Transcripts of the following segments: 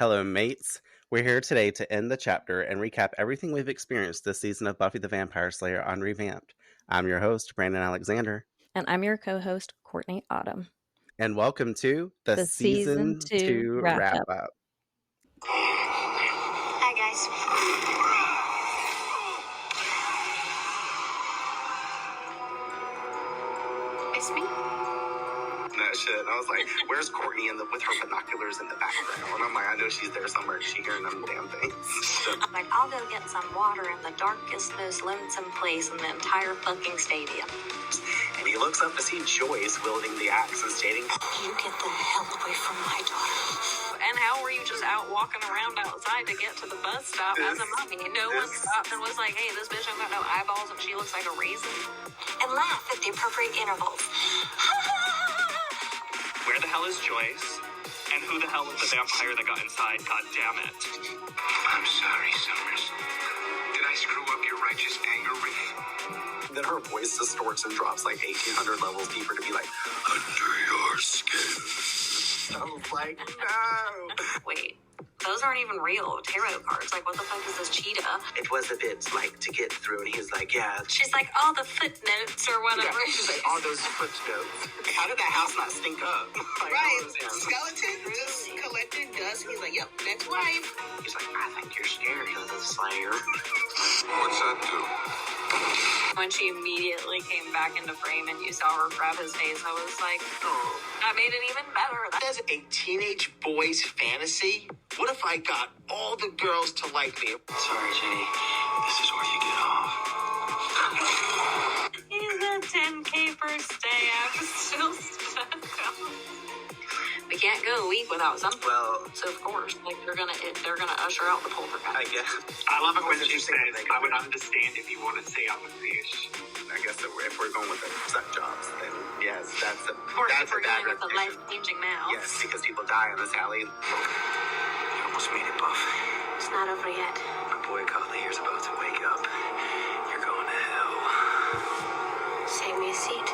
Hello, mates. We're here today to end the chapter and recap everything we've experienced this season of Buffy the Vampire Slayer on Revamped. I'm your host, Brandon Alexander. And I'm your co-host, Courtney Autumn. And welcome to the Season 2 wrap-up. Hi, guys. Miss me? That shit. And I was like, where's Courtney with her binoculars in the background? And I'm like, I know she's there somewhere. She hearing them damn things. I'm like, I'll go get some water in the darkest, most lonesome place in the entire fucking stadium. And he looks up to see Joyce wielding the axe and stating, You get the hell away from my daughter. And how were you just out walking around outside to get to the bus stop as a mummy? No one stopped and was like, hey, this bitch ain't got no eyeballs and she looks like a raisin. And laugh at the appropriate intervals. Where the hell is Joyce? And who the hell is the vampire that got inside? God damn it. I'm sorry, Summers. Did I screw up your righteous anger wreath? then her voice distorts and drops like 1,800 levels deeper to be like, under your skin. I was like, no. Wait, those aren't even real tarot cards. Like, what the fuck is this cheetah? It was a bit like to get through, and he's like, yeah. She's like, all the footnotes or whatever. Yeah, she's like, all those footnotes. How did that house not stink up? Like, right, skeleton just collected dust. He's like, yep, next wife. He's like, I think you're scared of the Slayer. What's that do? When she immediately came back into frame and you saw her grab his face, I was like, oh, that made it even better. That's a teenage boy's fantasy. What if I got all the girls to like me? Sorry, Jenny. This is where you get off. He's a 10K first day. I'm still stuck on. We can't go a week without something. Well, so of course, like they're gonna usher out the poltergeist. I guess. I love it when she says, I would understand if you want to stay on the fish. I guess if we're going with the suck jobs, then yes, that's a Of course, that's if we're a bad going with the repetition. life-changing mouth. Yes, because people die in this alley. You almost made it, Buff. It's not over yet. My boy Collier about to wake up. You're going to hell. Save me a seat.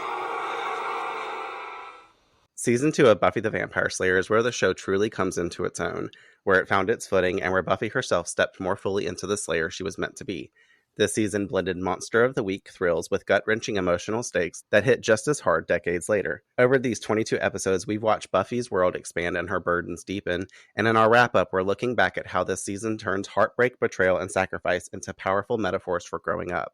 Season 2 of Buffy the Vampire Slayer is where the show truly comes into its own, where it found its footing, and where Buffy herself stepped more fully into the Slayer she was meant to be. This season blended Monster of the Week thrills with gut-wrenching emotional stakes that hit just as hard decades later. Over these 22 episodes, we've watched Buffy's world expand and her burdens deepen, and in our wrap-up, we're looking back at how this season turns heartbreak, betrayal, and sacrifice into powerful metaphors for growing up.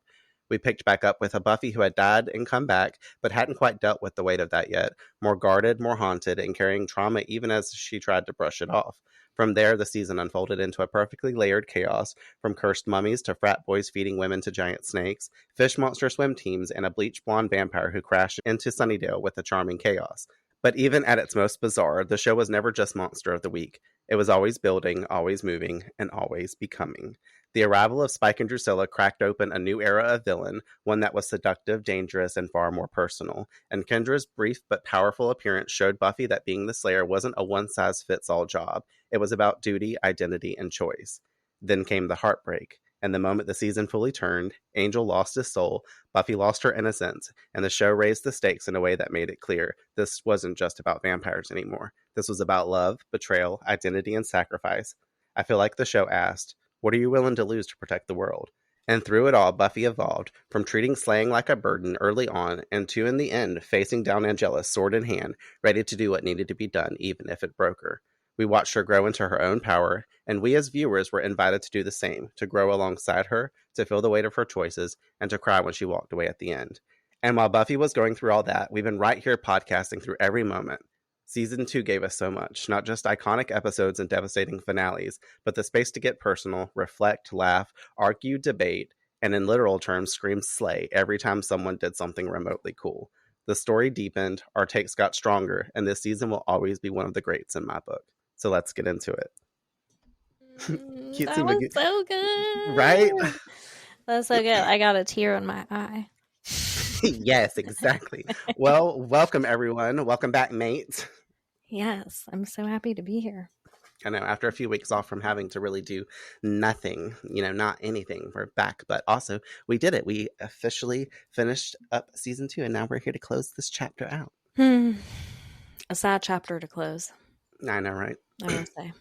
We picked back up with a Buffy who had died and come back, but hadn't quite dealt with the weight of that yet, more guarded, more haunted, and carrying trauma even as she tried to brush it off. From there, the season unfolded into a perfectly layered chaos, from cursed mummies to frat boys feeding women to giant snakes, fish monster swim teams, and a bleach blonde vampire who crashed into Sunnydale with a charming chaos. But even at its most bizarre, the show was never just Monster of the Week. It was always building, always moving, and always becoming. The arrival of Spike and Drusilla cracked open a new era of villain, one that was seductive, dangerous, and far more personal. And Kendra's brief but powerful appearance showed Buffy that being the Slayer wasn't a one-size-fits-all job. It was about duty, identity, and choice. Then came the heartbreak. And the moment the season fully turned, Angel lost his soul, Buffy lost her innocence, and the show raised the stakes in a way that made it clear this wasn't just about vampires anymore. This was about love, betrayal, identity, and sacrifice. I feel like the show asked, what are you willing to lose to protect the world? And through it all, Buffy evolved, from treating slaying like a burden early on, and to, in the end, facing down Angela sword in hand, ready to do what needed to be done, even if it broke her. We watched her grow into her own power, and we as viewers were invited to do the same, to grow alongside her, to feel the weight of her choices, and to cry when she walked away at the end. And while Buffy was going through all that, we've been right here podcasting through every moment. Season 2 gave us so much, not just iconic episodes and devastating finales, but the space to get personal, reflect, laugh, argue, debate, and in literal terms, scream slay every time someone did something remotely cool. The story deepened, our takes got stronger, and this season will always be one of the greats in my book. So let's get into it. That was so good. Right? That's so good. I got a tear in my eye. Yes, exactly. Well, welcome everyone. Welcome back, mates. Yes, I'm so happy to be here. I know, after a few weeks off from having to really do nothing, not anything, we're back. But also, we did it. We officially finished up season 2, and now we're here to close this chapter out. A sad chapter to close. I know, right? I will say.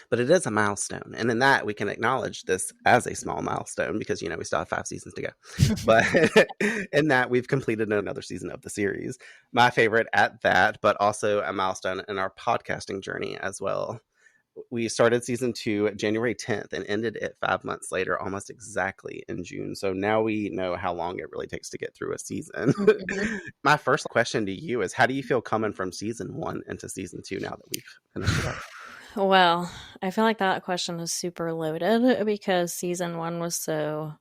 But it is a milestone. And in that, we can acknowledge this as a small milestone because, you know, we still have 5 seasons to go. But in that, we've completed another season of the series. My favorite at that, but also a milestone in our podcasting journey as well. We started season 2 January 10th and ended it 5 months later, almost exactly in June. So now we know how long it really takes to get through a season. Mhm. My first question to you is, how do you feel coming from season 1 into season 2 now that we've finished it up? Well, I feel like that question is super loaded because season 1 was so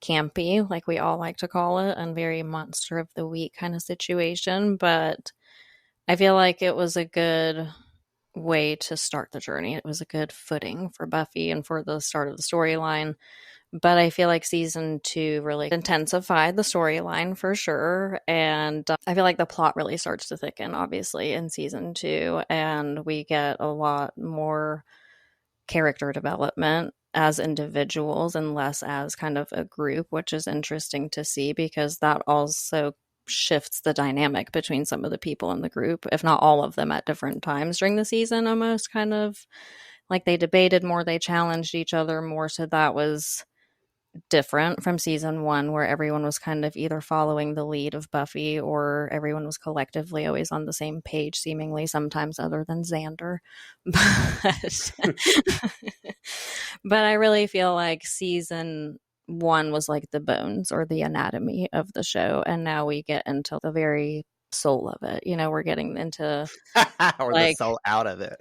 campy, like we all like to call it, and very monster of the week kind of situation. But I feel like it was a good way to start the journey. It was a good footing for Buffy and for the start of the storyline. But I feel like season 2 really intensified the storyline for sure. And I feel like the plot really starts to thicken, obviously, in season 2. And we get a lot more character development as individuals and less as kind of a group, which is interesting to see because that also shifts the dynamic between some of the people in the group, if not all of them, at different times during the season. Almost kind of like they debated more, they challenged each other more. So that was different from season 1, where everyone was kind of either following the lead of Buffy or everyone was collectively always on the same page, seemingly, sometimes other than Xander. But I really feel like season 1 was like the bones or the anatomy of the show, and now we get into the very soul of it. You know, we're getting into Or the like soul out of it.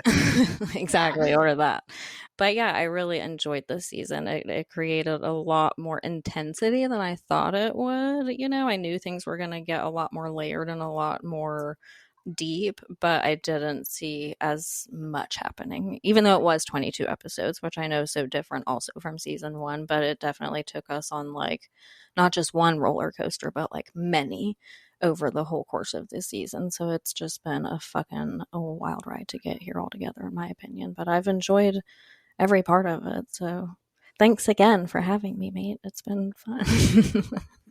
exactly, or that. But yeah, I really enjoyed this season. It created a lot more intensity than I thought it would. You know, I knew things were going to get a lot more layered and a lot more deep, but I didn't see as much happening, even though it was 22 episodes, which I know is so different also from season 1. But it definitely took us on like not just one roller coaster, but like many over the whole course of this season. So it's just been a wild ride to get here altogether, in my opinion. But I've enjoyed every part of it. So thanks again for having me, mate. It's been fun.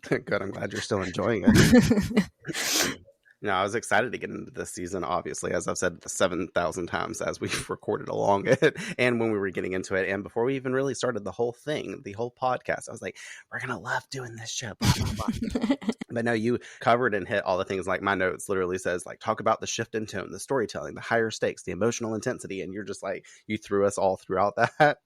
Good. I'm glad you're still enjoying it. You know, I was excited to get into this season, obviously, as I've said 7,000 times as we've recorded along it and when we were getting into it. And before we even really started the whole thing, the whole podcast, I was like, we're going to love doing this show, blah, blah, blah. But no, you covered and hit all the things. Like my notes literally says, like, talk about the shift in tone, the storytelling, the higher stakes, the emotional intensity. And you're just like, you threw us all throughout that.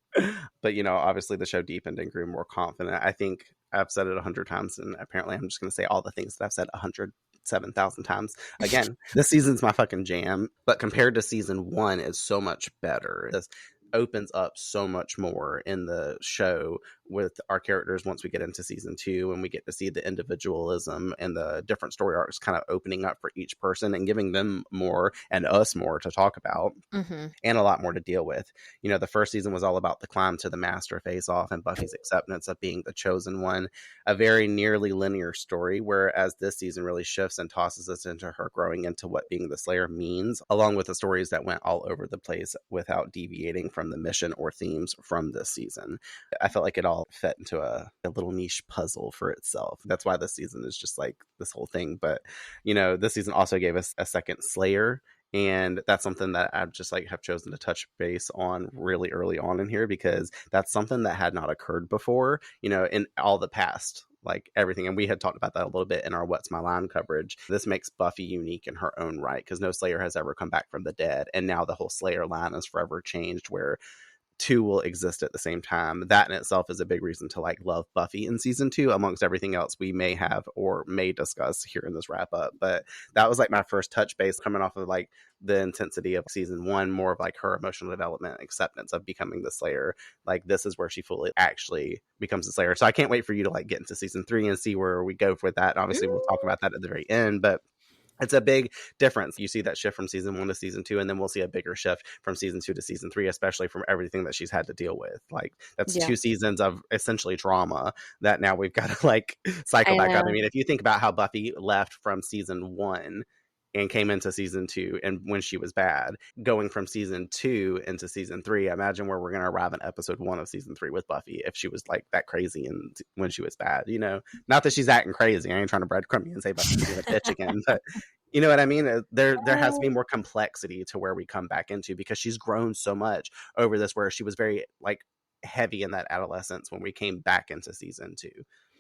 But, you know, obviously the show deepened and grew more confident. I think I've said it 100 times, and apparently I'm just going to say all the things that I've said 107,000 times. Again, this season's my fucking jam, but compared to season 1, it's so much better. This opens up so much more in the show with our characters once we get into season 2, and we get to see the individualism and the different story arcs kind of opening up for each person and giving them more and us more to talk about and a lot more to deal with. You know, the first season was all about the climb to the master face off and Buffy's acceptance of being the chosen one, a very nearly linear story, whereas this season really shifts and tosses us into her growing into what being the Slayer means, along with the stories that went all over the place without deviating from the mission or themes from this season. I felt like it all fit into a little niche puzzle for itself. That's why this season is just like this whole thing. But, you know, this season also gave us a second Slayer. And that's something that I've just like have chosen to touch base on really early on in here, because that's something that had not occurred before, you know, in all the past, like everything. And we had talked about that a little bit in our What's My Line coverage. This makes Buffy unique in her own right, because no Slayer has ever come back from the dead. And now the whole Slayer line is forever changed, where 2 will exist at the same time. That in itself is a big reason to like love Buffy in season 2, amongst everything else we may have or may discuss here in this wrap up. But that was like my first touch base coming off of like the intensity of season 1, more of like her emotional development, acceptance of becoming the Slayer. Like this is where she fully actually becomes a Slayer. So I can't wait for you to like get into season 3 and see where we go with that. And obviously we'll talk about that at the very end, but it's a big difference. You see that shift from season 1 to season 2, and then we'll see a bigger shift from season 2 to season 3, especially from everything that she's had to deal with. Like that's 2 seasons of essentially trauma that now we've got to like cycle back up. I mean, if you think about how Buffy left from season 1 and came into season 2, and when she was bad, going from season 2 into season 3, imagine where we're going to arrive in episode 1 of season 3 with Buffy if she was like that crazy and when she was bad, you know. Not that she's acting crazy, I ain't trying to breadcrumb you and say Buffy's being a bitch again, but You know what I mean? There has to be more complexity to where we come back into, because she's grown so much over this, where she was very like heavy in that adolescence when we came back into season 2.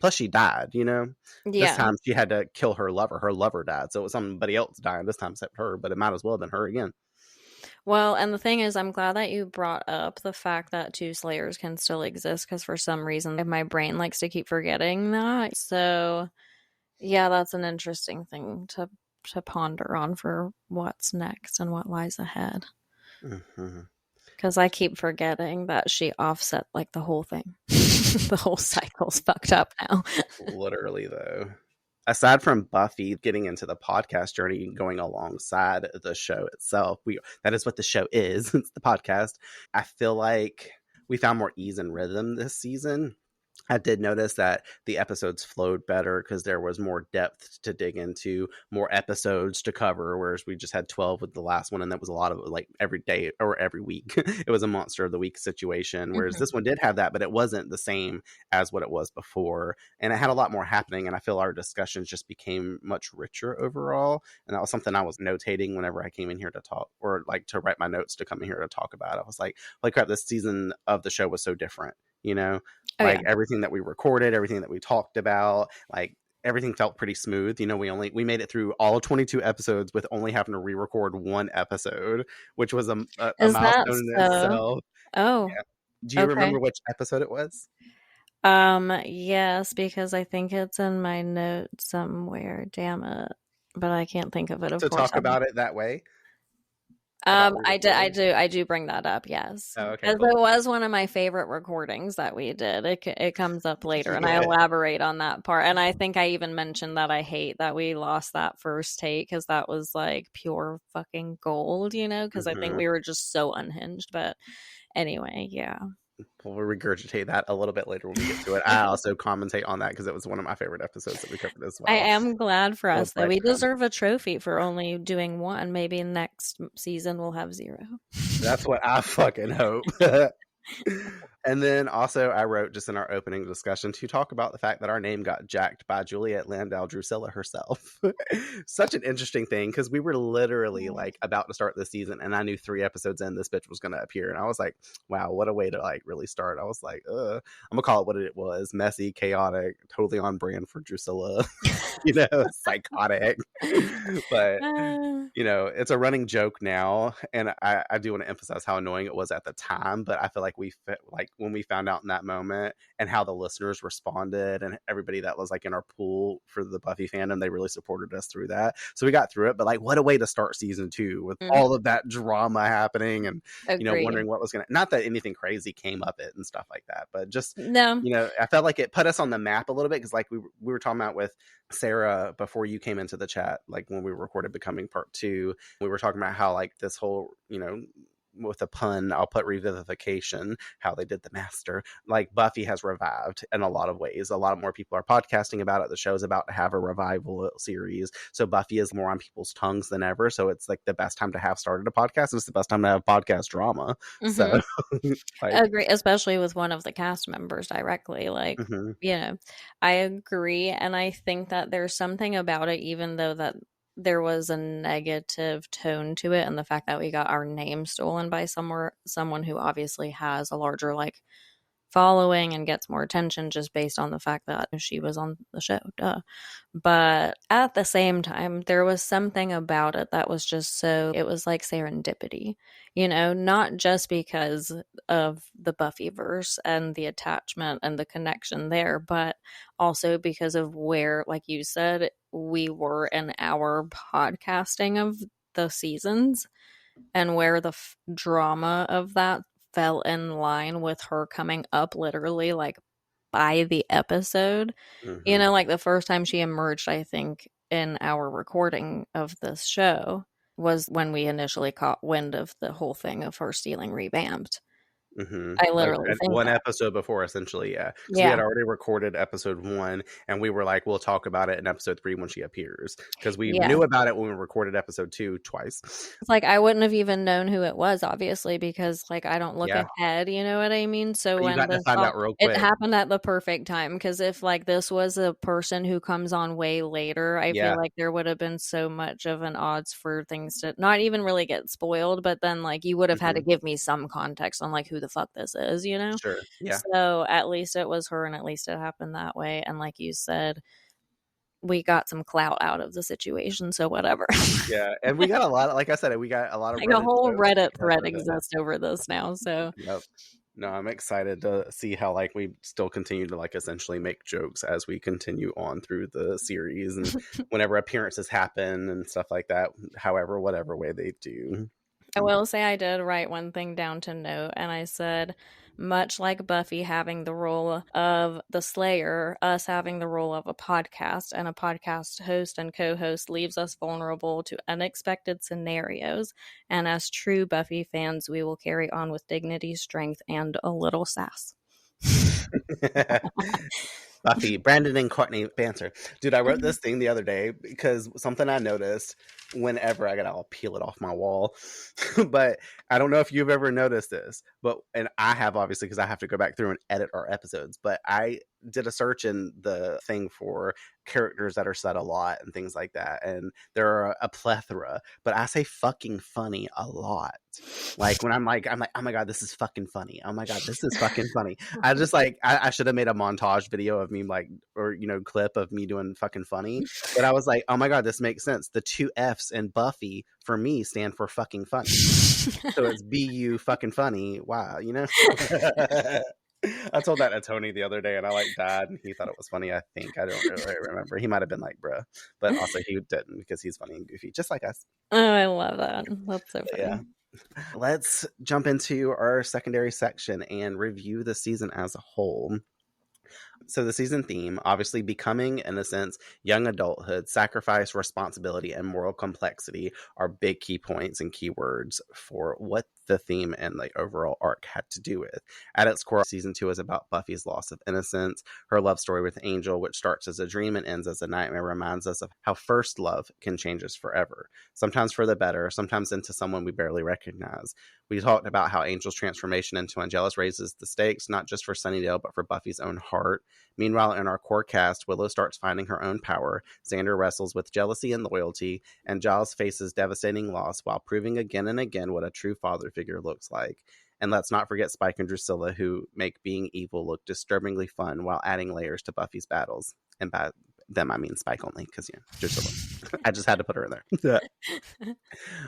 Plus she died, This Yeah. time she had to kill her lover. Her lover died. So it was somebody else dying this time except her, but it might as well have been her again. Well, and the thing is, I'm glad that you brought up the fact that 2 Slayers can still exist, because for some reason my brain likes to keep forgetting that. So yeah, that's an interesting thing to ponder on for what's next and what lies ahead. Mm-hmm. Because I keep forgetting that she offset like the whole thing. The whole cycle's fucked up now. Literally, though. Aside from Buffy getting into the podcast journey, going alongside the show itself, that is what the show is. It's the podcast. I feel like we found more ease and rhythm this season. I did notice that the episodes flowed better because there was more depth to dig into, more episodes to cover, whereas we just had 12 with the last one, and that was a lot of like every day or every week. It was a monster of the week situation, whereas this one did have that, but it wasn't the same as what it was before, and it had a lot more happening, and I feel our discussions just became much richer overall, and that was something I was notating whenever I came in here to talk, or like to write my notes to come in here to talk about. I was like, holy crap, this season of the show was so different, everything that we recorded, everything that we talked about, like everything felt pretty smooth. We made it through all 22 episodes with only having to re-record one episode, which was a milestone in itself. Oh, yeah. Do you remember which episode it was? Yes, because I think it's in my notes somewhere. Damn it, but I can't think of it. Of to course, talk about it that way. I do bring that up, yes. Oh, okay, Because cool. it was one of my favorite recordings that we did. It comes up later, and I elaborate on that part. And I think I even mentioned that I hate that we lost that first take, because that was like pure fucking gold, because I think we were just so unhinged. But anyway, yeah. We'll regurgitate that a little bit later when we get to it. I also commentate on that because it was one of my favorite episodes that we covered as well. I am glad for us that we deserve a trophy for only doing one. Maybe next season we'll have 0. That's what I fucking hope. And then also I wrote just in our opening discussion to talk about the fact that our name got jacked by Juliet Landau Drusilla herself. Such an interesting thing, because we were literally like about to start this season, and I knew 3 episodes in this bitch was going to appear, and I was like, wow, what a way to like really start. I was like, I'm gonna call it what it was: messy, chaotic, totally on brand for Drusilla. Psychotic. But it's a running joke now, and I do want to emphasize how annoying it was at the time, but I feel like when we found out in that moment and how the listeners responded and everybody that was like in our pool for the Buffy fandom, they really supported us through that. So we got through it, but like what a way to start season 2 with all of that drama happening and, wondering what was going to, not that anything crazy came of it and stuff like that, but just, I felt like it put us on the map a little bit. Cause like we were talking about with Sarah before you came into the chat, like when we recorded Becoming Part 2, we were talking about how like this whole, with a pun, I'll put revivification, how they did the master, like Buffy has revived in a lot of ways. A lot more people are podcasting about it. The show's about to have a revival series, so Buffy is more on people's tongues than ever, so it's like the best time to have started a podcast, and it's the best time to have podcast drama. So I agree, especially with one of the cast members directly, like I agree, and I think that there's something about it, even though that there was a negative tone to it, and the fact that we got our name stolen by someone who obviously has a larger like following and gets more attention just based on the fact that she was on the show. Duh. But at the same time, there was something about it that was just it was like serendipity, not just because of the Buffyverse and the attachment and the connection there, but also because of where, like you said, we were in our podcasting of the seasons and where the drama of that fell in line with her coming up literally like by the episode. Like the first time she emerged, I think, in our recording of this show was when we initially caught wind of the whole thing of her stealing Revamped. I literally think one that. episode before, essentially, yeah. Because we Yeah. had already recorded episode 1, and we were like, we'll talk about it in episode 3 when she appears. Because we Yeah. knew about it when we recorded episode 2 twice. It's like I wouldn't have even known who it was, obviously, because like I don't look Yeah. ahead, you know what I mean? So But you when got to this find out real quick. it happened at the perfect time, because if like this was a person who comes on way later, I Yeah. feel like there would have been so much of an odds for things to not even really get spoiled, but then like you would have had to give me some context on like who the fuck this is, you know? Sure. Yeah. So at least it was her, and at least it happened that way. And like you said, we got some clout out of the situation, so whatever. Yeah, and we got a lot of, like I said, we got a lot of Like a whole jokes Reddit over thread this. exists over this now, so Yep. No, I'm excited to see how like we still continue to like essentially make jokes as we continue on through the series, and whenever appearances happen and stuff like that, however, whatever way they do. I will say I did write one thing down to note, and I said, much like Buffy having the role of the Slayer, us having the role of a podcast, and a podcast host and co-host leaves us vulnerable to unexpected scenarios. And as true Buffy fans, we will carry on with dignity, strength, and a little sass. Buffy, Brandon and Courtney banter. Dude, I wrote this thing the other day because something I noticed whenever I'll peel it off my wall. But I don't know if you've ever noticed this, and I have, obviously, because I have to go back through and edit our episodes, but I did a search in the thing for characters that are said a lot and things like that, and there are a plethora, but I say fucking funny a lot. Like when I'm like, oh my god, this is fucking funny. Oh my god, this is fucking funny. I just like, I should have made a montage video of me like, or clip of me doing fucking funny. But I was like, oh my god, this makes sense. The 2 F's in Buffy for me stand for fucking funny. So it's BU fucking funny. Wow, I told that to Tony the other day, and I like died, and he thought it was funny. I think I don't really remember. He might have been like, "Bruh," but also he didn't, because he's funny and goofy, just like us. Oh, I love that. That's so funny. Yeah. Let's jump into our secondary section and review the season as a whole. So the season theme, obviously becoming, innocence, young adulthood, sacrifice, responsibility, and moral complexity are big key points and keywords for what the theme and the overall arc had to do with. At its core, season 2 is about Buffy's loss of innocence. Her love story with Angel, which starts as a dream and ends as a nightmare, reminds us of how first love can change us forever. Sometimes for the better, sometimes into someone we barely recognize. We talked about how Angel's transformation into Angelus raises the stakes, not just for Sunnydale, but for Buffy's own heart. Meanwhile, in our core cast, Willow starts finding her own power, Xander wrestles with jealousy and loyalty, and Giles faces devastating loss while proving again and again what a true father figure looks like. And let's not forget Spike and Drusilla, who make being evil look disturbingly fun while adding layers to Buffy's battles. And by them, I mean Spike only, because, Drusilla. I just had to put her in there.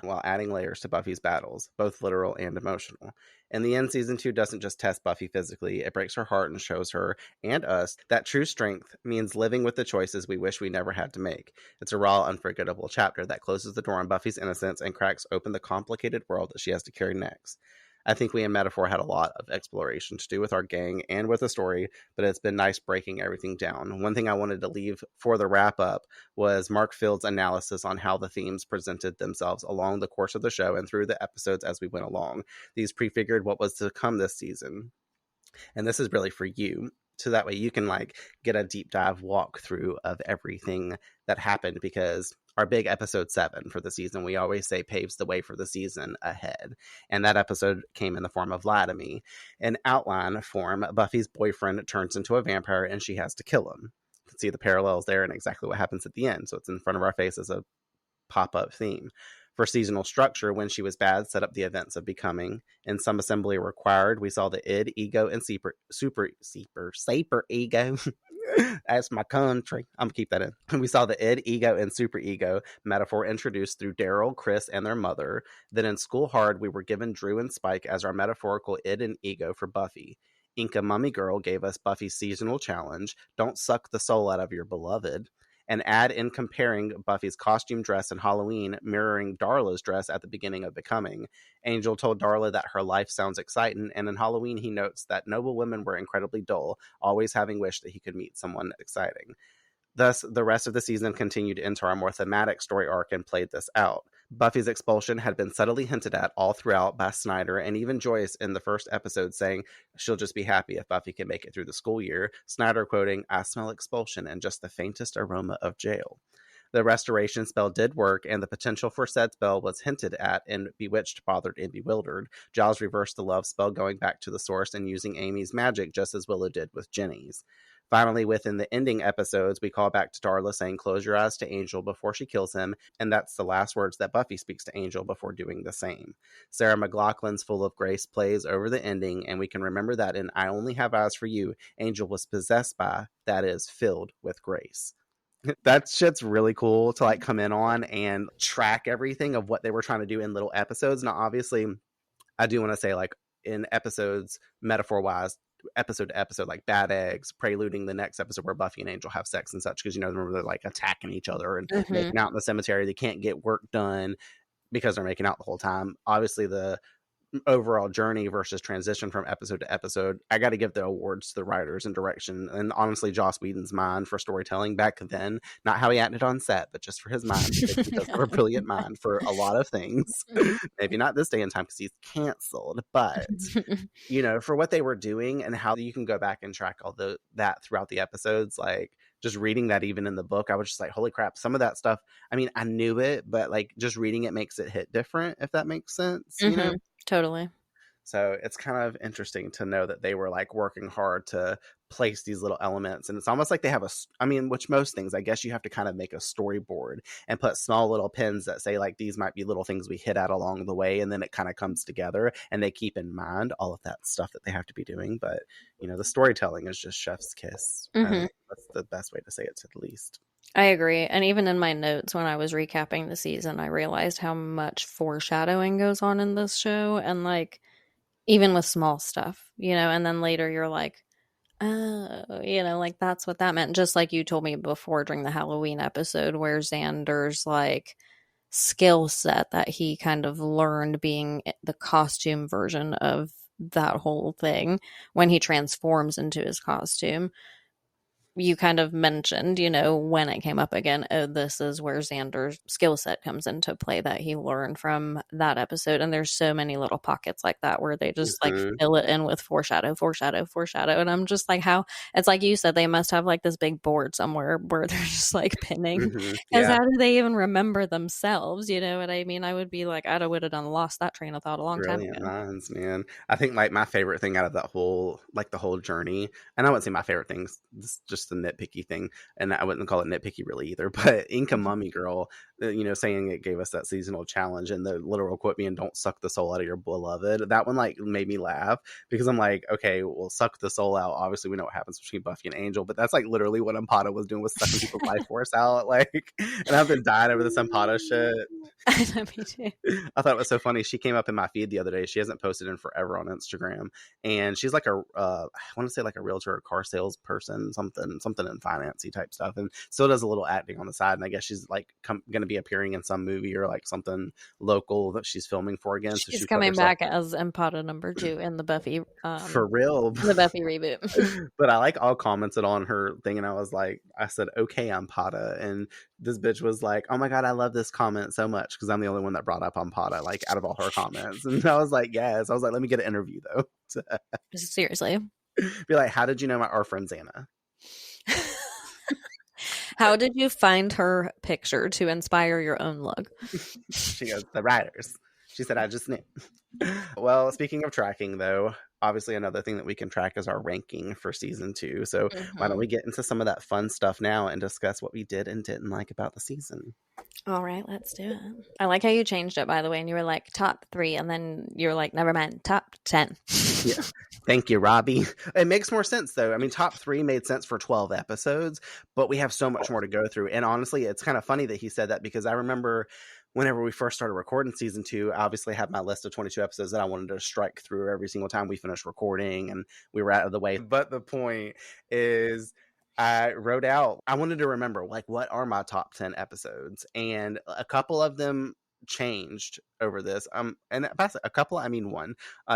While adding layers to Buffy's battles, both literal and emotional. In the end, season 2 doesn't just test Buffy physically, it breaks her heart and shows her, and us, that true strength means living with the choices we wish we never had to make. It's a raw, unforgettable chapter that closes the door on Buffy's innocence and cracks open the complicated world that she has to carry next. I think we in Metaphor had a lot of exploration to do with our gang and with the story, but it's been nice breaking everything down. One thing I wanted to leave for the wrap-up was Mark Field's analysis on how the themes presented themselves along the course of the show and through the episodes as we went along. These prefigured what was to come this season. And this is really for you, so that way you can get a deep dive walkthrough of everything that happened, because our big episode 7 for the season, we always say, paves the way for the season ahead. And that episode came in the form of Lie-to-Me. In outline form, Buffy's boyfriend turns into a vampire and she has to kill him. You can see the parallels there and exactly what happens at the end. So it's in front of our face as a pop-up theme. For seasonal structure, When She Was Bad set up the events of becoming. In Some Assembly Required, we saw the id, ego, and super ego. That's my country. I'm gonna keep that in. We saw the id, ego, and super ego metaphor introduced through Daryl, Chris, and their mother. Then in School Hard, we were given Drew and Spike as our metaphorical id and ego for Buffy. Inca Mummy Girl gave us Buffy's seasonal challenge, Don't Suck the Soul Out of Your Beloved. And add in comparing Buffy's costume dress in Halloween, mirroring Darla's dress at the beginning of Becoming. Angel told Darla that her life sounds exciting, and in Halloween he notes that noble women were incredibly dull, always having wished that he could meet someone exciting. Thus, the rest of the season continued into our more thematic story arc and played this out. Buffy's expulsion had been subtly hinted at all throughout by Snyder and even Joyce in the first episode saying she'll just be happy if Buffy can make it through the school year. Snyder quoting, "I smell expulsion and just the faintest aroma of jail." The restoration spell did work, and the potential for said spell was hinted at in Bewitched, Bothered, and Bewildered. Giles reversed the love spell, going back to the source and using Amy's magic just as Willow did with Jenny's. Finally, within the ending episodes, we call back to Darla saying, "Close your eyes to Angel" before she kills him, and that's the last words that Buffy speaks to Angel before doing the same. Sarah McLachlan's Full of Grace plays over the ending, and we can remember that in I Only Have Eyes for You, Angel was possessed by, that is, filled with grace. That shit's really cool to like come in on and track everything of what they were trying to do in little episodes. Now, obviously, I do want to say, like, in episodes, metaphor-wise, episode to episode, like Bad Eggs, preluding the next episode where Buffy and Angel have sex and such, because, you know, remember they're like attacking each other and making out in the cemetery. They can't get work done because they're making out the whole time. Obviously, the overall journey versus transition from episode to episode, I got to give the awards to the writers and direction, and honestly Joss Whedon's mind for storytelling back then, not how he acted on set, but just for his mind, because he does have a brilliant mind for a lot of things. Maybe not this day and time because he's canceled, but you know, for what they were doing and how you can go back and track all that throughout the episodes, like just reading that even in the book, I was just like, holy crap, some of that stuff, I mean, I knew it, but like just reading it makes it hit different, if that makes sense, you know? Totally. So it's kind of interesting to know that they were like working hard to place these little elements. And it's almost like they have which most things, I guess you have to kind of make a storyboard and put small little pins that say like, these might be little things we hit at along the way. And then it kind of comes together and they keep in mind all of that stuff that they have to be doing. But, you know, the storytelling is just chef's kiss. That's the best way to say it, to the least. I agree. And even in my notes when I was recapping the season, I realized how much foreshadowing goes on in this show. And like, even with small stuff, you know, and then later you're like, oh, you know, like that's what that meant. Just like you told me before during the Halloween episode where Xander's like skill set that he kind of learned being the costume version of that whole thing when he transforms into his costume. You kind of mentioned, you know, when it came up again, oh, this is where Xander's skill set comes into play that he learned from that episode. And there's so many little pockets like that where they just like fill it in with foreshadow. And I'm just like, how it's like you said, they must have like this big board somewhere where they're just like pinning. Because how do they even remember themselves? You know what I mean? I would be like, I would have done lost that train of thought a long time ago. Minds, man. I think like my favorite thing out of that whole, like the whole journey, and I wouldn't say my favorite things, just the nitpicky thing, and I wouldn't call it nitpicky really either, but Inca Mummy Girl, you know, saying it gave us that seasonal challenge and the literal quote being, "Don't suck the soul out of your beloved." That one like made me laugh because I'm like, okay, well, suck the soul out. Obviously, we know what happens between Buffy and Angel, but that's like literally what Ampata was doing, was sucking people's life force out. Like, and I've been dying over this Ampata shit. Me too. I thought it was so funny. She came up in my feed the other day. She hasn't posted in forever on Instagram, and she's like I want to say like a realtor or car salesperson, something in financy type stuff, and still does a little acting on the side. And I guess she's like going to be appearing in some movie or like something local that she's filming for again. So she's coming back as Ampata number 2 in the Buffy for real, the Buffy reboot. But I like all commented on her thing, and I said, okay, Ampata, and this bitch was like, oh my god, I love this comment so much because I'm the only one that brought up Ampata like out of all her comments. And I was like, yes. I was like, let me get an interview though. Seriously. Be like, how did you know our friend Xana? How did you find her picture to inspire your own look? She goes, the writers. She said, I just knew. Well, speaking of tracking, though, obviously another thing that we can track is our ranking for season 2. So why don't we get into some of that fun stuff now and discuss what we did and didn't like about the season? All right, let's do it. I like how you changed it, by the way, and you were like top 3, and then you're like, never mind, top 10. Yeah. Thank you, Robbie. It makes more sense, though. I mean, top 3 made sense for 12 episodes, but we have so much more to go through. And honestly, it's kind of funny that he said that because I remember whenever we first started recording season 2, I obviously had my list of 22 episodes that I wanted to strike through every single time we finished recording and we were out of the way. But the point is, I wrote out, I wanted to remember, like, what are my top 10 episodes? And a couple of them changed over this. And by a couple, I mean one,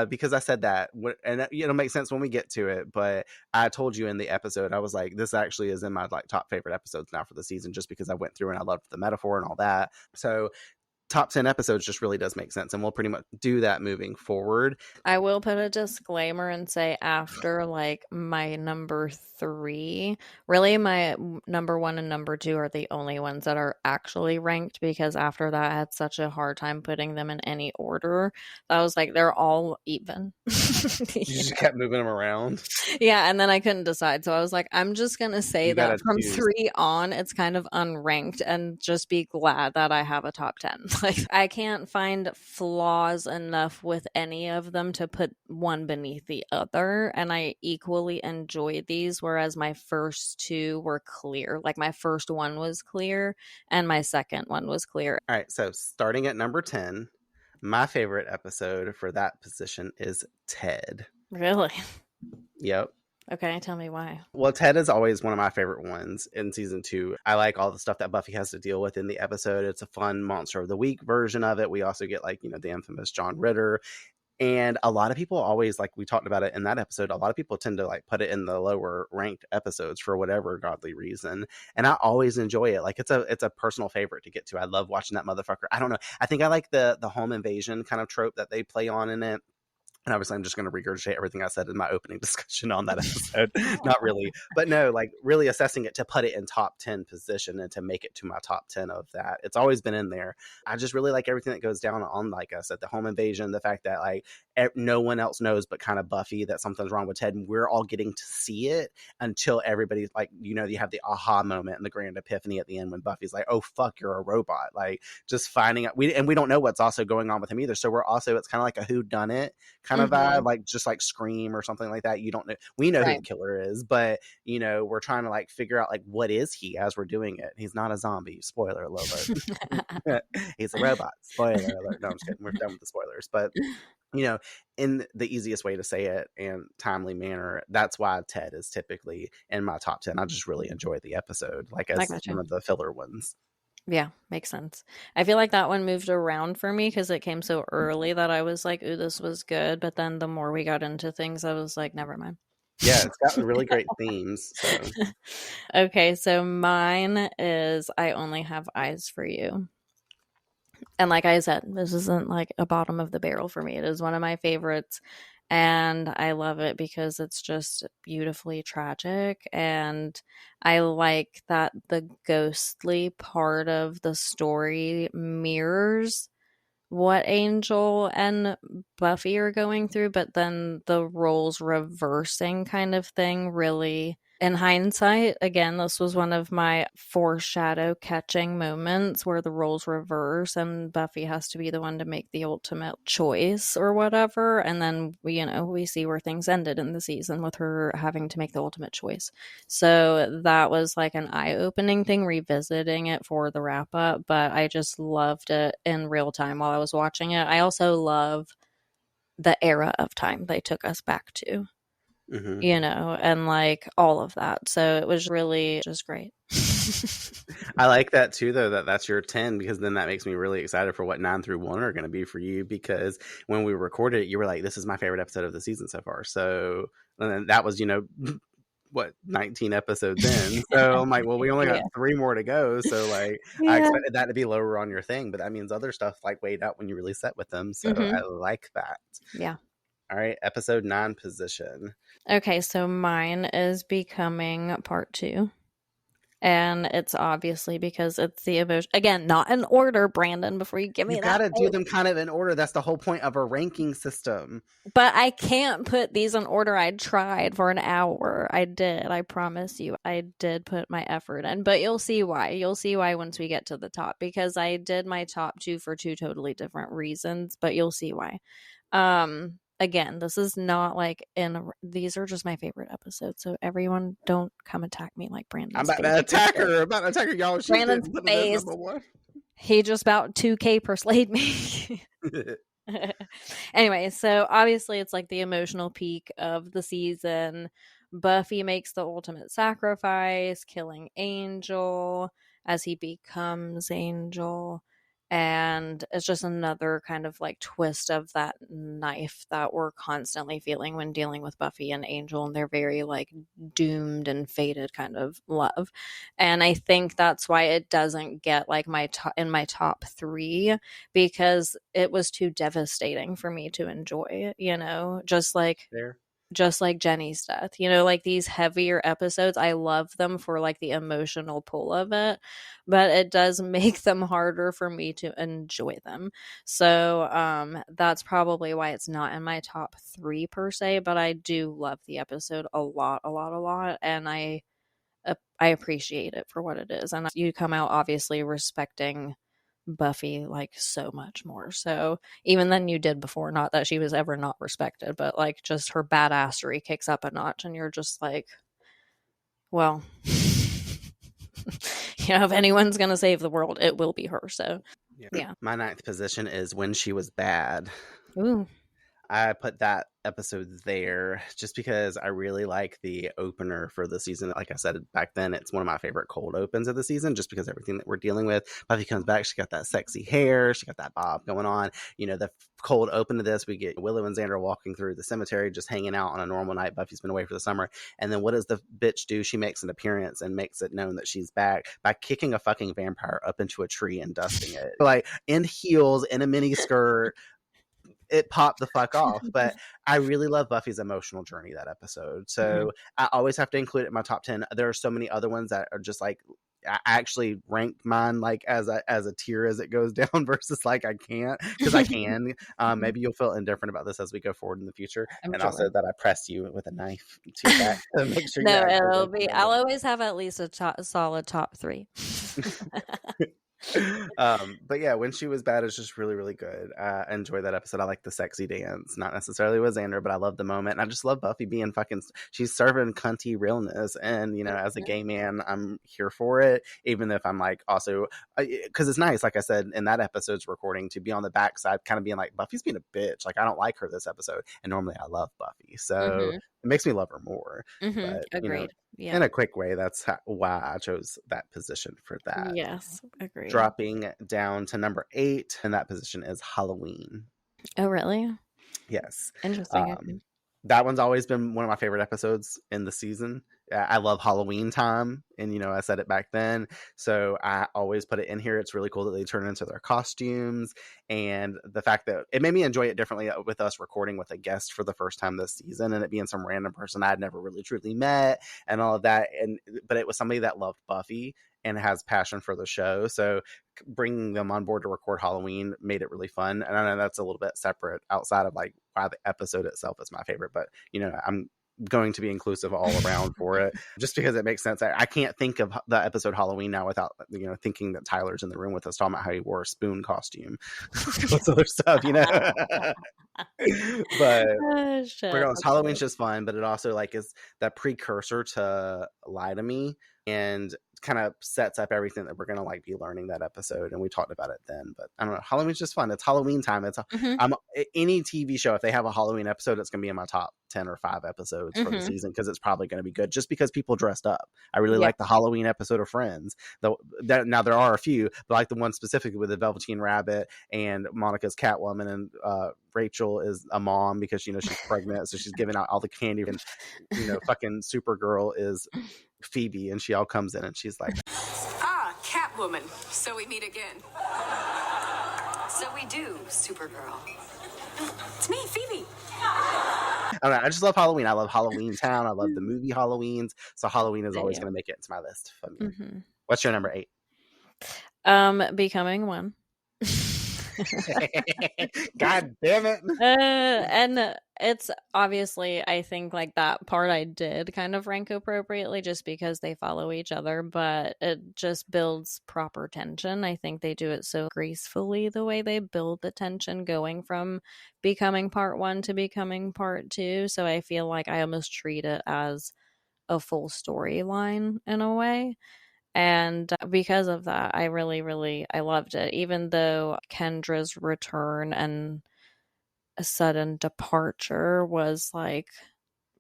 because I said that, and it'll make sense when we get to it. But I told you in the episode, I was like, this actually is in my like top favorite episodes now for the season, just because I went through and I loved the metaphor and all that. So top 10 episodes just really does make sense, and we'll pretty much do that moving forward. I will put a disclaimer and say after like my number 3, really my number 1 and number 2 are the only ones that are actually ranked, because after that I had such a hard time putting them in any order. I was like, they're all even. You just kept moving them around. Yeah, and then I couldn't decide. So I was like, I'm just going to say You that gotta from choose. 3 on, it's kind of unranked, and just be glad that I have a top 10. Like, I can't find flaws enough with any of them to put one beneath the other, and I equally enjoyed these, whereas my first 2 were clear. Like, my first one was clear, and my second one was clear. All right, so starting at number 10, my favorite episode for that position is Ted. Really? Yep. Okay, tell me why. Well, Ted is always one of my favorite ones in season 2. I like all the stuff that Buffy has to deal with in the episode. It's a fun Monster of the Week version of it. We also get like, the infamous John Ritter. And a lot of people always, like we talked about it in that episode, a lot of people tend to like put it in the lower ranked episodes for whatever godly reason. And I always enjoy it. Like it's a personal favorite to get to. I love watching that motherfucker. I don't know. I think I like the home invasion kind of trope that they play on in it. And obviously, I'm just going to regurgitate everything I said in my opening discussion on that episode. Not really. But no, like really assessing it to put it in top 10 position and to make it to my top 10 of that. It's always been in there. I just really like everything that goes down on, like I said, the home invasion, the fact that like no one else knows but kind of Buffy that something's wrong with Ted. And we're all getting to see it until everybody's like, you have the aha moment and the grand epiphany at the end when Buffy's like, oh, fuck, you're a robot. Like just finding out. We don't know what's also going on with him either. So we're also, it's kind of like a whodunit kind of vibe, like just like Scream or something like that. You don't know, we know who the killer is, but we're trying to like figure out like what is he as we're doing it. He's not a zombie, spoiler alert. He's a robot, spoiler alert. No, I'm just kidding, we're done with the spoilers. But in the easiest way to say it and timely manner, that's why Ted is typically in my top 10. I just really enjoy the episode, like as one of the filler ones. Yeah, makes sense. I feel like that one moved around for me because it came so early that I was like, ooh, this was good. But then the more we got into things, I was like, never mind. Yeah, it's got really great themes. So. Okay, so mine is I Only Have Eyes for You. And like I said, this isn't like a bottom of the barrel for me. It is one of my favorites. And I love it because it's just beautifully tragic. And I like that the ghostly part of the story mirrors what Angel and Buffy are going through, but then the roles reversing kind of thing really, in hindsight, again, this was one of my foreshadow catching moments where the roles reverse and Buffy has to be the one to make the ultimate choice or whatever. And then, we see where things ended in the season with her having to make the ultimate choice. So that was like an eye-opening thing, revisiting it for the wrap-up. But I just loved it in real time while I was watching it. I also love the era of time they took us back to. And like all of that. So it was really just great. I like that too, though, that's your 10, because then that makes me really excited for what 9 through 1 are going to be for you, because when we recorded it, you were like, this is my favorite episode of the season so far. So and then that was, 19 episodes in. So I'm like, well, we only got 3 more to go. So like I expected that to be lower on your thing, but that means other stuff like weighed out when you really set with them. So I like that. Yeah. All right, episode 9 position. Okay, so mine is Becoming Part 2. And it's obviously because it's the emotion. Again, not in order, Brandon, before you give me that. You gotta do them kind of in order. That's the whole point of a ranking system. But I can't put these in order. I tried for an hour. I did. I promise you. I did put my effort in. But you'll see why. You'll see why once we get to the top. Because I did my top 2 for 2 totally different reasons. But you'll see why. Again, this is not like these are just my favorite episodes. So everyone don't come attack me like Brandon. I'm about to attack her. Y'all. Brandon's face. He just about 2K persuade me. Anyway, so obviously it's like the emotional peak of the season. Buffy makes the ultimate sacrifice, killing Angel as he becomes Angel. And it's just another kind of like twist of that knife that we're constantly feeling when dealing with Buffy and Angel, and they're very like doomed and fated kind of love. And I think that's why it doesn't get like in my top 3, because it was too devastating for me to enjoy, you know, There. just like Jenny's death, you know, like these heavier episodes, I love them for like the emotional pull of it, but it does make them harder for me to enjoy them. So that's probably why it's not in my top 3 per se, but I do love the episode a lot, a lot, a lot, and I appreciate it for what it is. And you come out obviously respecting Buffy like so much more so even than you did before. Not that she was ever not respected, but like just her badassery kicks up a notch, and you're just like, well, you know, if anyone's gonna save the world, it will be her. So yeah. My 9th position is When She Was Bad. Ooh. I put that episode there just because I really like the opener for the season. Like I said back then, it's one of my favorite cold opens of the season, just because everything that we're dealing with. Buffy comes back, she got that sexy hair, she got that bob going on. You know, the cold open to this, we get Willow and Xander walking through the cemetery, just hanging out on a normal night. Buffy's been away for the summer. And then what does the bitch do? She makes an appearance and makes it known that she's back by kicking a fucking vampire up into a tree and dusting it. Like, in heels, in a mini skirt. It popped the fuck off. But I really love Buffy's emotional journey that episode. So I always have to include it in my top 10. There are so many other ones that are just like, I actually ranked mine like as a tier as it goes down versus like I can't, because I can. Maybe you'll feel indifferent about this as we go forward in the future. And sure. Also that I pressed you with a knife to your back to make sure. No, it'll be. I'll always have at least a solid top 3. But yeah, When She Was Bad is just really, really good. I enjoy that episode. I like the sexy dance, not necessarily with Xander, but I love the moment. And I just love Buffy being fucking, she's serving cunty realness. And, you know, as a gay man, I'm here for it, even if I'm like also, because it's nice, like I said, in that episode's recording, to be on the backside kind of being like, Buffy's being a bitch. Like, I don't like her this episode. And normally I love Buffy. So it makes me love her more. But, agreed. You know, yeah. In a quick way, that's why I chose that position for that. Yes, agreed. Dropping down to number 8, and that position is Halloween. Oh, really? Yes. Interesting. That one's always been one of my favorite episodes in the season. I love Halloween time, and you know, I said it back then, so I always put it in here. It's really cool that they turn into their costumes, and the fact that it made me enjoy it differently with us recording with a guest for the first time this season, and it being some random person I had never really truly met, and all of that. But it was somebody that loved Buffy and has passion for the show, so bringing them on board to record Halloween made it really fun. And I know that's a little bit separate outside of like why the episode itself is my favorite, but you know, I'm going to be inclusive all around for it, just because it makes sense. I can't think of the episode Halloween now without, you know, thinking that Tyler's in the room with us talking about how he wore a spoon costume. What's other stuff, you know? But regardless, Halloween's just fun, but it also like is that precursor to Lie to Me, and kind of sets up everything that we're gonna like be learning that episode, and we talked about it then. But I don't know, Halloween's just fun. It's Halloween time. It's any TV show, if they have a Halloween episode, it's gonna be in my top 10 or 5 episodes for the season, because it's probably gonna be good just because people dressed up. I really like the Halloween episode of Friends. Now there are a few, but like the one specifically with the Velveteen Rabbit and Monica's Catwoman, and Rachel is a mom because, you know, she's pregnant, so she's giving out all the candy, and you know, fucking Supergirl is Phoebe, and she all comes in and she's like, Catwoman, so we meet again. So we do, Supergirl. It's me, Phoebe. I don't know, I just love Halloween. I love Halloween Town. I love the movie Halloweens, so Halloween is always going to make it into my list for me. What's your number 8? Becoming One. God damn it. And it's obviously, I think like that part I did kind of rank appropriately just because they follow each other, but it just builds proper tension. I think they do it so gracefully, the way they build the tension going from becoming part 1 to becoming part 2. So I feel like I almost treat it as a full storyline in a way. And because of that, I really, really, I loved it. Even though Kendra's return and a sudden departure was like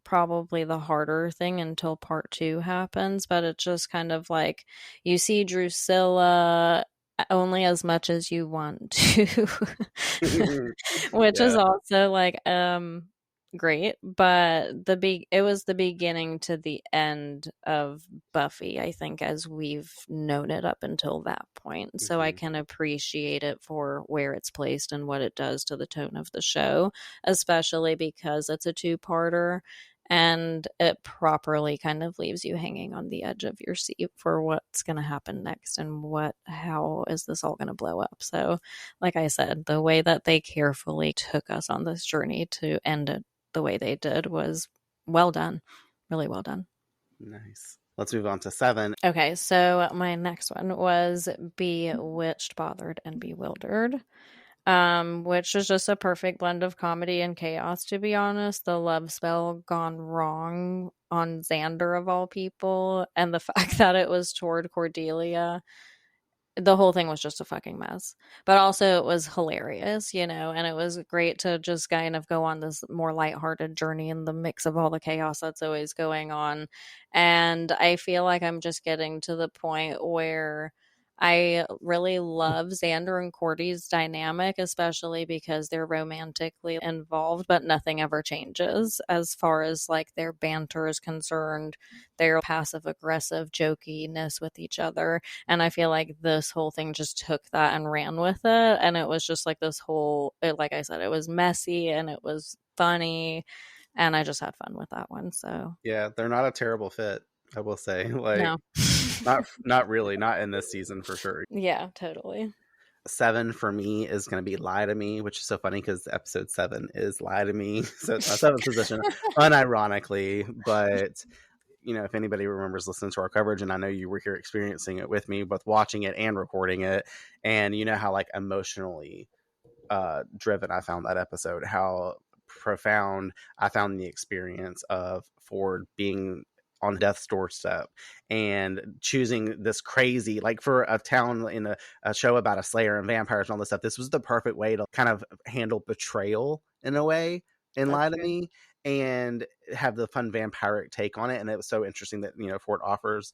probably the harder thing until part 2 happens. But it's just kind of like you see Drusilla only as much as you want to, which is also like great, but it was the beginning to the end of Buffy, I think, as we've known it up until that point. So I can appreciate it for where it's placed and what it does to the tone of the show, especially because it's a two-parter and it properly kind of leaves you hanging on the edge of your seat for what's going to happen next and how is this all going to blow up. So like I said, the way that they carefully took us on this journey to end it the way they did was well done. Really well done. Nice. Let's move on to 7. Okay, so my next one was Bewitched, Bothered, and Bewildered, which is just a perfect blend of comedy and chaos, to be honest. The love spell gone wrong on Xander, of all people, and the fact that it was toward Cordelia. The whole thing was just a fucking mess, but also it was hilarious, and it was great to just kind of go on this more lighthearted journey in the mix of all the chaos that's always going on. And I feel like I'm just getting to the point where I really love Xander and Cordy's dynamic, especially because they're romantically involved, but nothing ever changes as far as like their banter is concerned, their passive aggressive jokiness with each other. And I feel like this whole thing just took that and ran with it. And it was just like like I said, it was messy and it was funny. And I just had fun with that one. So yeah, they're not a terrible fit, I will say. Like, no. not really, not in this season for sure. Yeah, totally. 7 for me is going to be Lie to Me, which is so funny because episode 7 is Lie to Me. So it's my 7th position, unironically. But, if anybody remembers listening to our coverage, and I know you were here experiencing it with me, both watching it and recording it, and you know how like emotionally driven I found that episode, how profound I found the experience of Ford being on death's doorstep and choosing this crazy, like for a town in a show about a slayer and vampires and all this stuff, this was the perfect way to kind of handle betrayal in a way in Lie to Me and have the fun vampiric take on it. And it was so interesting that, Ford offers,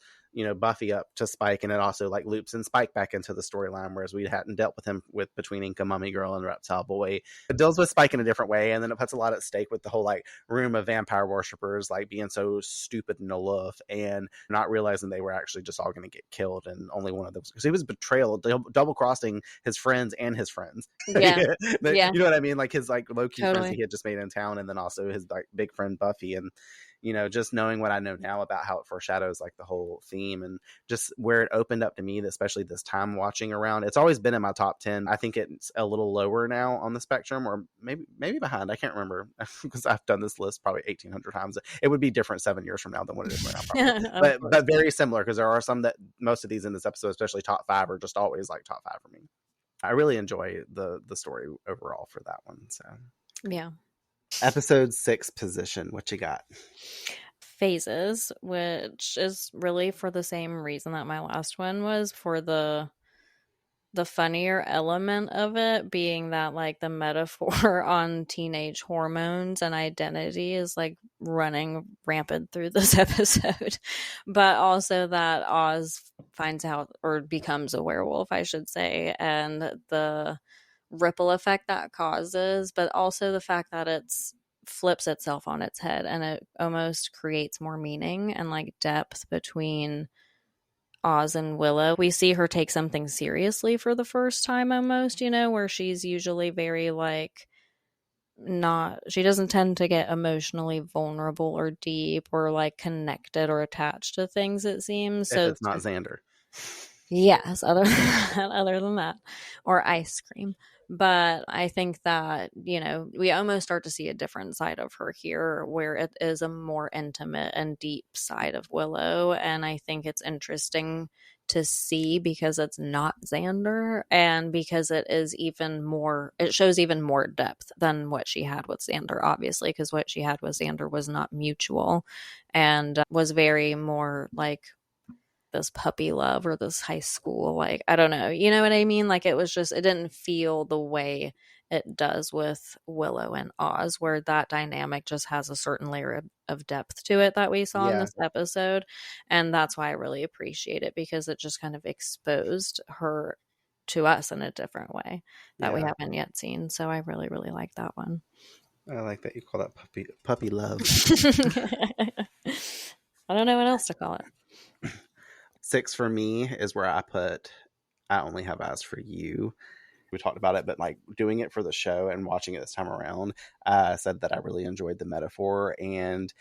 Buffy up to Spike, and it also like loops in Spike back into the storyline, whereas we hadn't dealt with him between Inca Mummy Girl and Reptile Boy. It deals with Spike in a different way, and then it puts a lot at stake with the whole like room of vampire worshippers like being so stupid and aloof and not realizing they were actually just all going to get killed, and only one of them, because he was betrayal, double crossing his friends and his friends. Yeah. You know what I mean? Like his like low-key Totally. friends he had just made in town, and then also his like big friend Buffy. And just knowing what I know now about how it foreshadows like the whole theme and just where it opened up to me, especially this time watching around. It's always been in my top 10. I think it's a little lower now on the spectrum, or maybe behind. I can't remember because I've done this list probably 1,800 times. It would be different 7 years from now than what it is right now, but very similar, because there are some that most of these in this episode, especially top 5, are just always like top 5 for me. I really enjoy the story overall for that one. So yeah. Episode 6 position, what you got? Phases, which is really for the same reason that my last one was, for the funnier element of it being that like the metaphor on teenage hormones and identity is like running rampant through this episode, but also that Oz finds out, or becomes a werewolf, I should say, and the ripple effect that causes, but also the fact that it's flips itself on its head and it almost creates more meaning and like depth between Oz and Willow. We see her take something seriously for the first time almost, where she's usually very like she doesn't tend to get emotionally vulnerable or deep or like connected or attached to things, it seems. So it's not Xander. Yes, other than that, or ice cream. But I think that, we almost start to see a different side of her here, where it is a more intimate and deep side of Willow. And I think it's interesting to see because it's not Xander, and because it shows even more depth than what she had with Xander, obviously, because what she had with Xander was not mutual and was very more like this puppy love or this high school, like, I don't know, you know what I mean? Like, it was just, it didn't feel the way it does with Willow and Oz, where that dynamic just has a certain layer of depth to it that we saw in this episode. And that's why I really appreciate it, because it just kind of exposed her to us in a different way that we Yeah. haven't yet seen. So I really, really like that one. I like that you call that puppy love. I don't know what else to call it. 6 for me is where I put I Only Have Eyes for You. We talked about it, but like doing it for the show and watching it this time around, I said that I really enjoyed the metaphor. And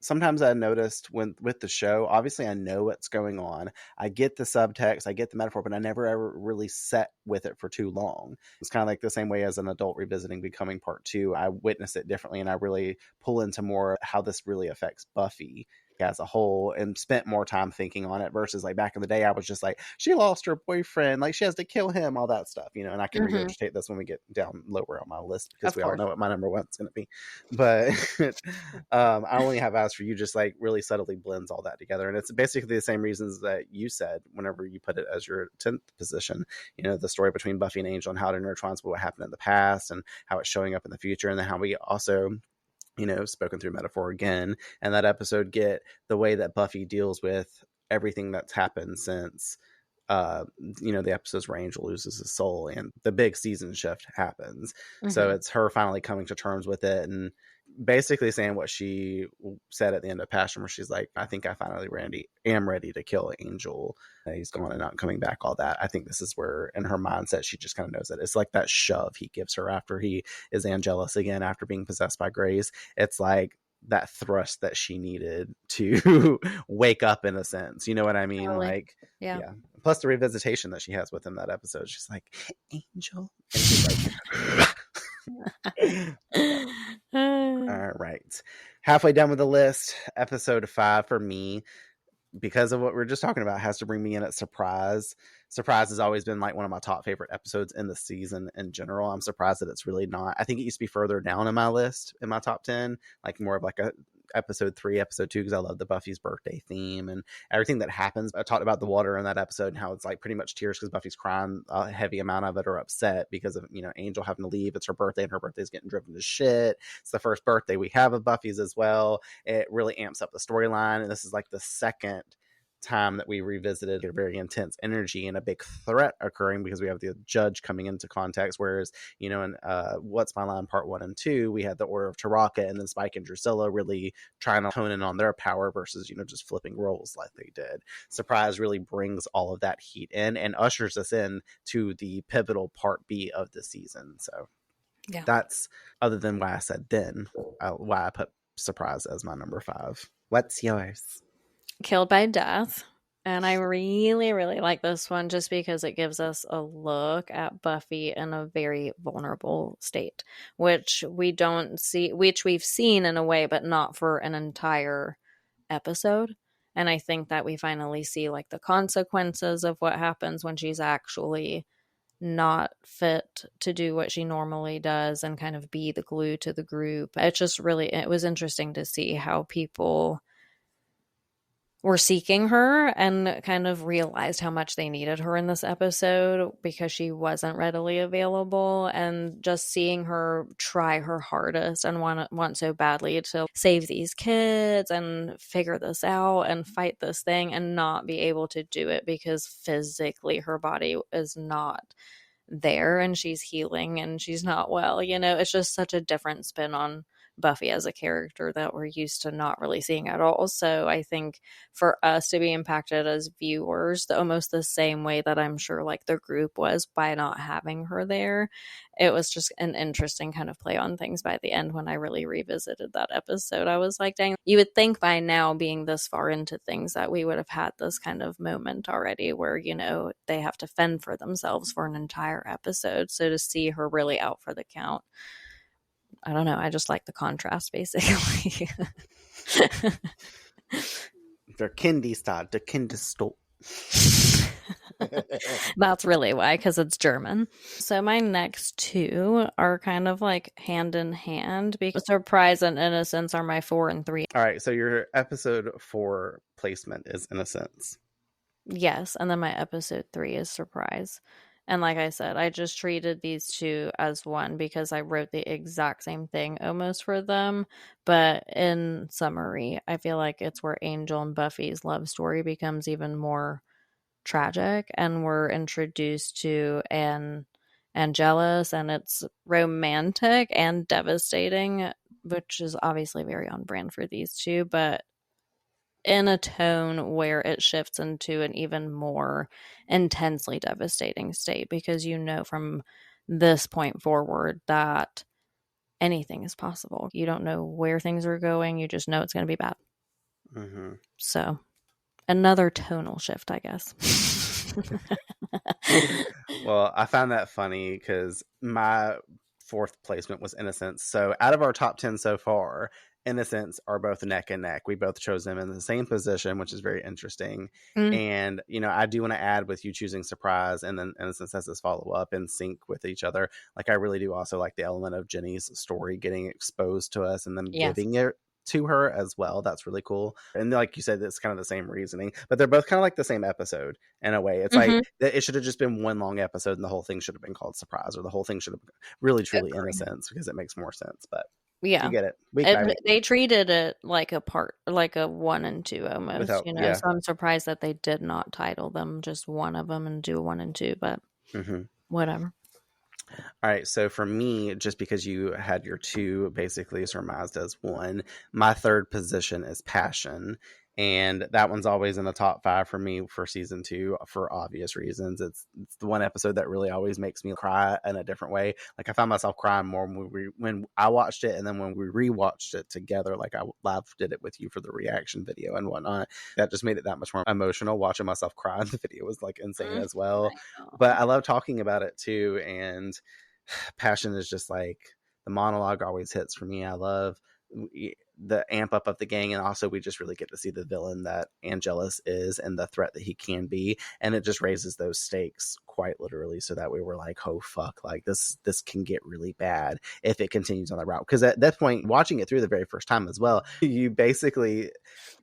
sometimes I noticed with the show, obviously I know what's going on. I get the subtext, I get the metaphor, but I never ever really sat with it for too long. It's kind of like the same way as an adult revisiting Becoming Part 2. I witness it differently and I really pull into more how this really affects Buffy as a whole and spent more time thinking on it versus like back in the day I was just like, she lost her boyfriend, like she has to kill him, all that stuff, and I can regurgitate this when we get down lower on my list because we all know what my number one's going to be. But I Only Have Eyes for You just like really subtly blends all that together, and it's basically the same reasons that you said whenever you put it as your 10th position, the story between Buffy and Angel and how it intertwines with what happened in the past and how it's showing up in the future, and then how we also spoken through metaphor again, and that episode get the way that Buffy deals with everything that's happened since the episodes where Angel loses his soul and the big season shift happens. So it's her finally coming to terms with it and basically saying what she said at the end of Passion, where she's like, I think I finally am ready to kill Angel. He's gone and not coming back, all that. I think this is where in her mindset she just kind of knows it. It's like that shove he gives her after he is Angelus again after being possessed by Grace. It's like that thrust that she needed to wake up, in a sense, you know what I mean? Totally. Like yeah. Plus the revisitation that she has with him that episode, she's like, Angel, and she's like all right, halfway done with the list. Episode 5 for me, because of what we were just talking about, has to bring me in at Surprise. Surprise has always been like one of my top favorite episodes in the season in general. I'm surprised that it's really not. I think it used to be further down in my list, in my top 10, like more of like a episode 3, episode 2, because I love the Buffy's birthday theme and everything that happens. I talked about the water in that episode and how it's like pretty much tears because Buffy's crying. A heavy amount of it are upset because of Angel having to leave. It's her birthday and her birthday's getting driven to shit. It's the first birthday we have of Buffy's as well. It really amps up the storyline, and this is like the second time that we revisited a very intense energy and a big threat occurring because we have the judge coming into context, whereas in What's My Line Part 1 and 2 we had the Order of Taraka and then Spike and Drusilla really trying to hone in on their power versus just flipping roles like they did. Surprise really brings all of that heat in and ushers us in to the pivotal Part B of the season. So that's, other than why I said then, why I put Surprise as my number 5. What's yours? Killed by Death. And I really, really like this one just because it gives us a look at Buffy in a very vulnerable state, which we've seen in a way, but not for an entire episode. And I think that we finally see like the consequences of what happens when she's actually not fit to do what she normally does and kind of be the glue to the group. It was interesting to see how people were seeking her and kind of realized how much they needed her in this episode because she wasn't readily available, and just seeing her try her hardest and want so badly to save these kids and figure this out and fight this thing and not be able to do it because physically her body is not there and she's healing and she's not well. It's just such a different spin on Buffy as a character that we're used to not really seeing at all. So I think for us to be impacted as viewers almost the same way that I'm sure like the group was by not having her there, it was just an interesting kind of play on things by the end when I really revisited that episode. I was like, dang, you would think by now being this far into things that we would have had this kind of moment already where, they have to fend for themselves for an entire episode. So to see her really out for the count, I don't know. I just like the contrast, basically. Der Kindestad, der Kindestop. That's really why, because it's German. So my next 2 are kind of like hand in hand because Surprise and Innocence are my 4 and 3. All right, so your episode 4 placement is Innocence. Yes, and then my episode 3 is Surprise. And like I said, I just treated these 2 as one because I wrote the exact same thing almost for them. But in summary, I feel like it's where Angel and Buffy's love story becomes even more tragic, and we're introduced to an Angelus, and it's romantic and devastating, which is obviously very on brand for these two, but in a tone where it shifts into an even more intensely devastating state, because you know from this point forward that anything is possible. You don't know where things are going. You just know it's going to be bad. Mm-hmm. So another tonal shift, I guess. Well, I found that funny because my fourth placement was Innocence. So out of our top 10 so far, Innocence are both neck and neck. We both chose them in the same position, which is very interesting. And, you know, I do want to add, with you choosing Surprise and then Innocence as this follow-up in sync with each other, like I really do also like the element of Jenny's story getting exposed to us and then giving it to her as well. That's really cool. And like you said, it's kind of the same reasoning, but they're both kind of like the same episode in a way. It's like it should have just been one long episode and the whole thing should have been called Surprise, or the whole thing should have really truly Innocence, because it makes more sense. But yeah, you get it. Week by week. They treated it like a part, like a 1 and 2 almost, you know. So I'm surprised that they did not title them just one of them and do 1 and 2, but whatever. All right, so for me, just because you had your 2 basically surmised as 1, my third position is Passion, and that one's always in the top 5 for me for season 2 for obvious reasons. It's the one episode that really always makes me cry in a different way. Like I found myself crying more when I watched it, and then when we rewatched it together, like I live did it with you for the reaction video and whatnot. That just made it that much more emotional. Watching myself cry in the video was like insane as well. But I love talking about it too, and Passion is just like, the monologue always hits for me. I love the amp up of the gang, and also we just really get to see the villain that Angelus is and the threat that he can be, and it just raises those stakes quite literally, so that we were like, oh fuck, like this can get really bad if it continues on the route. Because at that point, watching it through the very first time as well, you basically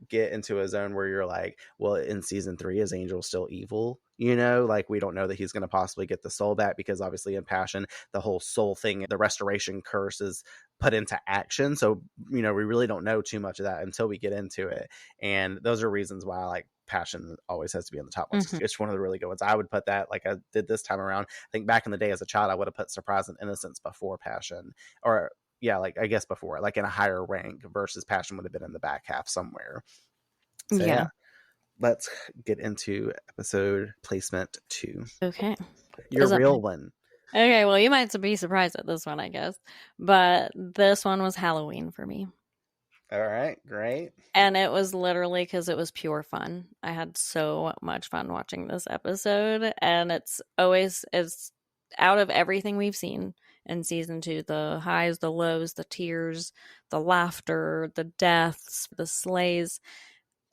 get into a zone where you're like, well, in season 3, is Angel still evil? You know, like we don't know that he's going to possibly get the soul back, because obviously in Passion, the whole soul thing, the restoration curse is put into action. So, you know, we really don't know too much of that until we get into it. And those are reasons why I like Passion always has to be on the top ones. It's one of the really good ones. I would put that, like I did this time around. I think back in the day as a child, I would have put Surprise and Innocence before Passion, or yeah, like I guess before, like in a higher rank, versus Passion would have been in the back half somewhere. So, yeah. Let's get into episode placement 2. Okay. Your real one. Okay, well, you might be surprised at this one, I guess. But this one was Halloween for me. All right, great. And it was literally because it was pure fun. I had so much fun watching this episode. And it's out of everything we've seen in season 2, the highs, the lows, the tears, the laughter, the deaths, the slays,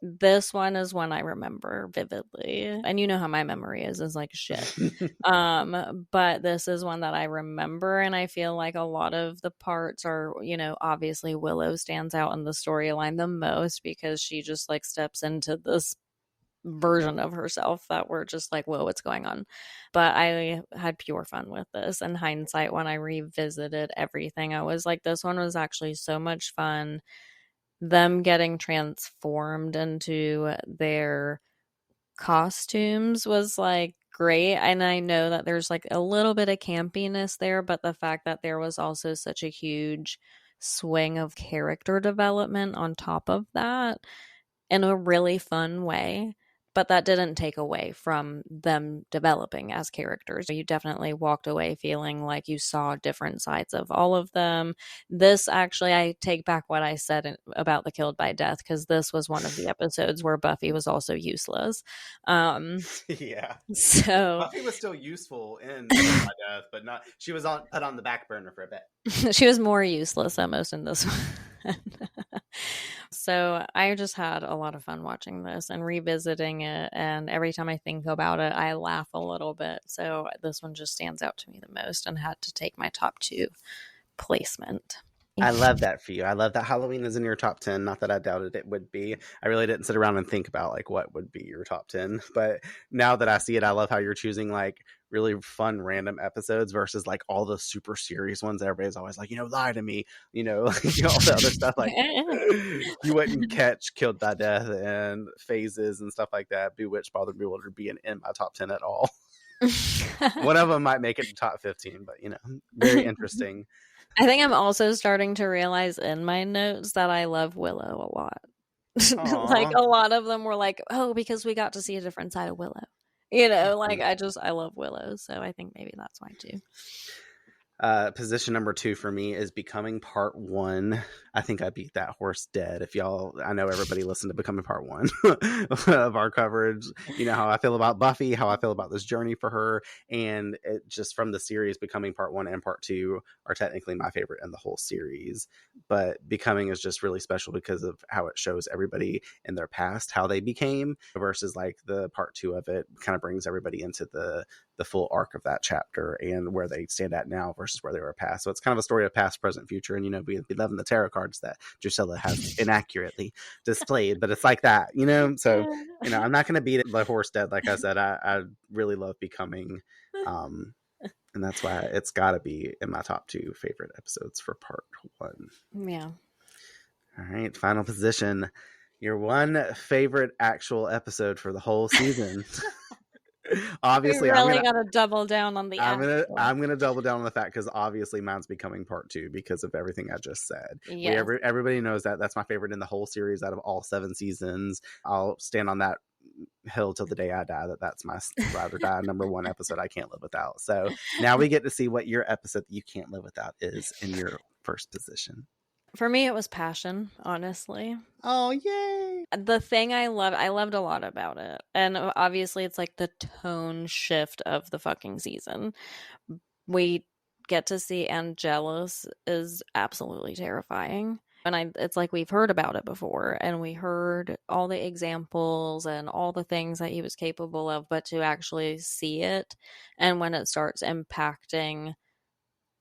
this one is one I remember vividly. And you know how my memory is like shit. But this is one that I remember, and I feel like a lot of the parts are, you know, obviously Willow stands out in the storyline the most, because she just like steps into this version of herself that we're just like, whoa, what's going on? But I had pure fun with this. In hindsight, when I revisited everything, I was like, this one was actually so much fun. Them getting transformed into their costumes was like great, and I know that there's like a little bit of campiness there, but the fact that there was also such a huge swing of character development on top of that in a really fun way, but that didn't take away from them developing as characters. You definitely walked away feeling like you saw different sides of all of them. This actually, I take back what I said about the Killed by Death, because this was one of the episodes where Buffy was also useless. Yeah. So Buffy was still useful in Killed by Death, but not. She was put on the back burner for a bit. She was more useless almost in this one. So I just had a lot of fun watching this and revisiting it, and every time I think about it, I laugh a little bit. So this one just stands out to me the most and had to take my top 2 placement. I love that for you. I love that Halloween is in your top 10. Not that I doubted it would be. I really didn't sit around and think about like what would be your top 10. But now that I see it, I love how you're choosing like really fun random episodes versus like all the super serious ones. Everybody's always like, lie to me, all the other stuff. Like you wouldn't catch Killed by Death and Phases and stuff like that. Bewitched, Bothered, Bewildered being in my top 10 at all. One of them might make it to top 15, but very interesting. I think I'm also starting to realize in my notes that I love Willow a lot. Like a lot of them were like, oh, because we got to see a different side of Willow. Like I love Willow, so I think maybe that's why too. Position number 2 for me is Becoming Part 1. I think I beat that horse dead. I know everybody listened to Becoming Part 1 of our coverage. You know how I feel about Buffy, how I feel about this journey for her, and it just from the series, Becoming Part 1 and Part 2 are technically my favorite in the whole series. But Becoming is just really special because of how it shows everybody in their past, how they became, versus like the Part 2 of it kind of brings everybody into the full arc of that chapter and where they stand at now versus where they were past. So it's kind of a story of past, present, future. And, we loving the tarot cards that Drusilla has inaccurately displayed, but it's like that, So, I'm not going to beat the horse dead. Like I said, I really love Becoming. And that's why it's got to be in my top 2 favorite episodes for Part 1. Yeah. All right. Final position. Your one favorite actual episode for the whole season. Obviously, we really gotta double down on the I'm gonna double down on the fact because obviously mine's Becoming Part 2 because of everything I just said. Yeah. Everybody knows that's my favorite in the whole series out of all 7 seasons. I'll stand on that hill till the day I die that's my ride or die number 1 episode I can't live without. So now we get to see what your episode that you can't live without is in your first position. For me, it was Passion, honestly. Oh, yay! The thing I loved a lot about it. And obviously, it's like the tone shift of the fucking season. We get to see Angelus is absolutely terrifying. And it's like we've heard about it before. And we heard all the examples and all the things that he was capable of. But to actually see it, and when it starts impacting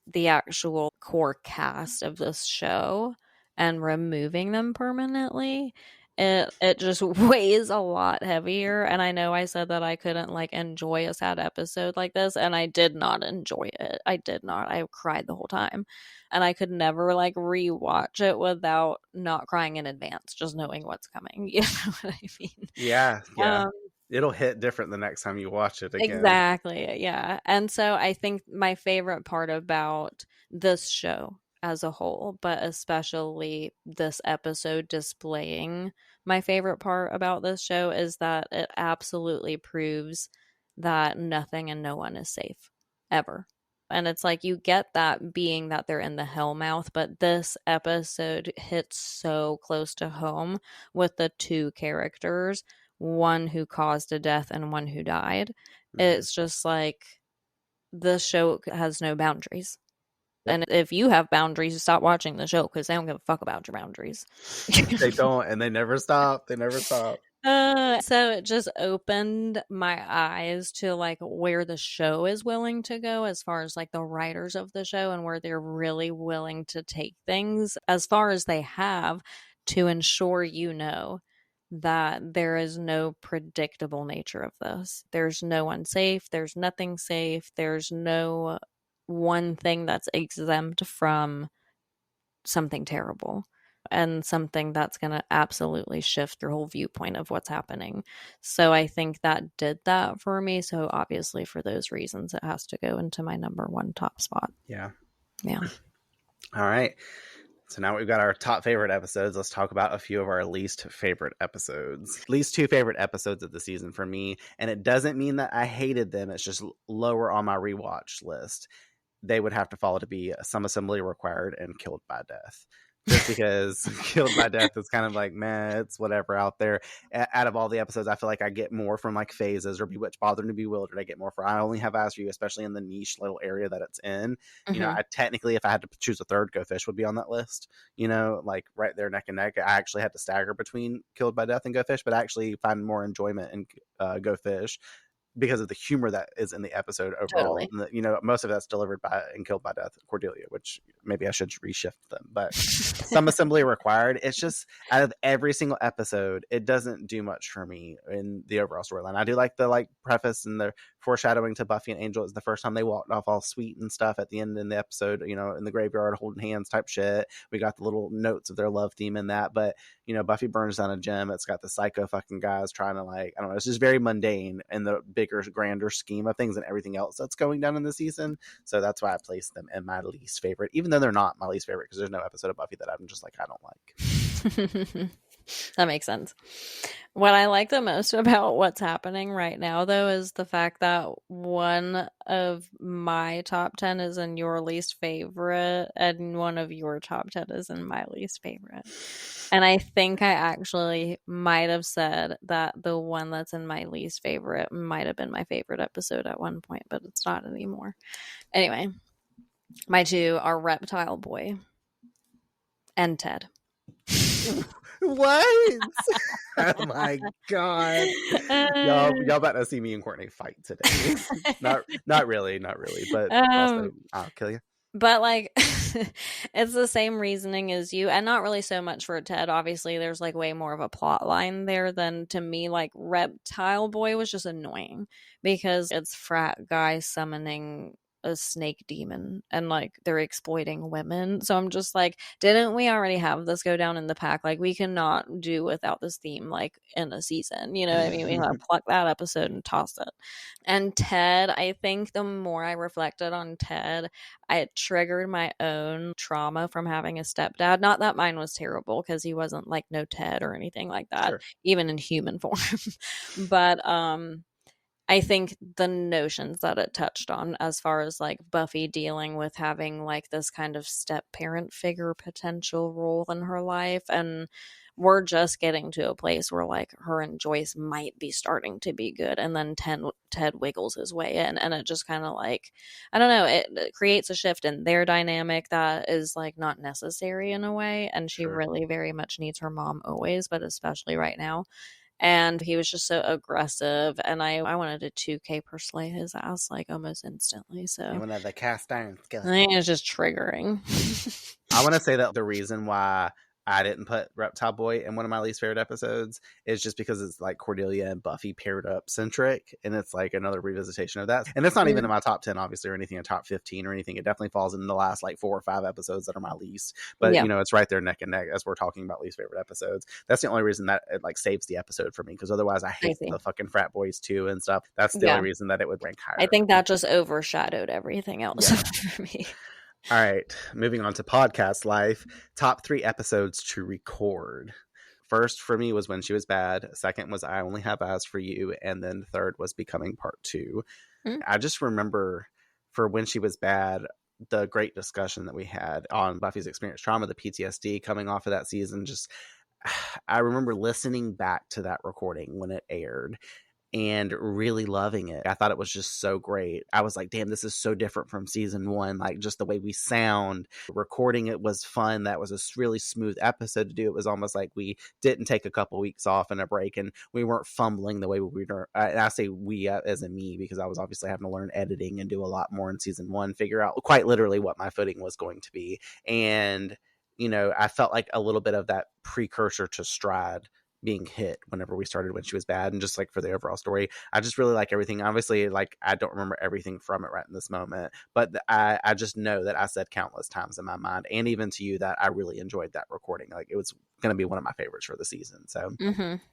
the actual core cast of this show and removing them permanently, it just weighs a lot heavier. And I know I said that I couldn't like enjoy a sad episode like this, and I did not enjoy it. I did not. I cried the whole time, and I could never like rewatch it without not crying in advance, just knowing what's coming. You know what I mean? Yeah. It'll hit different the next time you watch it again. Exactly, yeah. And so I think my favorite part about this show as a whole, but especially this episode displaying my favorite part about this show, is that it absolutely proves that nothing and no one is safe, ever. And it's like you get that being that they're in the hellmouth, but this episode hits so close to home with the 2 characters, one who caused a death and one who died. It's just like this show has no boundaries. And if you have boundaries, stop watching the show because they don't give a fuck about your boundaries. They don't, and they never stop. They never stop. So it just opened my eyes to like where the show is willing to go as far as like the writers of the show and where they're really willing to take things as far as they have to ensure that there is no predictable nature of this. There's no one safe. There's nothing safe. There's no one thing that's exempt from something terrible and something that's going to absolutely shift your whole viewpoint of what's happening. So I think that did that for me. So obviously for those reasons, it has to go into my number 1 top spot. Yeah. All right. So now we've got our top favorite episodes. Let's talk about a few of our least favorite episodes. Least 2 favorite episodes of the season for me. And it doesn't mean that I hated them. It's just lower on my rewatch list. They would have to fall to be Some Assembly Required and Killed by Death. Just because Killed by Death is kind of like, man, it's whatever out there. Out of all the episodes, I feel like I get more from like Phases or Bewitched, Bothered, and Bewildered. I get more for I Only Have Eyes for You, especially in the niche little area that it's in. Mm-hmm. I technically, if I had to choose a third, Go Fish would be on that list. Like right there neck and neck. I actually had to stagger between Killed by Death and Go Fish, but I actually find more enjoyment in Go Fish. because of the humor that is in the episode overall. Totally. And you know, most of that's delivered by and killed by death Cordelia, which maybe I should reshift them, but some assembly required. It's just out of every single episode, it doesn't do much for me in the overall storyline. I do like the like preface and the foreshadowing to Buffy and Angel. It's the first time they walked off all sweet and stuff at the end in the episode, you know, in the graveyard holding hands type shit. We got the little notes of their love theme in that, but you know, Buffy burns down a gym. It's got the psycho fucking guys trying to like, I don't know, it's just very mundane in the bigger, grander scheme of things and everything else that's going down in the season. So that's why I placed them in my least favorite, even though they're not my least favorite, because there's no episode of Buffy that I'm just like, I don't like. That makes sense. What I like the most about what's happening right now, though, is the fact that one of my top 10 is in your least favorite, and one of your top 10 is in my least favorite. And I think I actually might have said that the one that's in my least favorite might have been my favorite episode at one point, but it's not anymore. Anyway, my two are Reptile Boy and Ted. What? Oh my god! Y'all about to see me and Courtney fight today. not really, but also I'll kill you. But like, it's the same reasoning as you, and not really so much for Ted. Obviously, there's like way more of a plot line there than to me. Like, Reptile Boy was just annoying because it's frat guy summoning a snake demon and like they're exploiting women. So I'm just like, didn't we already have this go down in the pack? Like, we cannot do without this theme like in a season, you know what I mean? We gotta pluck that episode and toss it. And Ted, I think the more I reflected on Ted, it triggered my own trauma from having a stepdad. Not that mine was terrible, because he wasn't like no Ted or anything like that, sure, even in human form. But I think the notions that it touched on, as far as like Buffy dealing with having like this kind of step parent figure potential role in her life, and we're just getting to a place where like her and Joyce might be starting to be good, and then Ted wiggles his way in, and it just kind of like, I don't know, it creates a shift in their dynamic that is like not necessary in a way, and she Sure. really very much needs her mom always, but especially right now. And he was just so aggressive, and I wanted to 2K per slay his ass like almost instantly. So You wanted the cast iron skeleton. I think it's just triggering. I want to say that the reason why I didn't put Reptile Boy in one of my least favorite episodes is just because it's like Cordelia and Buffy paired up centric, and it's like another revisitation of that. And it's not even in my top 10, obviously, or anything in top 15 or anything. It definitely falls in the last like 4 or 5 episodes that are my least. But, you know, it's right there neck and neck as we're talking about least favorite episodes. That's the only reason that it like saves the episode for me, because otherwise I hate the fucking frat boys too and stuff. That's the only reason that it would rank higher. I think that just overshadowed everything else for me. All right, moving on to podcast life. Top 3 episodes to record. First for me was When She Was Bad. Second was I Only Have Eyes for You. And then third was Becoming Part 2. I just remember for When She Was Bad, the great discussion that we had on Buffy's experience trauma, the PTSD coming off of that season. Just, I remember listening back to that recording when it aired and really loving it. I thought it was just so great. I was like, damn, this is so different from season 1. Like, just the way we sound. Recording it was fun. That was a really smooth episode to do. It was almost like we didn't take a couple weeks off and a break, and we weren't fumbling the way we were. I say we as in me, because I was obviously having to learn editing and do a lot more in season 1, figure out quite literally what my footing was going to be. And, you know, I felt like a little bit of that precursor to Stride being hit whenever we started When She Was Bad. And just like for the overall story, I just really like everything. Obviously, like, I don't remember everything from it right in this moment, but I just know that I said countless times in my mind, and even to you, that I really enjoyed that recording. Like, it was going to be one of my favorites for the season. So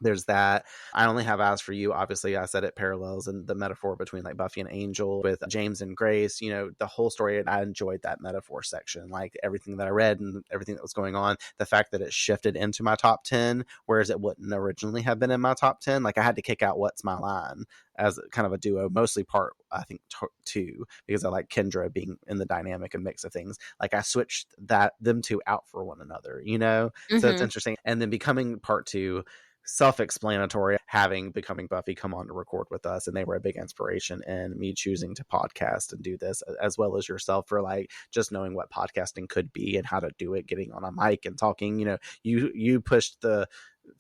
there's that. I Only Have Eyes for You. Obviously, I said it parallels and the metaphor between like Buffy and Angel with James and Grace, you know, the whole story. And I enjoyed that metaphor section, like everything that I read and everything that was going on. The fact that it shifted into my top 10, whereas it wouldn't originally have been in my top 10. Like, I had to kick out What's My Line as kind of a duo, mostly part, I think, 2, because I like Kendra being in the dynamic and mix of things. Like, I switched them two out for one another, you know? So it's interesting. And then Becoming Part 2, self-explanatory, having Becoming Buffy come on to record with us, and they were a big inspiration in me choosing to podcast and do this, as well as yourself, for like just knowing what podcasting could be and how to do it, getting on a mic and talking. You know, you pushed the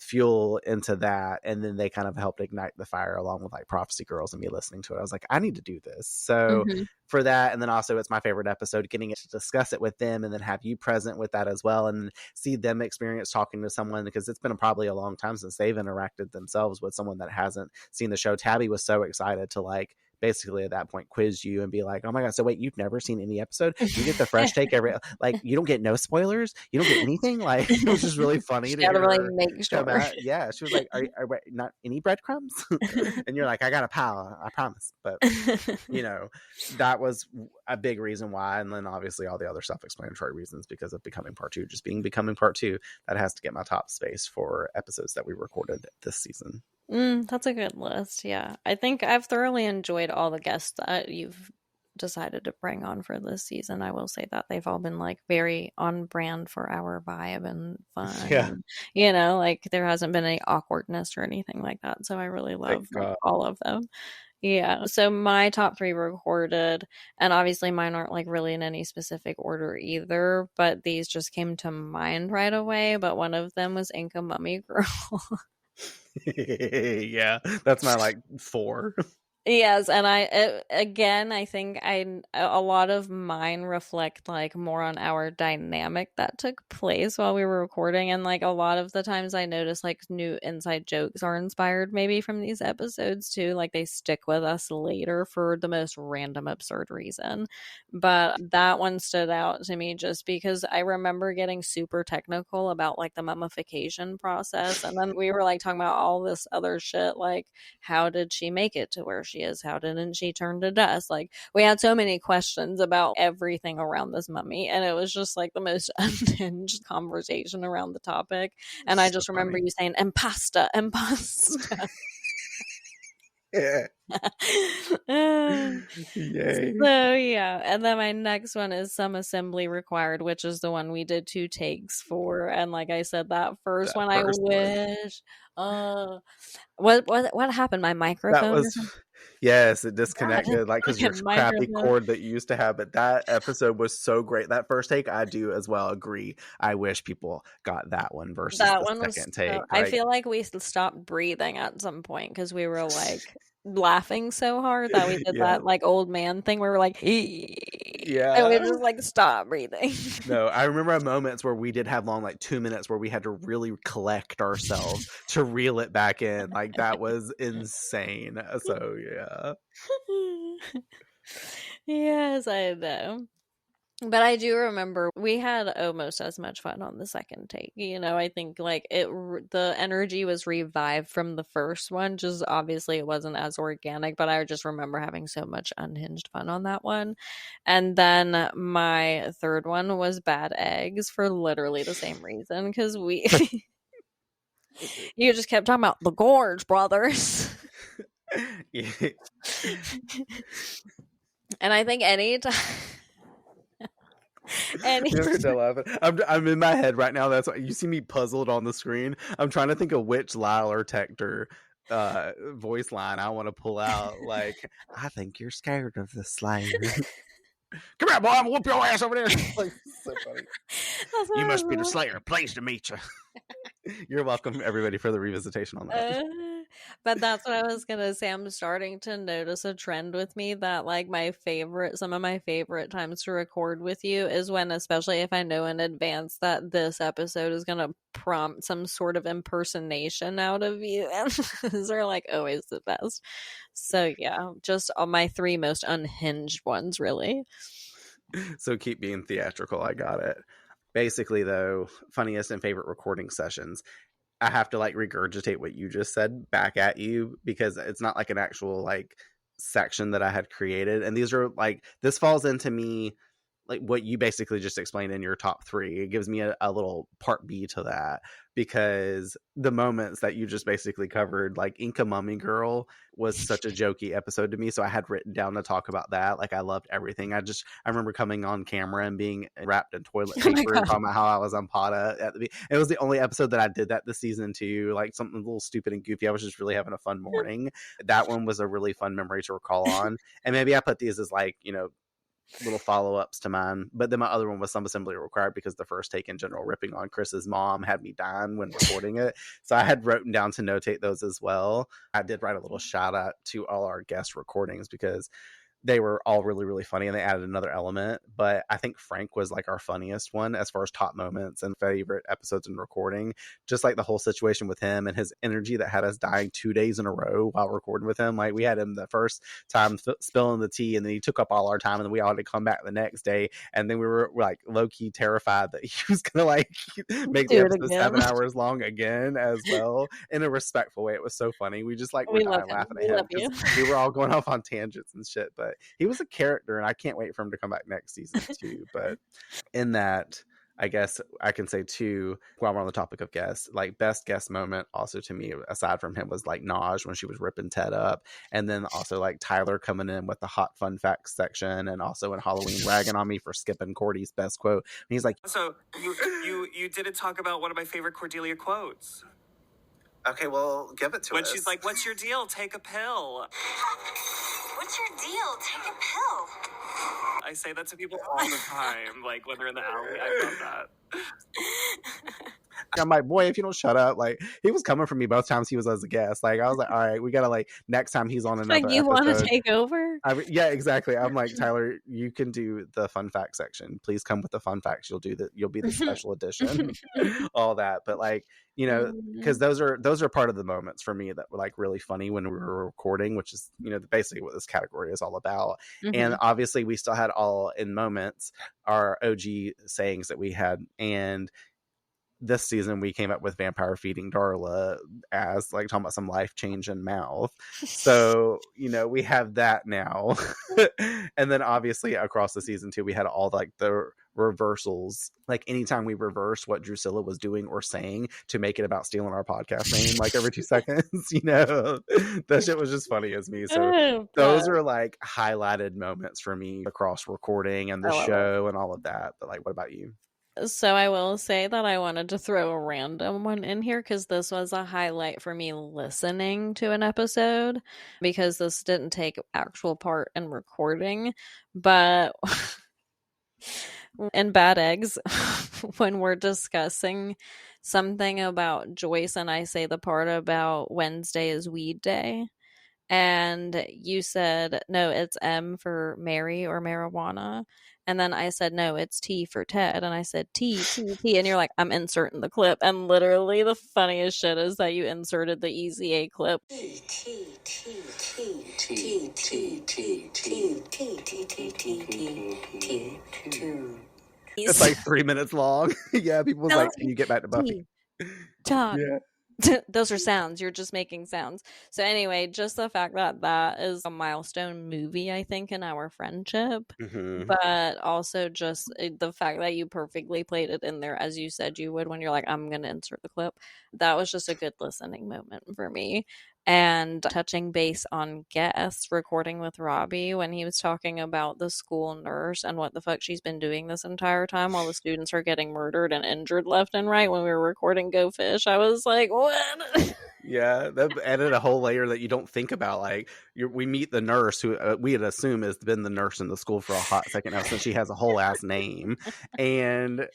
fuel into that, and then they kind of helped ignite the fire along with like Prophecy Girls and me listening to it. I was like, I need to do this. So for that, and then also it's my favorite episode, getting it to discuss it with them and then have you present with that as well, and see them experience talking to someone, because it's been probably a long time since they've interacted themselves with someone that hasn't seen the show. Tabby was so excited to like basically at that point quiz you and be like, oh my god, so wait, you've never seen any episode? You get the fresh take every, like, you don't get no spoilers, you don't get anything. Like, it was just really funny to hear really her make sure. yeah, she was like, are not any breadcrumbs? And you're like, I got a pal, I promise. But you know, that was a big reason why. And then obviously all the other self-explanatory reasons, because of Becoming Part 2 just being Becoming Part 2, that has to get my top space for episodes that we recorded this season. That's a good list. Yeah, I think I've thoroughly enjoyed all the guests that you've decided to bring on for this season. I will say that they've all been like very on brand for our vibe and fun. Yeah. And, you know, like there hasn't been any awkwardness or anything like that. So I really love like, all of them. Yeah. So my top 3 recorded, and obviously mine aren't like really in any specific order either, but these just came to mind right away. But one of them was Inca Mummy Girl. Yeah, that's my like 4. Yes, and I think a lot of mine reflect like more on our dynamic that took place while we were recording, and like a lot of the times I notice like new inside jokes are inspired maybe from these episodes too, like they stick with us later for the most random absurd reason. But that one stood out to me just because I remember getting super technical about like the mummification process, and then we were like talking about all this other shit, like how did she make it to where she is? How didn't she turn to dust? Like we had so many questions about everything around this mummy, and it was just like the most unhinged conversation around the topic. And I just remember you saying impasta. Yeah. Yay. So yeah, and then my next one is Some Assembly Required, which is the one we did 2 takes for. And like I said, that first one I wish what happened? My microphone? That was, yes, it disconnected, like because your crappy cord that you used to have. But that episode was so great. That first take, I do as well agree. I wish people got that one versus that the one second take. Like, I feel like we stopped breathing at some point because we were like laughing so hard that we did that like old man thing where we're like, yeah, and we just like stop breathing. No, I remember moments where we did have long, like 2 minutes, where we had to really collect ourselves to reel it back in. Like that was insane. So yeah. Yes, I know. But I do remember we had almost as much fun on the second take. You know, I think like the energy was revived from the first one. Just obviously it wasn't as organic, but I just remember having so much unhinged fun on that one. And then my third one was Bad Eggs for literally the same reason, because you just kept talking about the Gorge Brothers. And I think anytime. I'm in my head right now. That's why you see me puzzled on the screen. I'm trying to think of which Lyle or Tector voice line I want to pull out. Like, I think you're scared of the Slayer. Come here, boy! I'm gonna whoop your ass over there. Like, so funny. You must be the Slayer. Pleased to meet you. You're welcome, everybody, for the revisitation on that. But that's what I was gonna say. I'm starting to notice a trend with me that like some of my favorite times to record with you is when, especially if I know in advance that this episode is gonna prompt some sort of impersonation out of you, and those are like always the best. So yeah, just all my 3 most unhinged ones, really. So keep being theatrical. I got it. Basically, though, funniest and favorite recording sessions, I have to like regurgitate what you just said back at you, because it's not like an actual like section that I had created. And these are like, this falls into me, like what you basically just explained in your top 3. It gives me a little part B to that, because the moments that you just basically covered, like Inca Mummy Girl was such a jokey episode to me. So I had written down to talk about that. Like I loved everything. I remember coming on camera and being wrapped in toilet paper and talking about how I was on Pata it was the only episode that I did that this season too. Like something a little stupid and goofy. I was just really having a fun morning. That one was a really fun memory to recall on. And maybe I put these as like, you know, little follow-ups to mine, but then my other one was Some Assembly Required, because the first take in general ripping on Chris's mom had me dying when recording it, so I had written down to notate those as well. I did write a little shout out to all our guest recordings because they were all really, really funny, and they added another element. But I think Frank was like our funniest one as far as top moments and favorite episodes in recording. Just like the whole situation with him and his energy that had us dying 2 days in a row while recording with him. Like, we had him the first time spilling the tea, and then he took up all our time, and then we all had to come back the next day, and then we were like low-key terrified that he was gonna like make the episode 7 hours long again as well, in a respectful way. It was so funny. We just like were dying laughing at him because we were all going off on tangents and shit. But he was a character, and I can't wait for him to come back next season too. But in that, I guess I can say too, while we're on the topic of guests, like best guest moment also to me, aside from him, was like Naj when she was ripping Ted up, and then also like Tyler coming in with the hot fun facts section, and also in Halloween ragging on me for skipping Cordy's best quote. And he's like, So you didn't talk about one of my favorite Cordelia quotes. Okay, well, give it to When us. she's like, "What's your deal? Take a pill." What's your deal? Take a pill. I say that to people all the time, like when they're in the alley. I love that. I'm like, boy, if you don't shut up. Like, he was coming for me both times he was as a guest. Like, I was like, all right, we gotta like next time he's on another Like, you want to episode. take over? Yeah, exactly. I'm like, Tyler, you can do the fun fact section. Please come with the fun facts. You'll be the special edition, all that. But like, you know, because those are part of the moments for me that were like really funny when we were recording, which is, you know, basically what this category is all about. And obviously we still had all in moments our OG sayings that we had, and this season we came up with vampire feeding Darla as like talking about some life change in mouth. So, you know, we have that now. And then obviously across the season too, we had all like the reversals. Like anytime we reversed what Drusilla was doing or saying to make it about stealing our podcast name, like every 2 seconds, you know, that shit was just funny as me. So those are like highlighted moments for me across recording and the show and all of that. But like, what about you? So I will say that I wanted to throw a random one in here because this was a highlight for me listening to an episode, because this didn't take actual part in recording. But in Bad Eggs, when we're discussing something about Joyce and I say the part about Wednesday is weed day, and you said, no, it's M for Mary or marijuana. And then I said, no, it's T for Ted. And I said, T. And you're like, I'm inserting the clip. And literally the funniest shit is that you inserted the EZA clip. It's like 3 minutes long. Yeah, people was like, can you get back to Buffy? Talk. Yeah. Those are sounds. You're just making sounds. So anyway, just the fact that that is a milestone movie, I think, in our friendship, but also just the fact that you perfectly played it in there as you said you would when you're like, I'm going to insert the clip. That was just a good listening moment for me. And touching base on guests, recording with Robbie when he was talking about the school nurse and what the fuck she's been doing this entire time while the students are getting murdered and injured left and right when we were recording Go Fish. I was like, what? Yeah, that added a whole layer that you don't think about. Like, we meet the nurse who we had assumed has been the nurse in the school for a hot second now, since she has a whole ass name. And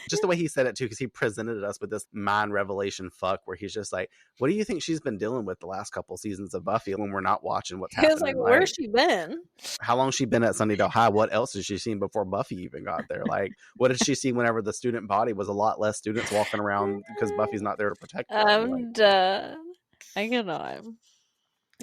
just the way he said it too, because he presented us with this mind revelation fuck where he's just like, what do you think she's been dealing with the last couple seasons of Buffy when we're not watching what's happening? He was like, where's she been? How long she been at Sunnydale High? What else has she seen before Buffy even got there? Like, what did she see whenever the student body was a lot less students walking around because Buffy's not there to protect them? I'm done. I cannot.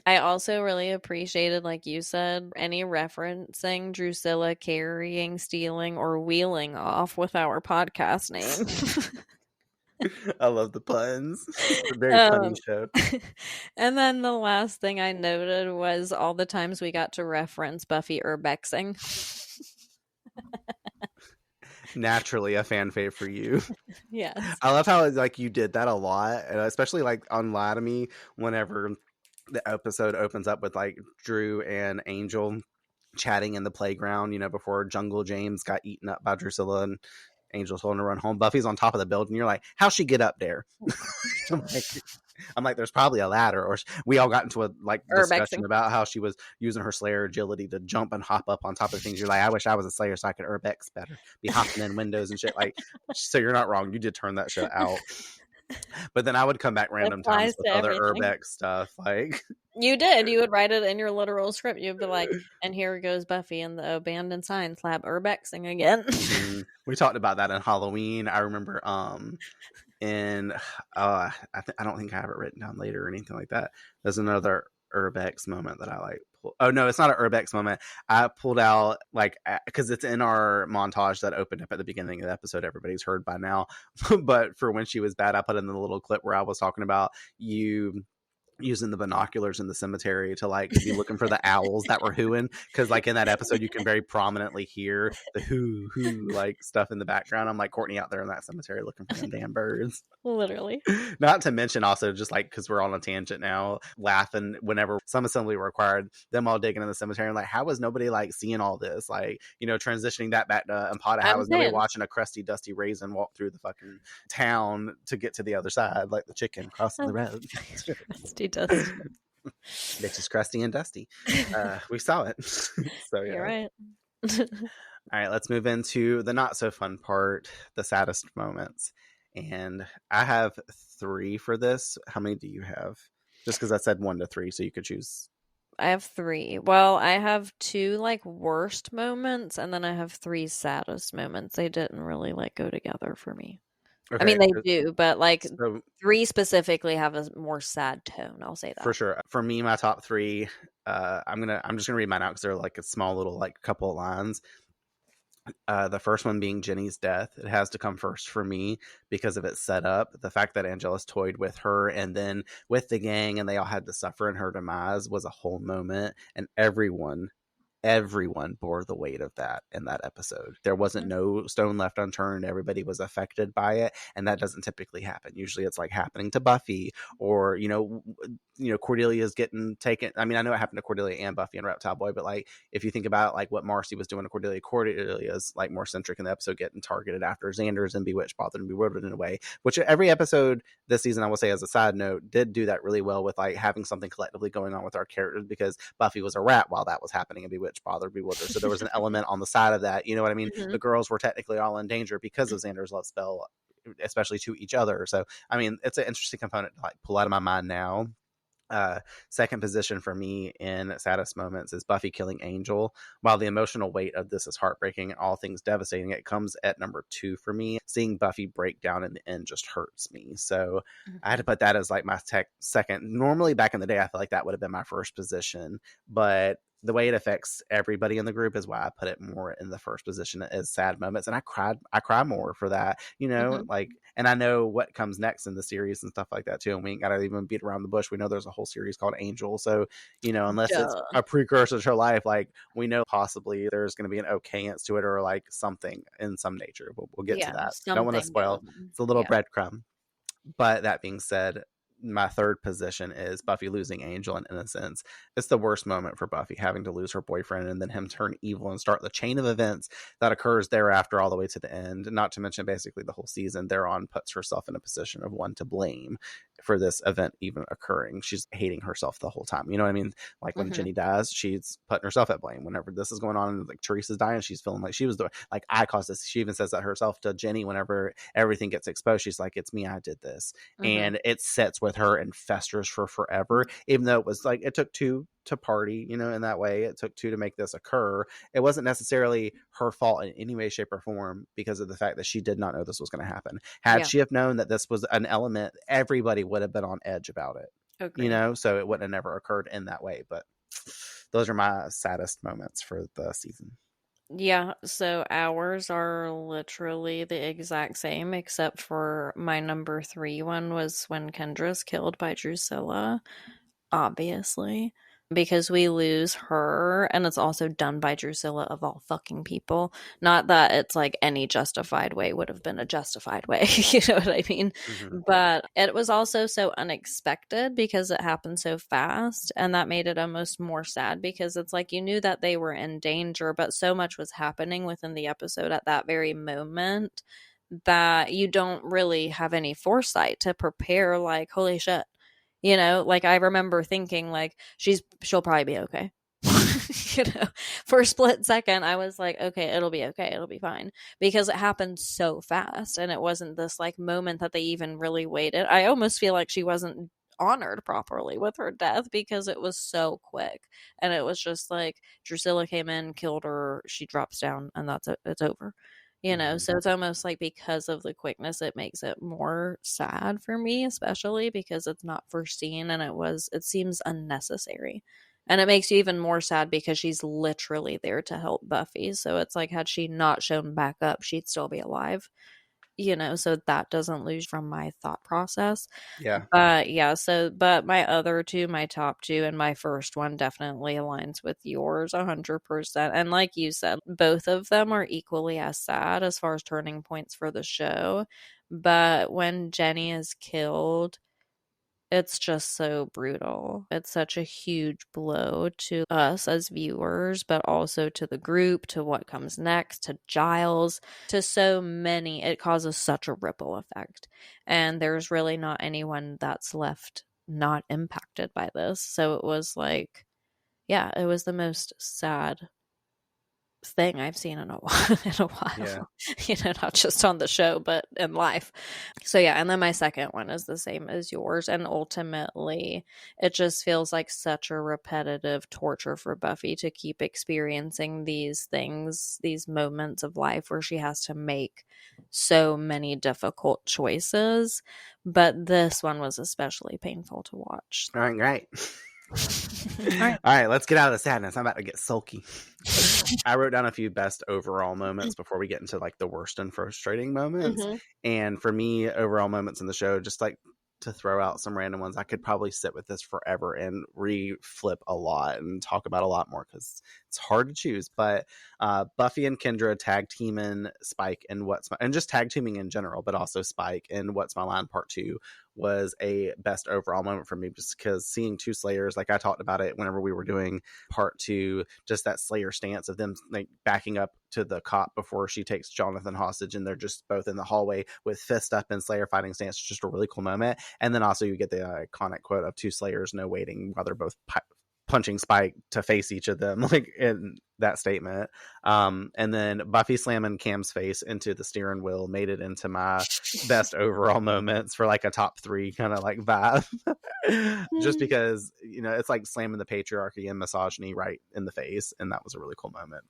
I also really appreciated, like you said, any referencing Drusilla carrying, stealing, or wheeling off with our podcast name. I love the puns. It's a very funny show. And then the last thing I noted was all the times we got to reference Buffy urbexing. Naturally a fan fave for you. Yes. I love how like you did that a lot, and especially like on Lie to Me, whenever the episode opens up with like Drew and Angel chatting in the playground, you know, before Jungle James got eaten up by Drusilla and Angel told him to run home. Buffy's on top of the building. You're like, how'd she get up there? I'm like, I'm like, there's probably a ladder. Or we all got into a discussion Urbexing. about how she was using her Slayer agility to jump and hop up on top of things. You're like, I wish I was a Slayer so I could urbex better, be hopping in windows and shit. Like, so you're not wrong. You did turn that shit out. But then I would come back random times with other urbex stuff. Like, you did. You would write it in your literal script. You'd be like, and here goes Buffy in the abandoned science lab urbexing again. We talked about that in Halloween. I remember and I don't think I have it written down later or anything like that. There's another urbex moment that I like. Oh no, it's not an urbex moment. I pulled out because it's in our montage that opened up at the beginning of the episode. Everybody's heard by now, but for when she was bad, I put in the little clip where I was talking about you using the binoculars in the cemetery to be looking for the owls that were hooing, because in that episode you can very prominently hear the hoo stuff in the background. I'm like Courtney out there in that cemetery looking for them damn birds. Literally. Not to mention also just because we're on a tangent now, laughing whenever some assembly required, them all digging in the cemetery and how is nobody seeing all this, transitioning that back to Empata, how is nobody watching a crusty dusty raisin walk through the fucking town to get to the other side like the chicken crossing the road. Crusty dusty. Bitches crusty and dusty. We saw it. So yeah. You're right. All right, let's move into the not so fun part, the saddest moments. And I have 3 for this. How many do you have? Just because I said 1 to 3, so you could choose. I have 3. Well, I have 2 worst moments, and then I have 3 saddest moments. They didn't really go together for me. Okay. I mean, they do, but 3 specifically have a more sad tone. I'll say that. For sure. For me, my top 3, I'm just gonna read mine out because they're a small little couple of lines. The first one being Jenny's death. It has to come first for me because of its setup. The fact that Angelus toyed with her and then with the gang and they all had to suffer in her demise was a whole moment, and everyone bore the weight of that in that episode. There wasn't no stone left unturned. Everybody was affected by it, and that doesn't typically happen. Usually it's happening to Buffy, or Cordelia's getting taken. I mean, I know it happened to Cordelia and Buffy and Reptile Boy, but if you think about what Marcy was doing to Cordelia's more centric in the episode, getting targeted after Xander's and Bewitched, Bothered, and Bewildered in a way, which every episode this season, I will say as a side note, did do that really well with having something collectively going on with our characters, because Buffy was a rat while that was happening, and Bewitched, Bothered, Bewildered. So there was an element on the side of that. You know what I mean? Mm-hmm. The girls were technically all in danger because of Xander's love spell, especially to each other. So, I mean, it's an interesting component to pull out of my mind now. Second position for me in saddest moments is Buffy killing Angel. While the emotional weight of this is heartbreaking and all things devastating, it comes at number 2 for me. Seeing Buffy break down in the end just hurts me. So I had to put that as my second. Normally back in the day, I feel like that would have been my first position, but the way it affects everybody in the group is why I put it more in the first position as sad moments. And I cry more for that, and I know what comes next in the series and stuff like that too. And we ain't got to even beat around the bush. We know there's a whole series called Angel. So, unless it's a precursor to her life, we know possibly there's going to be an 𝐿 to it, or something in some nature. We'll get to that. Don't want to spoil. It's a little breadcrumb. But that being said, my third position is Buffy losing Angel in Innocence. It's the worst moment for Buffy, having to lose her boyfriend and then him turn evil and start the chain of events that occurs thereafter all the way to the end. Not to mention basically the whole season thereon puts herself in a position of one to blame for this event even occurring. She's hating herself the whole time. You know what I mean? When Jenny dies, she's putting herself at blame. Whenever this is going on, Teresa's dying, she's feeling like she was the I caused this. She even says that herself to Jenny whenever everything gets exposed. She's like, it's me, I did this. And it sits with her and festers for forever, even though it was it took 2 to party, in that way. It took 2 to make this occur. It wasn't necessarily her fault in any way, shape, or form, because of the fact that she did not know this was going to happen. Had she have known that this was an element, everybody would have been on edge about it. Okay. So it wouldn't have never occurred in that way. But those are my saddest moments for the season. Yeah, so ours are literally the exact same, except for my number 3 one was when Kendra's killed by Drusilla, obviously, because we lose her, and it's also done by Drusilla of all fucking people. Not that it's any justified way would have been a justified way, you know what I mean? But it was also so unexpected because it happened so fast, and that made it almost more sad, because it's you knew that they were in danger, but so much was happening within the episode at that very moment that you don't really have any foresight to prepare, holy shit, You know, like I remember thinking like she'll probably be okay. You know, for a split second I was like, okay, it'll be okay, it'll be fine, because it happened so fast and it wasn't this like moment that they even really waited. I almost feel like she wasn't honored properly with her death because it was so quick, and it was just like Drusilla came in, killed her, she drops down, and that's it, it's over. You know, so it's almost like because of the quickness it makes it more sad for me, especially because it's not foreseen and it seems unnecessary. And it makes you even more sad because she's literally there to help Buffy. So it's like, had she not shown back up, she'd still be alive. You know, so that doesn't lose from my thought process. Yeah. But yeah, but my other two, my top two, and my first one definitely aligns with yours 100%. And like you said, both of them are equally as sad as far as turning points for the show. But when Jenny is killed, it's just so brutal. It's such a huge blow to us as viewers, but also to the group, to what comes next, to Giles, to so many. It causes such a ripple effect. And there's really not anyone that's left not impacted by this. So it was like, yeah, it was the most sad thing I've seen in a while, Yeah. you know, not just on the show, but in life. So yeah, and then my second one is the same as yours, and ultimately it just feels like such a repetitive torture for Buffy to keep experiencing these things, these moments of life where she has to make so many difficult choices, but this one was especially painful to watch. All right, great. All right, let's get out of the sadness. I'm about to get sulky. I wrote down a few best overall moments before we get into like the worst and frustrating moments. And for me, overall moments in the show, just like to throw out some random ones, I could probably sit with this forever and re-flip a lot and talk about a lot more because it's hard to choose. But Buffy and Kendra tag teaming Spike and and just tag teaming in general, but also Spike in What's My Line Part 2 was a best overall moment for me, just because seeing two Slayers, like I talked about it whenever we were doing Part 2, just that Slayer stance of them like backing up to the cop before she takes Jonathan hostage, and they're just both in the hallway with fist up and Slayer fighting stance. It's just a really cool moment. And then also you get the iconic quote of two Slayers, no waiting, while they're both punching Spike to face each of them, like in that statement. And then Buffy slamming Cam's face into the steering wheel made it into my best overall moments for like a top 3 kind of like vibe. Just because, you know, it's like slamming the patriarchy and misogyny right in the face, and that was a really cool moment.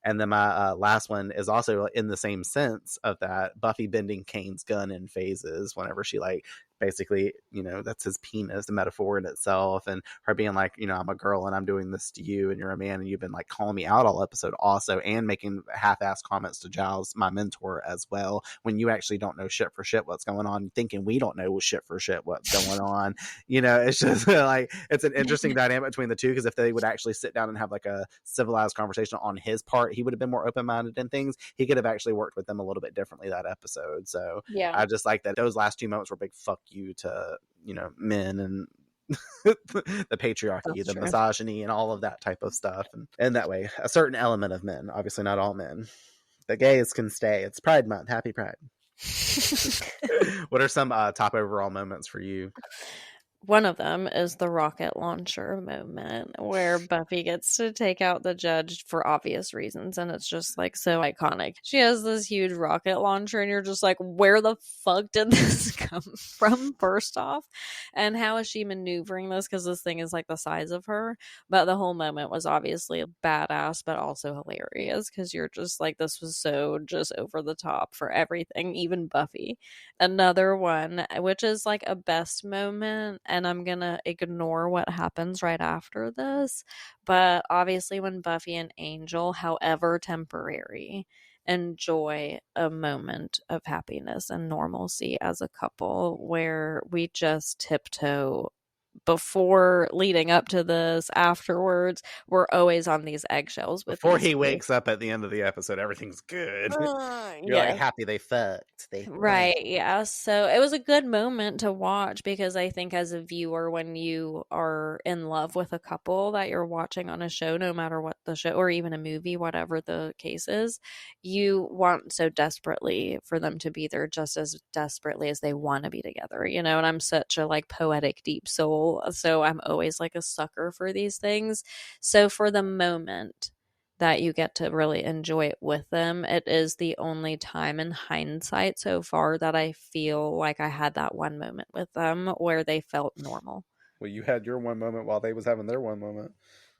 And then my last one is also in the same sense of that, Buffy bending Kane's gun in phases whenever she like basically, you know, that's his penis, the metaphor in itself, and her being like, you know, I'm a girl and I'm doing this to you and you're a man and you've been like calling me out all episode also, and making half-assed comments to Giles, my mentor, as well, when you actually don't know shit for shit what's going on, thinking we don't know shit for shit what's going on. You know, it's just like, it's an interesting dynamic between the two, because if they would actually sit down and have like a civilized conversation on his part, he would have been more open-minded in things. He could have actually worked with them a little bit differently that episode. So yeah, I just like that those last 2 moments were big fuck you to, you know, men and the patriarchy, the misogyny, and all of that type of stuff. And that way, a certain element of men, obviously not all men, the gays can stay. It's Pride Month. Happy Pride. What are some top overall moments for you? One of them is the rocket launcher moment where Buffy gets to take out the judge for obvious reasons, and it's just like so iconic. She has this huge rocket launcher and you're just like, where the fuck did this come from, first off? And how is she maneuvering this? Because this thing is like the size of her. But the whole moment was obviously badass, but also hilarious, because you're just like, this was so just over the top for everything, even Buffy. Another one, which is like a best moment, and I'm gonna ignore what happens right after this, but obviously when Buffy and Angel, however temporary, enjoy a moment of happiness and normalcy as a couple, where we just tiptoe before, leading up to this, afterwards, we're always on these eggshells with Before these he two. wakes up at the end of the episode, everything's good. You're Yeah. like happy they fucked. Right, yeah. So it was a good moment to watch because I think as a viewer, when you are in love with a couple that you're watching on a show, no matter what the show, or even a movie, whatever the case is, you want so desperately for them to be there, just as desperately as they want to be together, you know? And I'm such a like poetic deep soul, so I'm always like a sucker for these things. So for the moment that you get to really enjoy it with them, it is the only time in hindsight so far that I feel like I had that one moment with them where they felt normal. Well, you had your one moment while they was having their one moment.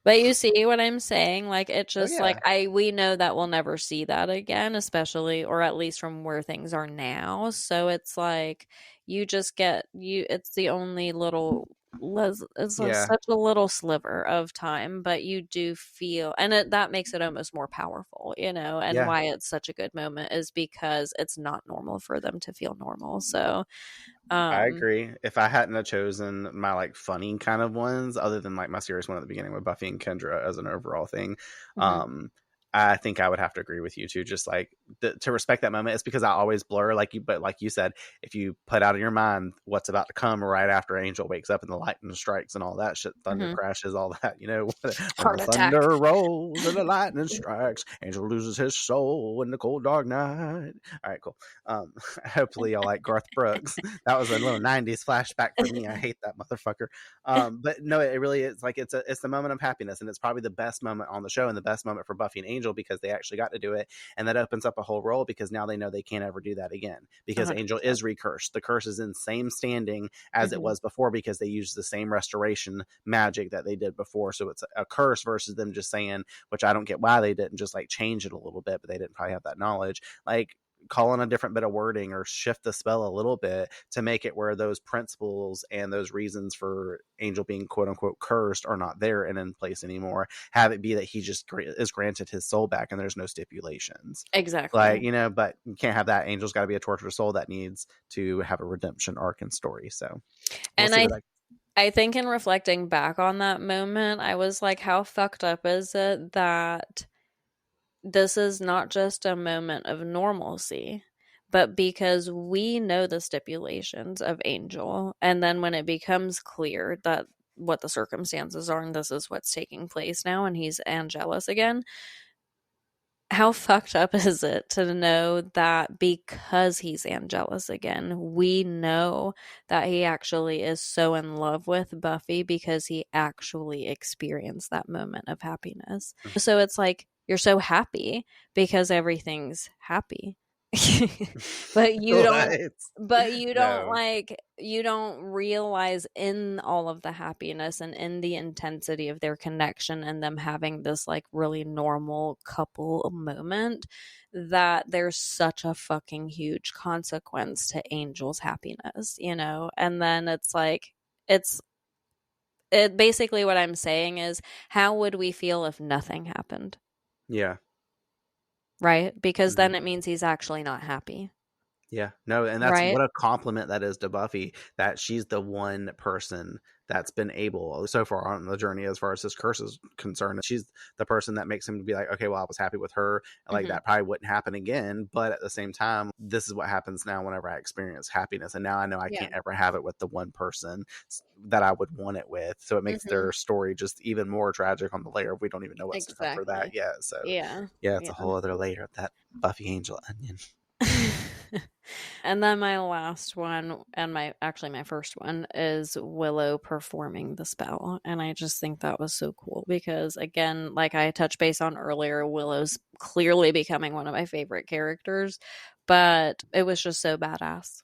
But you see what I'm saying? Like, it just yeah. we know that we'll never see that again, especially, or at least from where things are now. So it's like, you just get, it's the only little, it's such a little sliver of time, but you do feel, and that makes it almost more powerful, you know, and why it's such a good moment is because it's not normal for them to feel normal. So, I agree. If I hadn't have chosen my like funny kind of ones, other than like my serious one at the beginning with Buffy and Kendra as an overall thing, I think I would have to agree with you too. Just like to respect that moment. It's because I always blur but like you said, if you put out in your mind what's about to come right after Angel wakes up and the lightning strikes and all that shit, thunder crashes, all that, you know, when the thunder rolls and the lightning strikes, Angel loses his soul in the cold dark night. All right, cool. Hopefully y'all like Garth Brooks. That was a little 90s flashback for me. I hate that motherfucker. But no, it really is like, it's the moment of happiness, and it's probably the best moment on the show and the best moment for Buffy and Angel because they actually got to do it, and that opens up a whole role because now they know they can't ever do that again because 100%. Angel is recursed. The curse is in same standing as it was before because they used the same restoration magic that they did before. So it's a curse versus them just saying, which I don't get why they didn't just like change it a little bit, but they didn't probably have that knowledge. Like, call in a different bit of wording or shift the spell a little bit to make it where those principles and those reasons for Angel being quote unquote cursed are not there and in place anymore. Have it be that he just is granted his soul back and there's no stipulations. Exactly. Like, you know, but you can't have that. Angel's got to be a tortured soul that needs to have a redemption arc and story. So, I think in reflecting back on that moment, I was like, how fucked up is it that this is not just a moment of normalcy, but because we know the stipulations of Angel, and then when it becomes clear that what the circumstances are and this is what's taking place now and he's Angelus again, how fucked up is it to know that because he's Angelus again, we know that he actually is so in love with Buffy because he actually experienced that moment of happiness. So it's like, you're so happy because everything's happy. but you don't realize in all of the happiness and in the intensity of their connection and them having this like really normal couple moment that there's such a fucking huge consequence to Angel's happiness, you know? And then it's like, basically what I'm saying is, how would we feel if nothing happened? Yeah. Right? Because then it means he's actually not happy. Yeah, no, and that's what a compliment that is to Buffy, that she's the one person that's been able so far on the journey as far as his curse is concerned. She's the person that makes him be like, okay, well, I was happy with her. Like that probably wouldn't happen again. But at the same time, this is what happens now whenever I experience happiness. And now I know I can't ever have it with the one person that I would want it with. So it makes their story just even more tragic on the layer. We don't even know what's up for that yet. So it's a whole other layer of that Buffy Angel onion. And then my last one, and my first one, is Willow performing the spell. And I just think that was so cool because, again, like I touched base on earlier, Willow's clearly becoming one of my favorite characters, but it was just so badass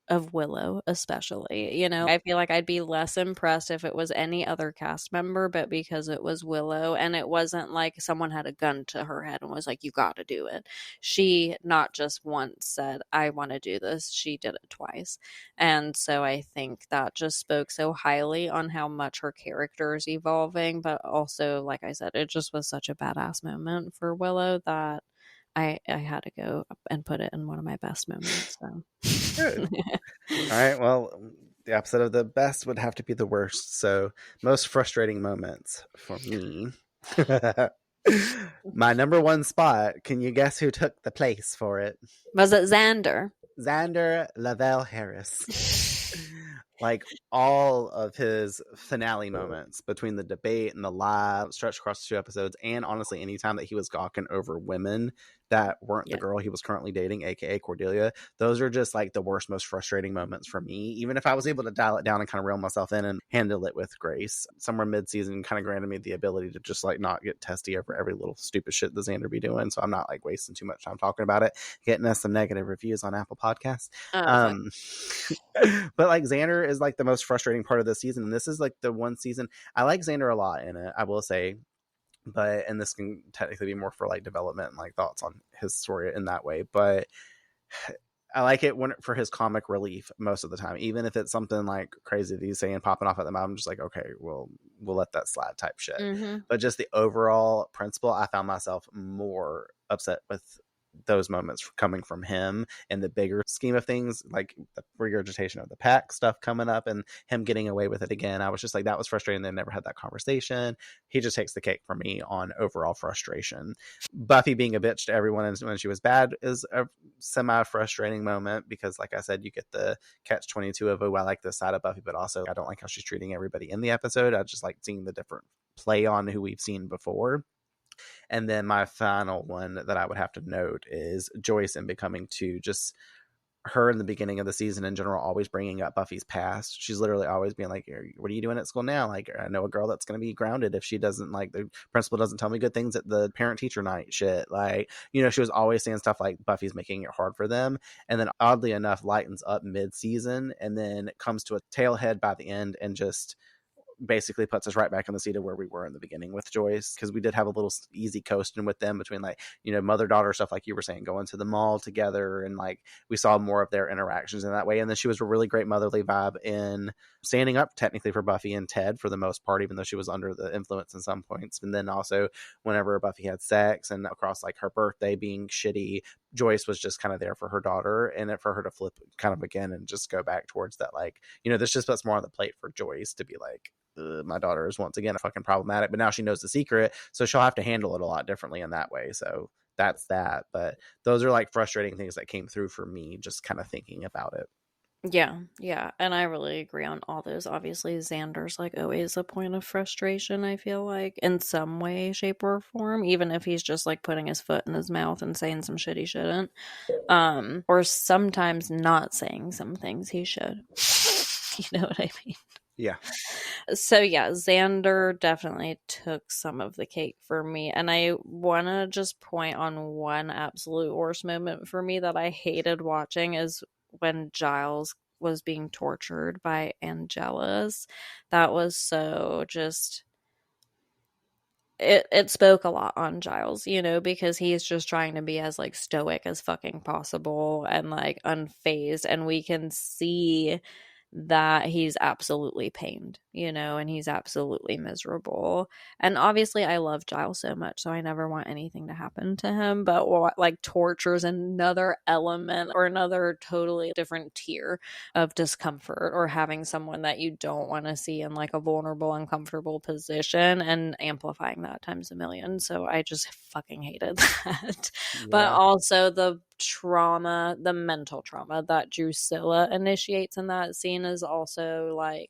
of Willow, especially. You know, I feel like I'd be less impressed if it was any other cast member, but because it was Willow, and it wasn't like someone had a gun to her head and was like, you got to do it. She not just once said, I want to do this. She did it twice. And so I think that just spoke so highly on how much her character is evolving, but also, like I said, it just was such a badass moment for Willow that I had to go and put it in one of my best moments. So. Good. All right. Well, The opposite of the best would have to be the worst. So, most frustrating moments for me. My number one spot. Can you guess who took the place for it? Was it Xander? Xander Lavelle Harris. Like all of his finale moments between the debate and the live stretched across 2 episodes, and honestly, anytime that he was gawking over women that weren't the girl he was currently dating, aka Cordelia, those are just like the worst, most frustrating moments for me. Even if I was able to dial it down and kind of reel myself in and handle it with grace, somewhere mid-season kind of granted me the ability to just like not get testy over every little stupid shit that Xander be doing. So I'm not like wasting too much time talking about it, getting us some negative reviews on Apple Podcasts. But like Xander is like the most frustrating part of the season, and this is like the one season I like Xander a lot in it, I will say. But and this can technically be more for like development and like thoughts on his story in that way, but I like it when for his comic relief most of the time, even if it's something like crazy that he's saying popping off at the mouth. I'm just like, okay, we'll let that slide type shit. But just the overall principle, I found myself more upset with those moments coming from him and the bigger scheme of things, like the regurgitation of the pack stuff coming up and him getting away with it again. I was just like, that was frustrating. They never had that conversation. He just takes the cake for me on overall frustration. Buffy being a bitch to everyone when she was bad is a semi-frustrating moment because, like I said, you get the catch-22 of, oh, I like this side of Buffy, but also I don't like how she's treating everybody in the episode. I just like seeing the different play on who we've seen before. And then my final one that I would have to note is Joyce and becoming to just her in the beginning of the season in general, always bringing up Buffy's past. She's literally always being like, what are you doing at school now? Like, I know a girl that's going to be grounded if she doesn't, like, the principal doesn't tell me good things at the parent teacher night shit. Like, you know, she was always saying stuff like Buffy's making it hard for them. And then oddly enough, lightens up mid-season and then comes to a tailhead by the end and just basically puts us right back in the seat of where we were in the beginning with Joyce, because we did have a little easy coasting with them between, like, you know, mother-daughter stuff, like you were saying, going to the mall together, and like we saw more of their interactions in that way. And then she was a really great motherly vibe in standing up technically for Buffy and Ted for the most part, even though she was under the influence in some points. And then also whenever Buffy had sex and across like her birthday being shitty, Joyce was just kind of there for her daughter, and for her to flip kind of again and just go back towards that, like, you know, this just puts more on the plate for Joyce to be like, my daughter is once again fucking problematic, but now she knows the secret, so she'll have to handle it a lot differently in that way. So that's that. But those are like frustrating things that came through for me just kind of thinking about it. Yeah, and I really agree on all those. Obviously, Xander's like always a point of frustration, I feel like, in some way, shape, or form, even if he's just like putting his foot in his mouth and saying some shit he shouldn't, or sometimes not saying some things he should. You know what I mean? Yeah. So yeah, Xander definitely took some of the cake for me. And I want to just point on one absolute worst moment for me that I hated watching is when Giles was being tortured by Angelus. That was so just... It spoke a lot on Giles, you know, because he's just trying to be as like stoic as fucking possible and like unfazed. And we can see that he's absolutely pained, you know, and he's absolutely miserable. And obviously I love Giles so much, so I never want anything to happen to him, but what, like, torture is another element or another totally different tier of discomfort, or having someone that you don't want to see in like a vulnerable, uncomfortable position and amplifying that times a million. So I just fucking hated that. Yeah. But also the trauma, the mental trauma that Drusilla initiates in that scene is also like,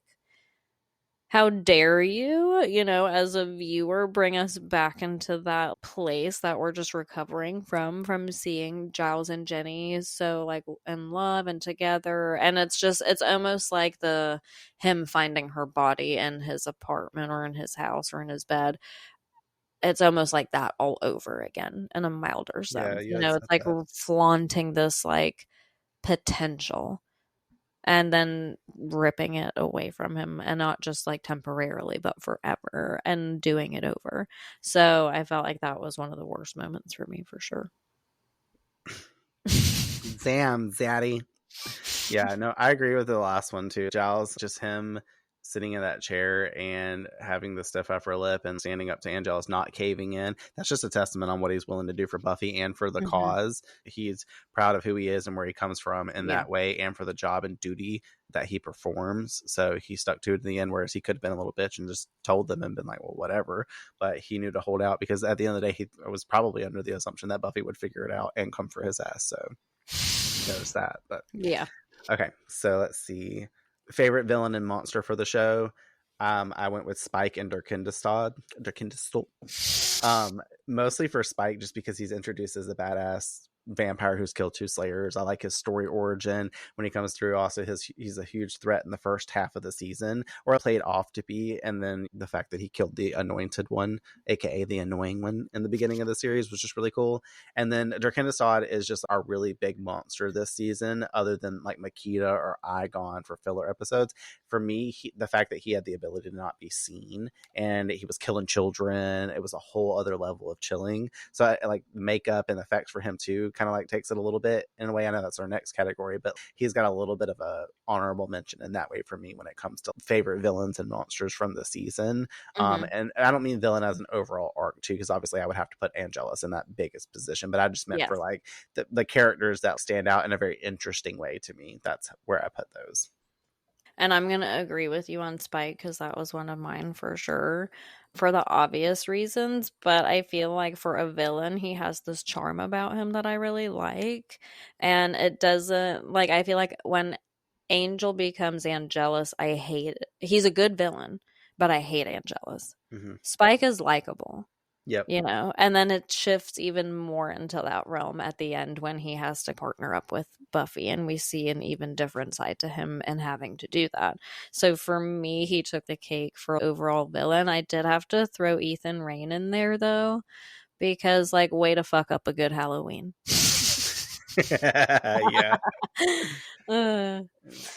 how dare you, you know, as a viewer, bring us back into that place that we're just recovering from seeing Giles and Jenny so like in love and together. And it's almost like him finding her body in his apartment or in his house or in his bed. It's almost like that all over again in a milder sense. You know, it's like flaunting this like potential and then ripping it away from him, and not just like temporarily, but forever, and doing it over. So I felt like that was one of the worst moments for me, for sure. Damn, Zaddy. Yeah, no, I agree with the last one too. Giles, just him sitting in that chair and having the stiff upper lip and standing up to Angelus, not caving in. That's just a testament on what he's willing to do for Buffy and for the cause. He's proud of who he is and where he comes from in that way, and for the job and duty that he performs. So he stuck to it in the end, whereas he could have been a little bitch and just told them and been like, well, whatever. But he knew to hold out, because at the end of the day, he was probably under the assumption that Buffy would figure it out and come for his ass. So there's that. But yeah. Okay, so let's see. Favorite villain and monster for the show. I went with Spike and 𝙎𝙀𝙪𝙎. Mostly for Spike, just because he's introduced as a badass vampire who's killed 2 slayers. I like his story origin when he comes through. Also, he's a huge threat in the first half of the season, or played off to be, and then the fact that he killed the anointed one, aka the annoying one, in the beginning of the series was just really cool. And then 𝙎𝙀𝙪𝙎 is just our really big monster this season, other than like Makita or 𝐼𝐑𝐀𝐏 for filler episodes. For me, the fact that he had the ability to not be seen and he was killing children, it was a whole other level of chilling. So I like makeup and effects for him too, kind of like takes it a little bit in a way. I know that's our next category, but he's got a little bit of a honorable mention in that way for me when it comes to favorite villains and monsters from the season. And I don't mean villain as an overall arc too, because obviously I would have to put Angelus in that biggest position, but I just meant for like the characters that stand out in a very interesting way to me. That's where I put those. And I'm going to agree with you on Spike, because that was one of mine for sure, for the obvious reasons. But I feel like for a villain, he has this charm about him that I really like. And it doesn't, like, I feel like when Angel becomes Angelus, I hate it. He's a good villain, but I hate Angelus. Spike is likable. Yep. You know, and then it shifts even more into that realm at the end when he has to partner up with Buffy, and we see an even different side to him and having to do that. So for me, he took the cake for overall villain. I did have to throw Ethan Rayne in there though, because like, way to fuck up a good Halloween. Yeah.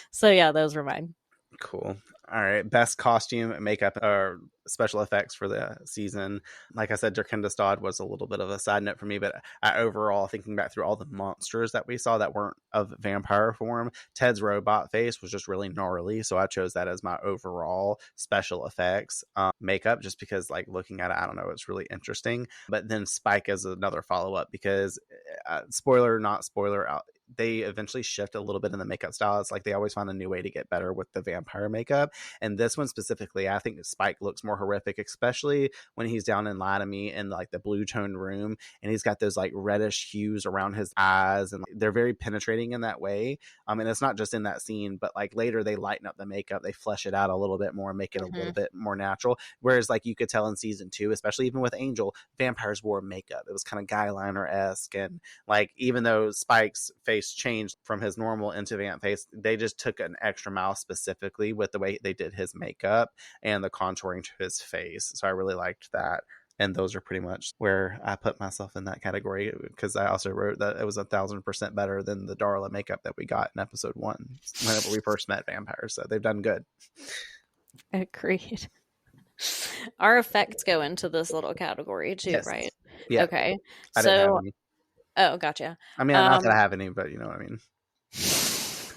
So yeah, those were mine. Cool. All right. Best costume, makeup, or special effects for the season. Like I said, 𝙎𝙀𝙪𝙎 was a little bit of a side note for me, but overall, thinking back through all the monsters that we saw that weren't of vampire form, Ted's robot face was just really gnarly. So I chose that as my overall special effects makeup, just because like looking at it, I don't know, it's really interesting. But then Spike is another follow-up, because spoiler, not spoiler, they eventually shift a little bit in the makeup style. It's like they always find a new way to get better with the vampire makeup. And this one specifically, I think Spike looks more horrific, especially when he's down in Lie to Me in like the blue toned room, and he's got those like reddish hues around his eyes, and like, they're very penetrating in that way. And it's not just in that scene, but like later they lighten up the makeup, they flesh it out a little bit more, make it a little bit more natural. Whereas like you could tell in season 2, especially even with Angel, vampires wore makeup. It was kind of guy liner-esque, and like even though Spike's face changed from his normal into vamp face, they just took an extra mile specifically with the way they did his makeup and the contouring to his face. So I really liked that. And those are pretty much where I put myself in that category, because I also wrote that it was 1,000% better than the Darla makeup that we got in episode 1 whenever we first met vampires. So they've done good. Agreed. Our effects go into this little category too, Yes. right? Yeah. Okay. I didn't have any. Oh, gotcha. I mean, not that I have any, but you know what I mean.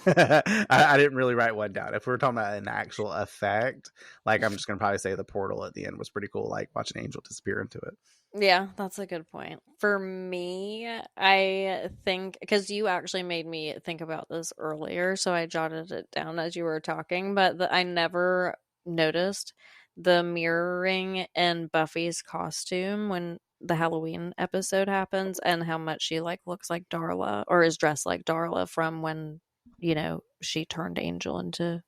I didn't really write one down. If we're talking about an actual effect, like I'm just gonna probably say the portal at the end was pretty cool, like watching Angel disappear into it. Yeah, that's a good point. For me, I think, because you actually made me think about this earlier, so I jotted it down as you were talking, but I never noticed the mirroring in Buffy's costume when the Halloween episode happens, and how much she like looks like Darla, or is dressed like Darla from when, you know, she turned Angel into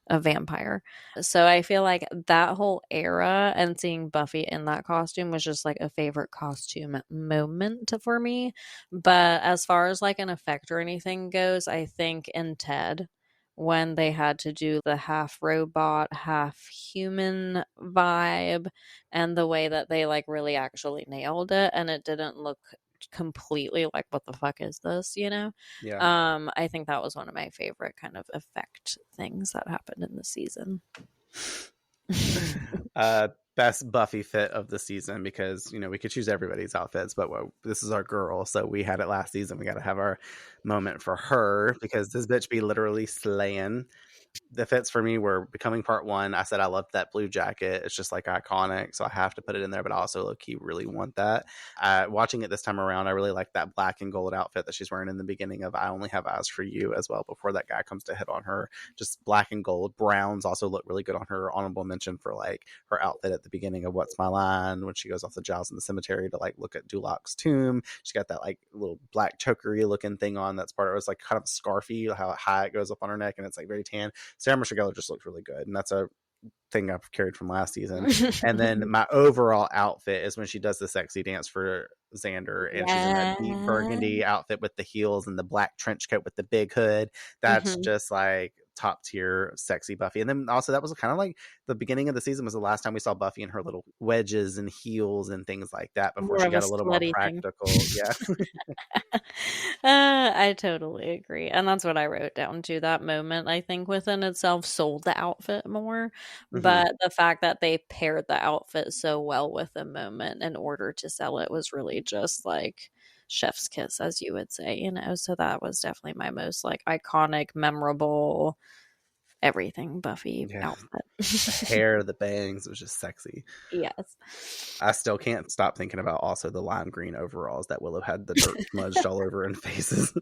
a vampire. So I feel like that whole era and seeing Buffy in that costume was just like a favorite costume moment for me. But as far as like an effect or anything goes, I think in Ted, when they had to do the half robot, half human vibe, and the way that they like really actually nailed it, and it didn't look completely like, what the fuck is this, you know? Yeah. I think that was one of my favorite kind of effect things that happened in the season. Best Buffy fit of the season, because you know we could choose everybody's outfits, but this is our girl, so we had it last season. We got to have our moment for her, because this bitch be literally slaying. The fits for me were Becoming Part 1. I said I loved that blue jacket. It's just like iconic, so I have to put it in there, but I also low-key really want that. Watching it this time around, I really like that black and gold outfit that she's wearing in the beginning of I Only Have Eyes for You as well, before that guy comes to hit on her. Just black and gold. Browns also look really good on her. Honorable mention for like her outfit at the beginning of What's My Line, when she goes off the Giles in the cemetery to like look at Duloc's tomb. She's got that like little black chokery looking thing on. That's part of it. Was like kind of scarfy, how high it goes up on her neck, and it's like very tan. Sarah Michelle Gellar just looks really good, and that's a thing I've carried from last season. And then my overall outfit is when she does the sexy dance for Xander, and she's in that deep burgundy outfit with the heels and the black trench coat with the big hood. That's just like top tier sexy Buffy. And then also that was kind of like the beginning of the season was the last time we saw Buffy in her little wedges and heels and things like that before she got a little more practical. Yeah. I totally agree. And that's what I wrote down to. That moment, I think, within itself sold the outfit more. But the fact that they paired the outfit so well with the moment in order to sell it was really just like chef's kiss, as you would say, you know. So that was definitely my most like iconic, memorable, everything Buffy outfit. The hair, the bangs, it was just sexy. Yes. I still can't stop thinking about also the lime green overalls that Willow had the dirt smudged all over in faces.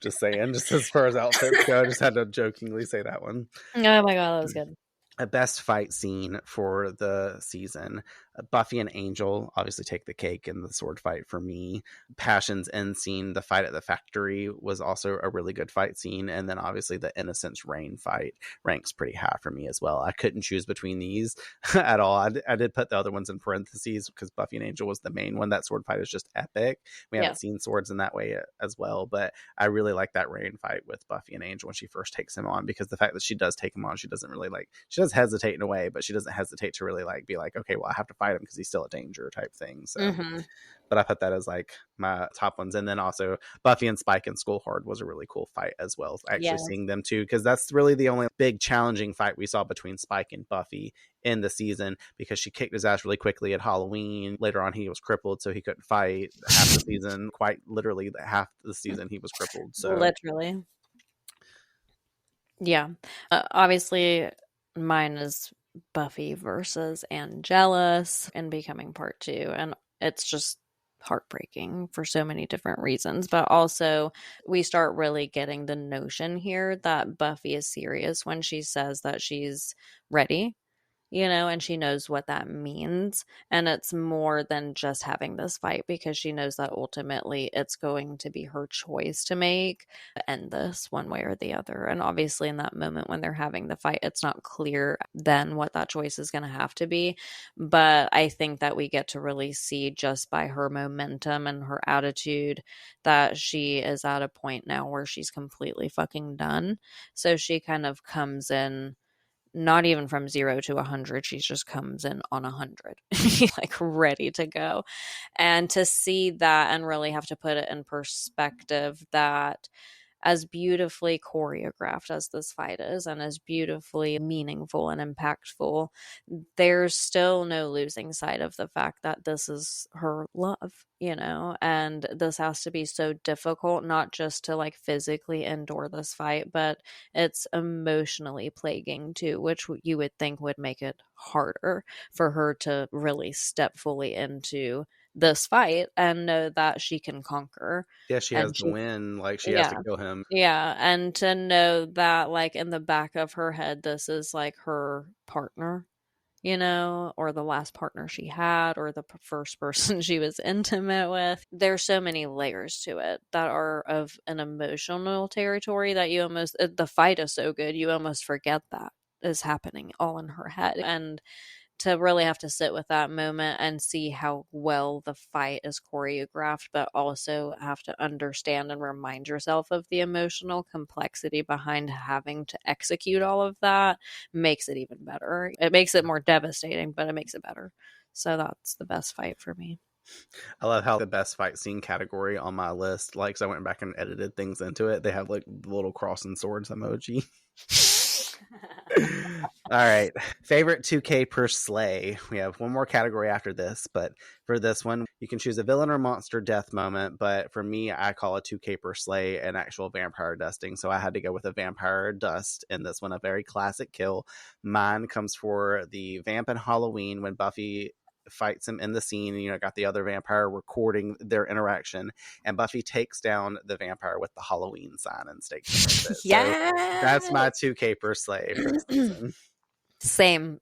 Just saying, just as far as outfits go, I just had to jokingly say that one. Oh my god, that was good. A best fight scene for the season. Buffy and Angel obviously take the cake in the sword fight for me. Passion's end scene, the fight at the factory, was also a really good fight scene. And then obviously the Innocence Reign fight ranks pretty high for me as well. I couldn't choose between these at all. I did put the other ones in parentheses because Buffy and Angel was the main one. That sword fight is just epic. We haven't seen swords in that way as well, but I really like that Reign fight with Buffy and Angel when she first takes him on, because the fact that she does take him on, she doesn't really like, she does hesitate in a way, but she doesn't hesitate to really like be like, okay, well, I have to fight him because he's still a danger type thing. So but I put that as like my top ones. And then also Buffy and Spike and Skull Hard was a really cool fight as well, actually seeing them too, because that's really the only big challenging fight we saw between Spike and Buffy in the season, because she kicked his ass really quickly at Halloween. Later on he was crippled, so he couldn't fight half the season. Quite literally half the season he was crippled. So literally. Obviously mine is Buffy versus Angelus in Becoming Part 2, and it's just heartbreaking for so many different reasons. But also we start really getting the notion here that Buffy is serious when she says that she's ready, you know, and she knows what that means. And it's more than just having this fight, because she knows that ultimately it's going to be her choice to make, end this one way or the other. And obviously in that moment when they're having the fight, it's not clear then what that choice is going to have to be. But I think that we get to really see just by her momentum and her attitude that she is at a point now where she's completely fucking done. So she kind of comes in not even from 0 to 100. She just comes in on 100, like ready to go. And to see that and really have to put it in perspective, that as beautifully choreographed as this fight is and as beautifully meaningful and impactful, there's still no losing sight of the fact that this is her love, you know, and this has to be so difficult, not just to like physically endure this fight, but it's emotionally plaguing too, which you would think would make it harder for her to really step fully into this fight and know that she can conquer. Yeah, she has to win. Like, she has to kill him. Yeah, and to know that, like, in the back of her head, this is like her partner, you know, or the last partner she had, or the first person she was intimate with. There's so many layers to it that are of an emotional territory that you almost, the fight is so good, you almost forget that is happening all in her head. And to really have to sit with that moment and see how well the fight is choreographed, but also have to understand and remind yourself of the emotional complexity behind having to execute all of that, makes it even better. It makes it more devastating, but it makes it better. So that's the best fight for me. I love how the best fight scene category on my list, like, so I went back and edited things into it. They have like the little cross and swords emoji. All right. Favorite 2K per sleigh. We have one more category after this, but for this one, you can choose a villain or monster death moment. But for me, I call a 2K per sleigh an actual vampire dusting. So I had to go with a vampire dust in this one, a very classic kill. Mine comes for the vamp in Halloween when Buffy fights him in the scene, and got the other vampire recording their interaction, and Buffy takes down the vampire with the Halloween sign and stakes him with it. Yeah, so that's my 2K per sleigh for this season. Same.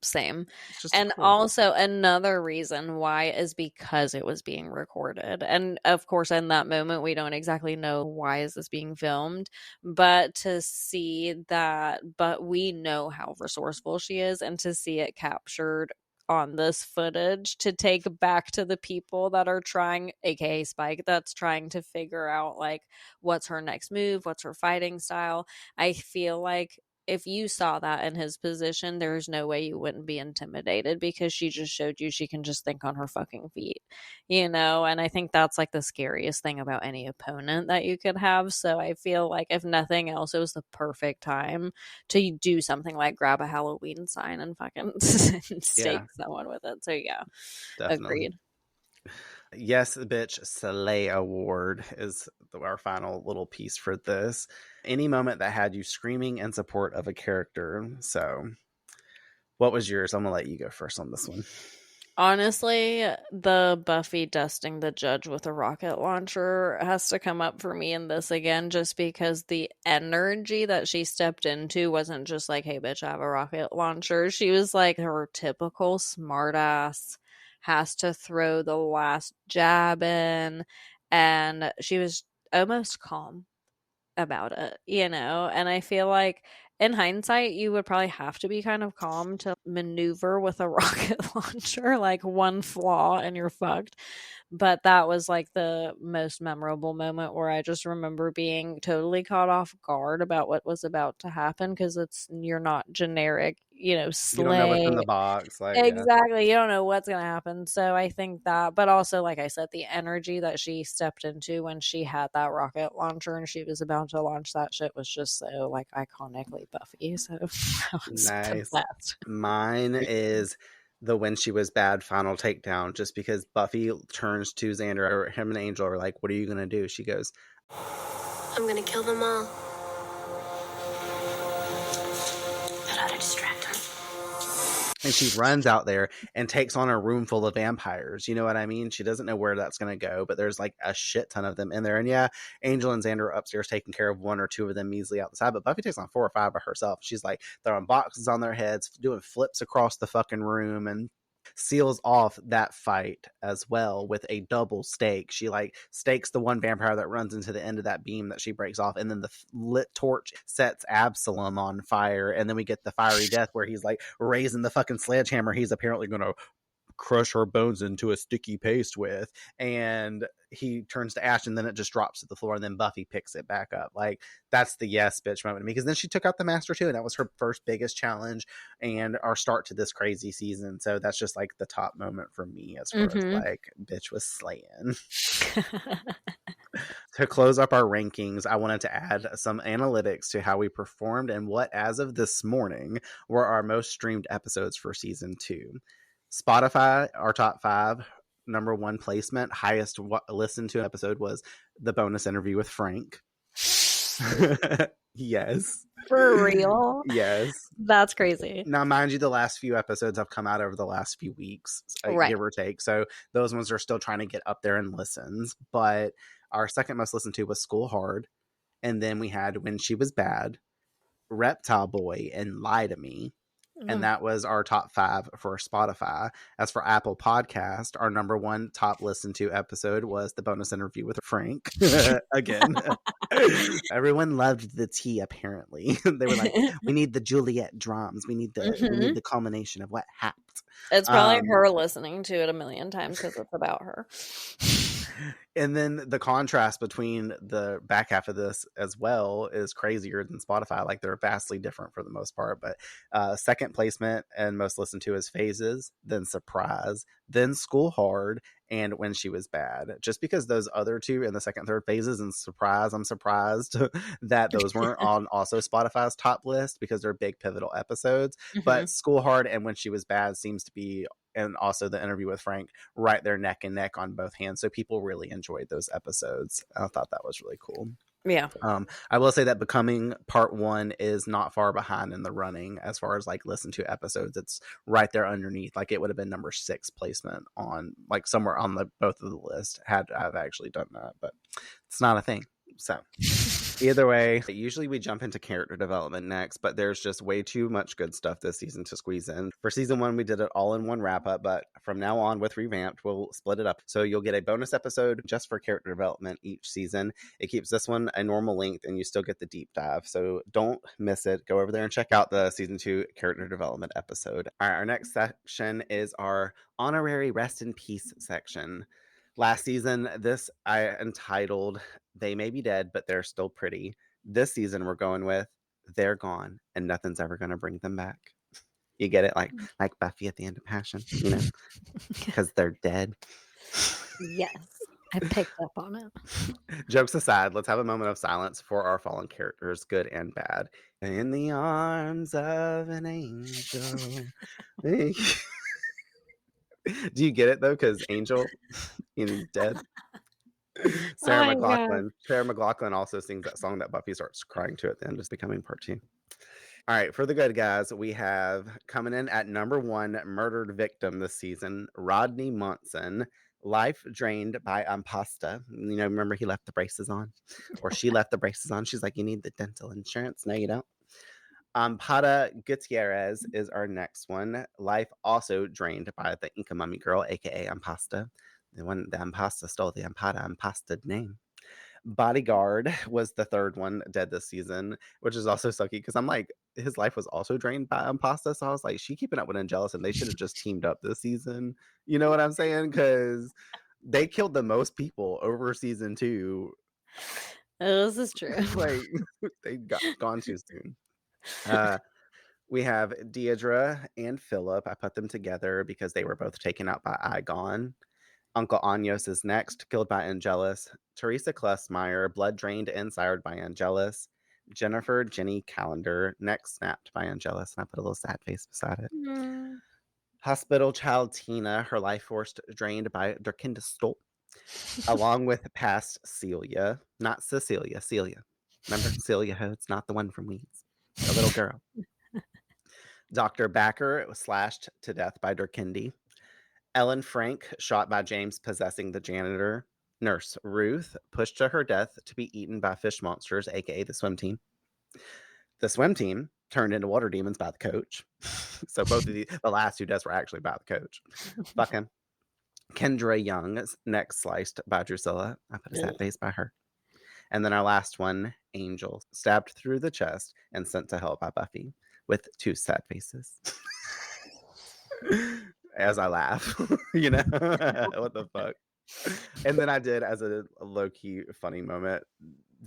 And cool. Also another reason why is because it was being recorded. And of course, in that moment, we don't exactly know why is this being filmed, but to see that, but we know how resourceful she is, and to see it captured on this footage to take back to the people that are trying, aka Spike, that's trying to figure out like what's her next move, what's her fighting style. I feel like if you saw that in his position, there's no way you wouldn't be intimidated, because she just showed you she can just think on her fucking feet, and I think that's like the scariest thing about any opponent that you could have. So I feel like if nothing else, it was the perfect time to do something like grab a Halloween sign and fucking stake someone with it. So yeah, definitely. Agreed. Yes, bitch, Slay Award is our final little piece for this. Any moment that had you screaming in support of a character. So, what was yours? I'm going to let you go first on this one. Honestly, the Buffy dusting the judge with a rocket launcher has to come up for me in this again, just because the energy that she stepped into wasn't just like, hey, bitch, I have a rocket launcher. She was like her typical smartass, has to throw the last jab in, and she was almost calm about it, and I feel like in hindsight you would probably have to be kind of calm to maneuver with a rocket launcher. Like, one flaw and you're fucked. But that was like the most memorable moment, where I just remember being totally caught off guard about what was about to happen, because you're not generic, slay. You don't know what's in the box. Exactly. You don't know what's going to happen. So I think that, but also, like I said, the energy that she stepped into when she had that rocket launcher and she was about to launch that shit was just so like iconically Buffy. So that was nice. the best. Mine is the when she was bad final takedown, just because Buffy turns to Xander, or him and Angel are like, what are you going to do? She goes, I'm going to kill them all. That ought to distract them. and she runs out there and takes on a room full of vampires. You know what I mean? She doesn't know where that's going to go, but there's like a shit ton of them in there. And yeah, Angel and Xander are upstairs taking care of one or two of them measly outside, but Buffy takes on 4 or 5 of herself. She's like throwing boxes on their heads, doing flips across the fucking room, and seals off that fight as well with a double stake. She like stakes the one vampire that runs into the end of that beam that she breaks off, and then the lit torch sets Absalom on fire, and then we get the fiery death where he's like raising the fucking sledgehammer he's apparently going to crush her bones into a sticky paste with, and he turns to ash, and then it just drops to the floor, and then Buffy picks it back up. Like, that's the yes bitch moment to me, because then she took out the master too, and that was her first biggest challenge and our start to this crazy season. So that's just like the top moment for me as far as like bitch was slaying. To close up our rankings, I wanted to add some analytics to how we performed and what, as of this morning, were our most streamed episodes for season 2. Spotify, our top 5, number 1 placement, highest listened to episode was the bonus interview with Frank. Yes. For real? Yes. That's crazy. Now, mind you, the last few episodes have come out over the last few weeks, give or take. So those ones are still trying to get up there in listens. But our second most listened to was School Hard. And then we had When She Was Bad, Reptile Boy, and Lie to Me. And that was our top 5 for Spotify. As for Apple Podcast, our number 1 top listened to episode was the bonus interview with Frank. Again, everyone loved the tea. Apparently, they were like, "We need the Juliet drums. We need the culmination of what happened." It's probably her listening to it a million times because it's about her. And then the contrast between the back half of this as well is crazier than Spotify. Like, they're vastly different for the most part. But second placement and most listened to is Phases, then Surprise, then School Hard, and When She Was Bad. Just because those other two in the second, third Phases and Surprise, I'm surprised that those weren't on also Spotify's top list because they're big pivotal episodes. But School Hard and When She Was Bad seems to be, and also the interview with Frank, right there neck and neck on both hands. So people really enjoyed those episodes. I thought that was really cool. Yeah. I will say that Becoming Part 1 is not far behind in the running as far as like listen to episodes. It's right there underneath. Like, it would have been number 6 placement on like somewhere on the both of the list had I've actually done that, but it's not a thing. So either way, usually we jump into character development next, but there's just way too much good stuff this season to squeeze in. For season 1, we did it all in one wrap up, but from now on with Revamped, we'll split it up. So you'll get a bonus episode just for character development each season. It keeps this one a normal length and you still get the deep dive. So don't miss it. Go over there and check out the season 2 character development episode. All right, our next section is our honorary rest in peace section. Last season, this I entitled They May Be Dead, But They're Still Pretty. This season, we're going with They're Gone, and Nothing's Ever Gonna Bring Them Back. You get it? Like Buffy at the end of Passion, you know? Because they're dead. Yes. I picked up on it. Jokes aside, let's have a moment of silence for our fallen characters, good and bad. In the arms of an angel. Do you get it, though? Because Angel, he's dead. Sarah McLachlan also sings that song that Buffy starts crying to at the end, just Becoming Part 2. All right, for the good guys, we have coming in at number 1 murdered victim this season, Rodney Munson. Life drained by pasta. You know, remember he left the braces on? Or she left the braces on. She's like, you need the dental insurance. No, you don't. Pada Gutierrez is our next one. Life also drained by the Inca mummy girl, aka Ampasta. The one the Ampasta stole the Ampasta name. Bodyguard was the third one dead this season, which is also sucky because I'm like, his life was also drained by Ampasta. So I was like, she keeping up with Angelus and they should have just teamed up this season. You know what I'm saying? Because they killed the most people over season 2. This is true. Like, they got gone too soon. We have Deidre and Philip. I put them together because they were both taken out by Igon. Uncle Anyos is next, killed by Angelus. Teresa Klessmeyer, blood drained and sired by Angelus. Jennifer Jenny Calendar, neck snapped by Angelus. And I put a little sad face beside it. Hospital child Tina, her life force drained by Derkinda Stoll. Along with past Celia. Not Cecilia, Celia. Remember Celia Hodes, not the one from Weeds. A little girl. Dr. Backer was slashed to death by Derkindi. Ellen Frank shot by James possessing the janitor. Nurse Ruth pushed to her death to be eaten by fish monsters, aka the swim team. The swim team turned into water demons by the coach. So both of the last 2 deaths were actually by the coach. Fuck him. Kendra Young's neck sliced by Drusilla. I put a sad face by her. And then our last one, Angel, stabbed through the chest and sent to hell by Buffy with 2 sad faces. As I laugh, you know, what the fuck. And then I did, as a low-key funny moment,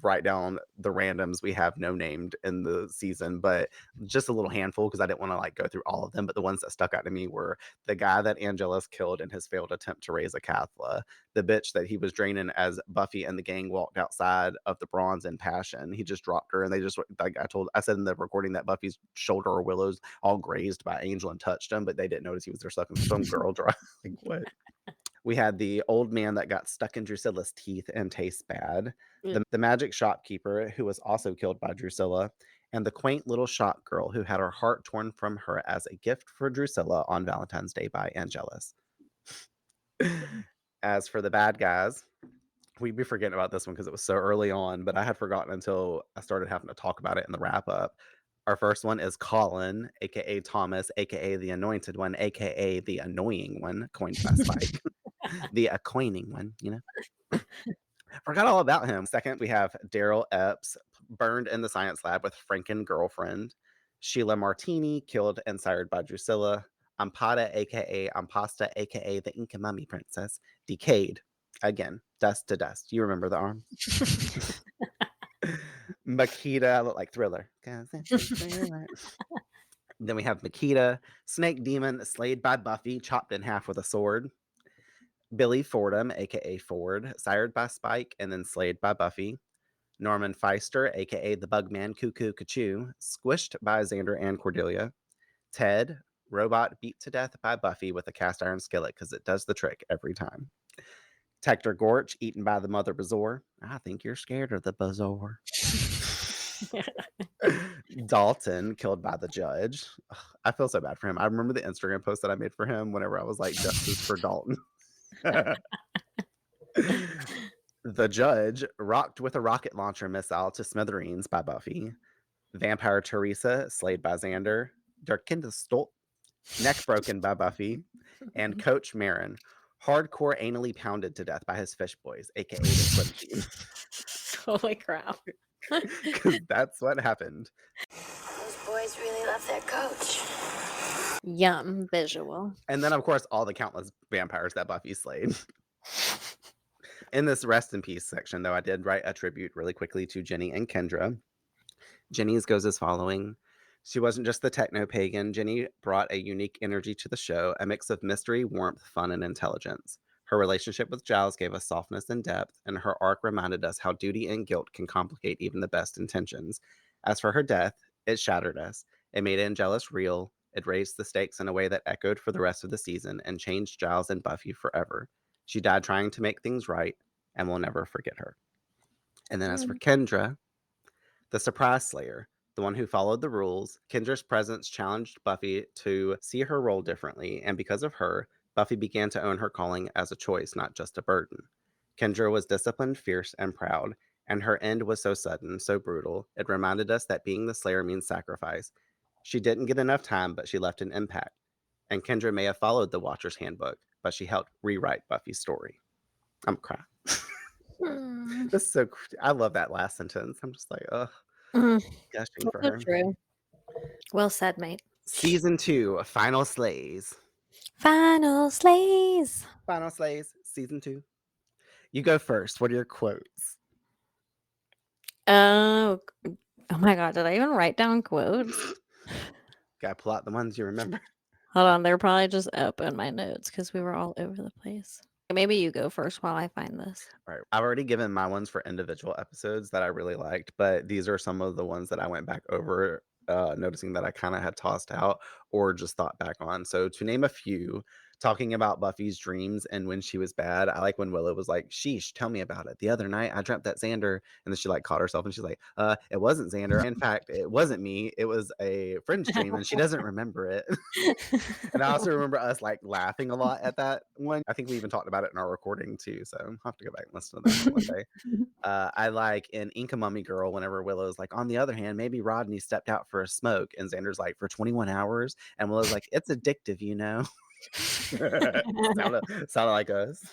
write down the randoms we have no named in the season, but just a little handful because I didn't want to like go through all of them. But the ones that stuck out to me were the guy that Angelus killed in his failed attempt to raise a Cathla, the bitch that he was draining as Buffy and the gang walked outside of the Bronze in Passion. He just dropped her, and they just, like I said in the recording that Buffy's shoulder or Willow's all grazed by Angel and touched him, but they didn't notice he was there sucking some girl dry. Like, what? We had the old man that got stuck in Drusilla's teeth and tastes bad. The magic shopkeeper who was also killed by Drusilla. And the quaint little shop girl who had her heart torn from her as a gift for Drusilla on Valentine's Day by Angelus. As for the bad guys, we'd be forgetting about this one because it was so early on, but I had forgotten until I started having to talk about it in the wrap up. Our first one is Colin, aka Thomas, aka the Anointed One, aka the Annoying One, coined by Spike. The acquainting one, you know. Forgot all about him. Second, we have Daryl Epps, burned in the science lab with Franken girlfriend. Sheila Martini, killed and sired by Drusilla. Ampada, aka Ampasta, aka the Inca mummy princess, decayed. Again, dust to dust. You remember the arms? Makita, I look like Thriller. Then we have Makita, snake demon slayed by Buffy, chopped in half with a sword. Billy Fordham, aka Ford, sired by Spike and then slayed by Buffy. Norman Feister, aka the Bugman 𝐾𝐏-𝐏, squished by Xander and Cordelia. Ted, robot beat to death by Buffy with a cast iron skillet because it does the trick every time. Tector Gorch, eaten by the mother Bazoar. I think you're scared of the Bazoar. Dalton, killed by the judge. Ugh, I feel so bad for him. I remember the Instagram post that I made for him whenever I was like, justice for Dalton. The judge, rocked with a rocket launcher missile to smithereens by Buffy. Vampire Teresa, slayed by Xander. Darkindestolt, neck broken by Buffy. And Coach Marin, hardcore anally pounded to death by his fish boys, aka the swim team. Holy crap. Because that's what happened. Those boys really love their coach. Yum visual. And then, of course, all the countless vampires that Buffy slayed. In this rest in peace section, though, I did write a tribute really quickly to Jenny and Kendra. Jenny's goes as following. She wasn't just the techno-pagan. Jenny brought a unique energy to the show, a mix of mystery, warmth, fun, and intelligence. Her relationship with Giles gave us softness and depth, and her arc reminded us how duty and guilt can complicate even the best intentions. As for her death, it shattered us. It made Angelus real. It raised the stakes in a way that echoed for the rest of the season and changed Giles and Buffy forever. She died trying to make things right, and we'll never forget her. And then as for Kendra, the surprise slayer, the one who followed the rules, Kendra's presence challenged Buffy to see her role differently, and because of her, Buffy began to own her calling as a choice, not just a burden. Kendra was disciplined, fierce, and proud, and her end was so sudden, so brutal, it reminded us that being the Slayer means sacrifice. She didn't get enough time, but she left an impact. And Kendra may have followed the Watcher's handbook, but she helped rewrite Buffy's story. I'm crying. This is so. I love that last sentence. I'm just like, ugh, gushing for her. True. Well said, mate. Season 2, Final Slays. Final slays. Final Slays, Season 2. You go first. What are your quotes? Oh my god, did I even write down quotes? Gotta pull out the ones you remember. Hold on, they're probably just up in my notes because we were all over the place. Maybe you go first while I find this. All right. I've already given my ones for individual episodes that I really liked, but these are some of the ones that I went back over, noticing that I kind of had tossed out or just thought back on. So to name a few, talking about Buffy's dreams and when she was bad, I like when Willow was like, sheesh, tell me about it. The other night I dreamt that Xander, and then she like caught herself and she's like, it wasn't Xander. In fact, it wasn't me. It was a friend's dream and she doesn't remember it. And I also remember us like laughing a lot at that one. I think we even talked about it in our recording too. So I'll have to go back and listen to that one day. I like in Inca Mummy Girl, whenever Willow's like, on the other hand, maybe Rodney stepped out for a smoke, and Xander's like, for 21 hours. And Willow's like, it's addictive, you know? sounded like us.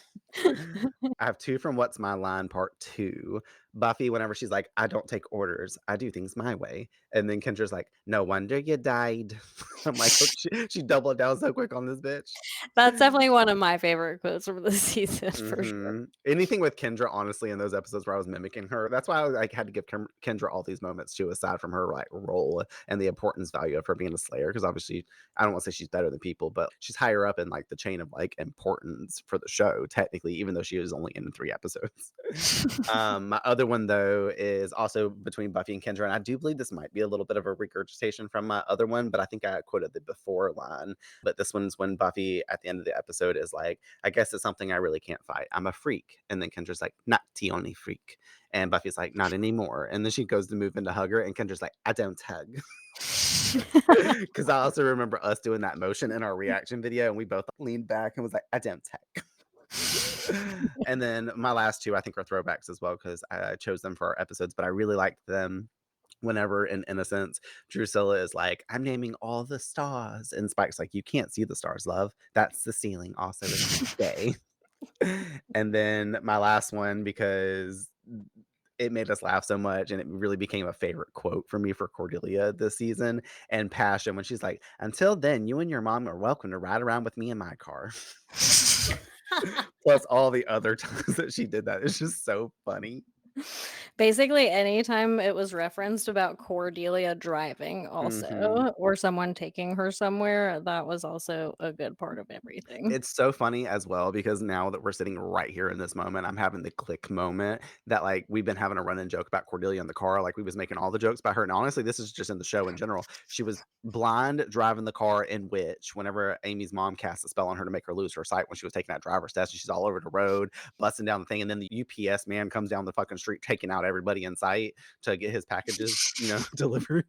I have two from What's My Line Part 2. Buffy, whenever she's like, I don't take orders, I do things my way. And then Kendra's like, no wonder you died. I'm like, she doubled down so quick on this bitch. That's definitely one of my favorite quotes from the season for sure. Anything with Kendra, honestly, in those episodes where I was mimicking her, that's why I like had to give Kendra all these moments too, aside from her like role and the importance value of her being a Slayer, because obviously I don't want to say she's better than people, but she's higher up in like the chain of like importance for the show, technically, even though she was only in 3 episodes. My other one though is also between Buffy and Kendra, and I do believe this might be a little bit of a regurgitation from my other one, but I think I quoted the before line. But this one's when Buffy at the end of the episode is like, I guess it's something I really can't fight. I'm a freak. And then Kendra's like, not the only freak. And Buffy's like, not anymore. And then she goes to move in to hug her, and Kendra's like, I don't hug. Because I also remember us doing that motion in our reaction video, and we both leaned back and was like, I don't hug. And then my last two I think are throwbacks as well, because I chose them for our episodes, but I really liked them. Whenever in Innocence, Drusilla is like, I'm naming all the stars, and Spike's like, you can't see the stars, love, that's the ceiling, also it's day. And then my last one, because it made us laugh so much and it really became a favorite quote for me for Cordelia this season, and Passion, when she's like, until then, you and your mom are welcome to ride around with me in my car. Plus all the other times that she did that. It's just so funny. Basically, anytime it was referenced about Cordelia driving Mhm. also, or someone taking her somewhere, that was also a good part of everything. It's so funny as well because now that we're sitting right here in this moment, I'm having the click moment that, like, we've been having a run-in joke about Cordelia in the car, like, we was making all the jokes about her, and honestly, this is just in the show in general. She was blind driving the car in which whenever Amy's mom cast a spell on her to make her lose her sight when she was taking that driver's test, and she's all over the road, busting down the thing, and then the UPS man comes down the fucking street taking out everybody in sight to get his packages, delivered.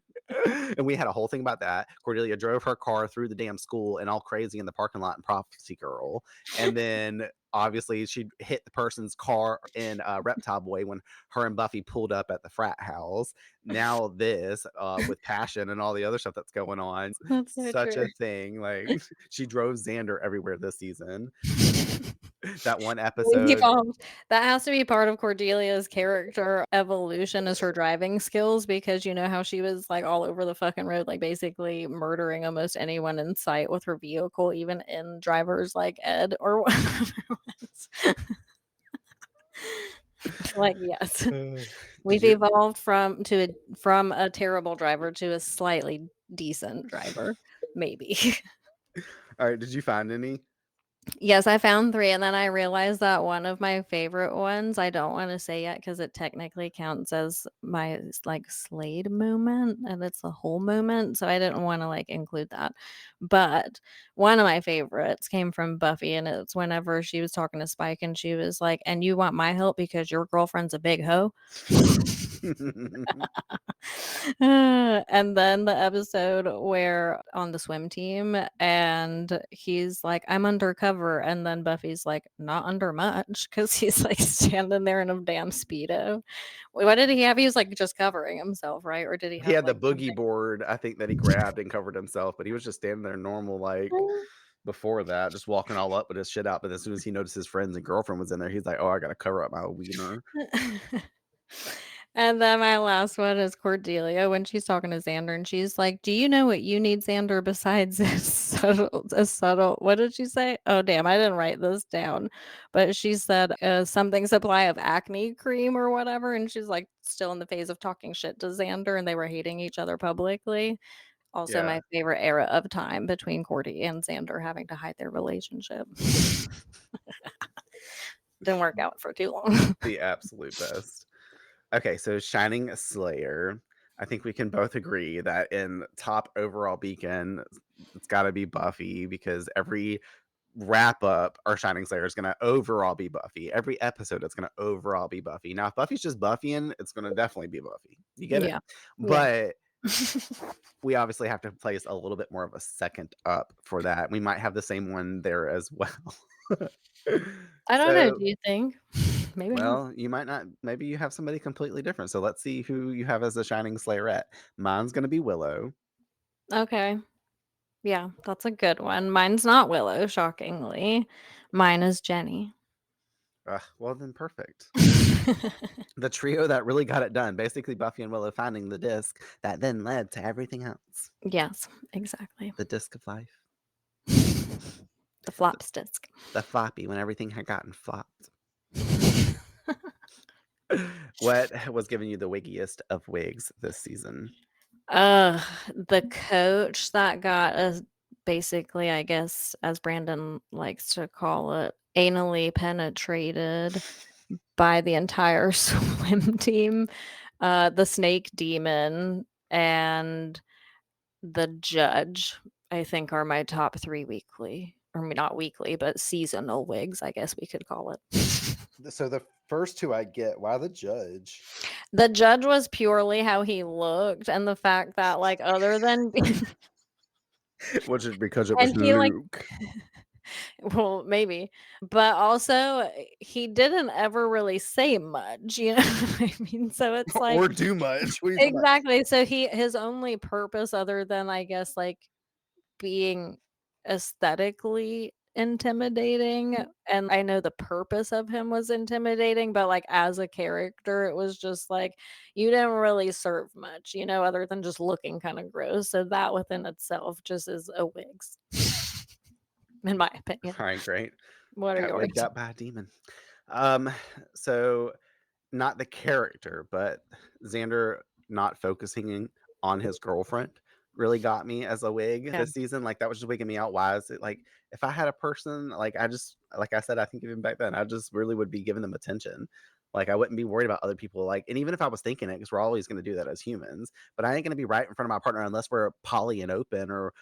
And we had a whole thing about that. Cordelia drove her car through the damn school and all crazy in the parking lot in Prophecy Girl. And then obviously she hit the person's car in Reptile Boy when her and Buffy pulled up at the frat house. Now this with Passion and all the other stuff that's going on. That's so Such true. a thing. Like she drove Xander everywhere this season. That one We episode. evolved. That has to be part of Cordelia's character evolution is her driving skills because you know how she was like all over the fucking road, like basically murdering almost anyone in sight with her vehicle, even in drivers like Ed or whatever it was. Like, yes. Did We've you evolved from a terrible driver to a slightly decent driver, maybe. all right, did you find any? Yes, I found 3, and then I realized that one of my favorite ones, I don't wanna say yet because it technically counts as my like, Slade moment, and it's the whole moment, so I didn't wanna, like, include that. But one of my favorites came from Buffy, and it's whenever she was talking to Spike, and she was like, "And you want my help because your girlfriend's a big hoe?" And then the episode where on the swim team and he's like, I'm undercover. And then Buffy's like, not under much because he's like standing there in a damn Speedo. What did he have? He was like just covering himself, right? Or did he He have had the like boogie board, I think, that he grabbed and covered himself, but he was just standing there normal, like something? before that, just walking all up with his shit out. But as soon as he noticed his friends and girlfriend was in there, he's like, "Oh, I gotta cover up my wiener." And then my last one is Cordelia when she's talking to Xander and she's like, "Do you know what you need, Xander, besides a subtle what did she say? Oh damn, I didn't write this down. But she said something supply of acne cream or whatever, and she's like still in the phase of talking shit to Xander and they were hating each other publicly. Also Yeah. my favorite era of time between Cordy and Xander having to hide their relationship. Didn't work out for too long. The absolute best. Okay, so Shining Slayer. I think we can both agree that in top overall beacon, it's got to be Buffy because every wrap up or Shining Slayer is going to overall be Buffy. Every episode it's going to overall be Buffy. Now, if Buffy's just Buffying, it's going to definitely be Buffy. You get it? Yeah. Yeah. But we obviously have to place a little bit more of a second up for that. We might have the same one there as well. I don't know, So, do you think? Maybe not. well, you might not. Maybe you have somebody completely different. So let's see who you have as the Shining Slayerette. Mine's going to be Willow. Okay. Yeah, that's a good one. Mine's not Willow, shockingly. Mine is Jenny. Well, then perfect. The trio that really got it done. Basically, Buffy and Willow finding the disc that then led to everything else. Yes, exactly. The disc of life. The flops disc. The floppy when everything had gotten flopped. What was giving you the wiggiest of wigs this season? The coach that got us basically, I guess, as Brandon likes to call it, anally penetrated by the entire swim team. The snake demon and the judge, I think, are my top 3 weekly. Or not weekly, but seasonal wigs, I guess we could call it. So the first two I get. Why the judge? The judge was purely how he looked and the fact that, like, other than Was it because it was and he, like Luke? well, maybe, but also he didn't ever really say much, you know what I mean? So it's like Or do much? What are you talking about? exactly, so his only purpose other than, I guess, like, being aesthetically intimidating, and I know the purpose of him was intimidating, but, like, as a character, it was just like, you didn't really serve much, you know, other than just looking kinda gross, so that within itself just is a wigs. in my opinion. All right, great. What are Got yours? wigged out by a demon. Um, so not the character, but Xander not focusing on his girlfriend really got me as a wig Yeah. this season. Like that was just wigging me out. Why is it like if I had a person, like like I said, I think even back then, I just really would be giving them attention. Like I wouldn't be worried about other people. Like, and even if I was thinking it, because we're always going to do that as humans, but I ain't going to be right in front of my partner unless we're poly and open or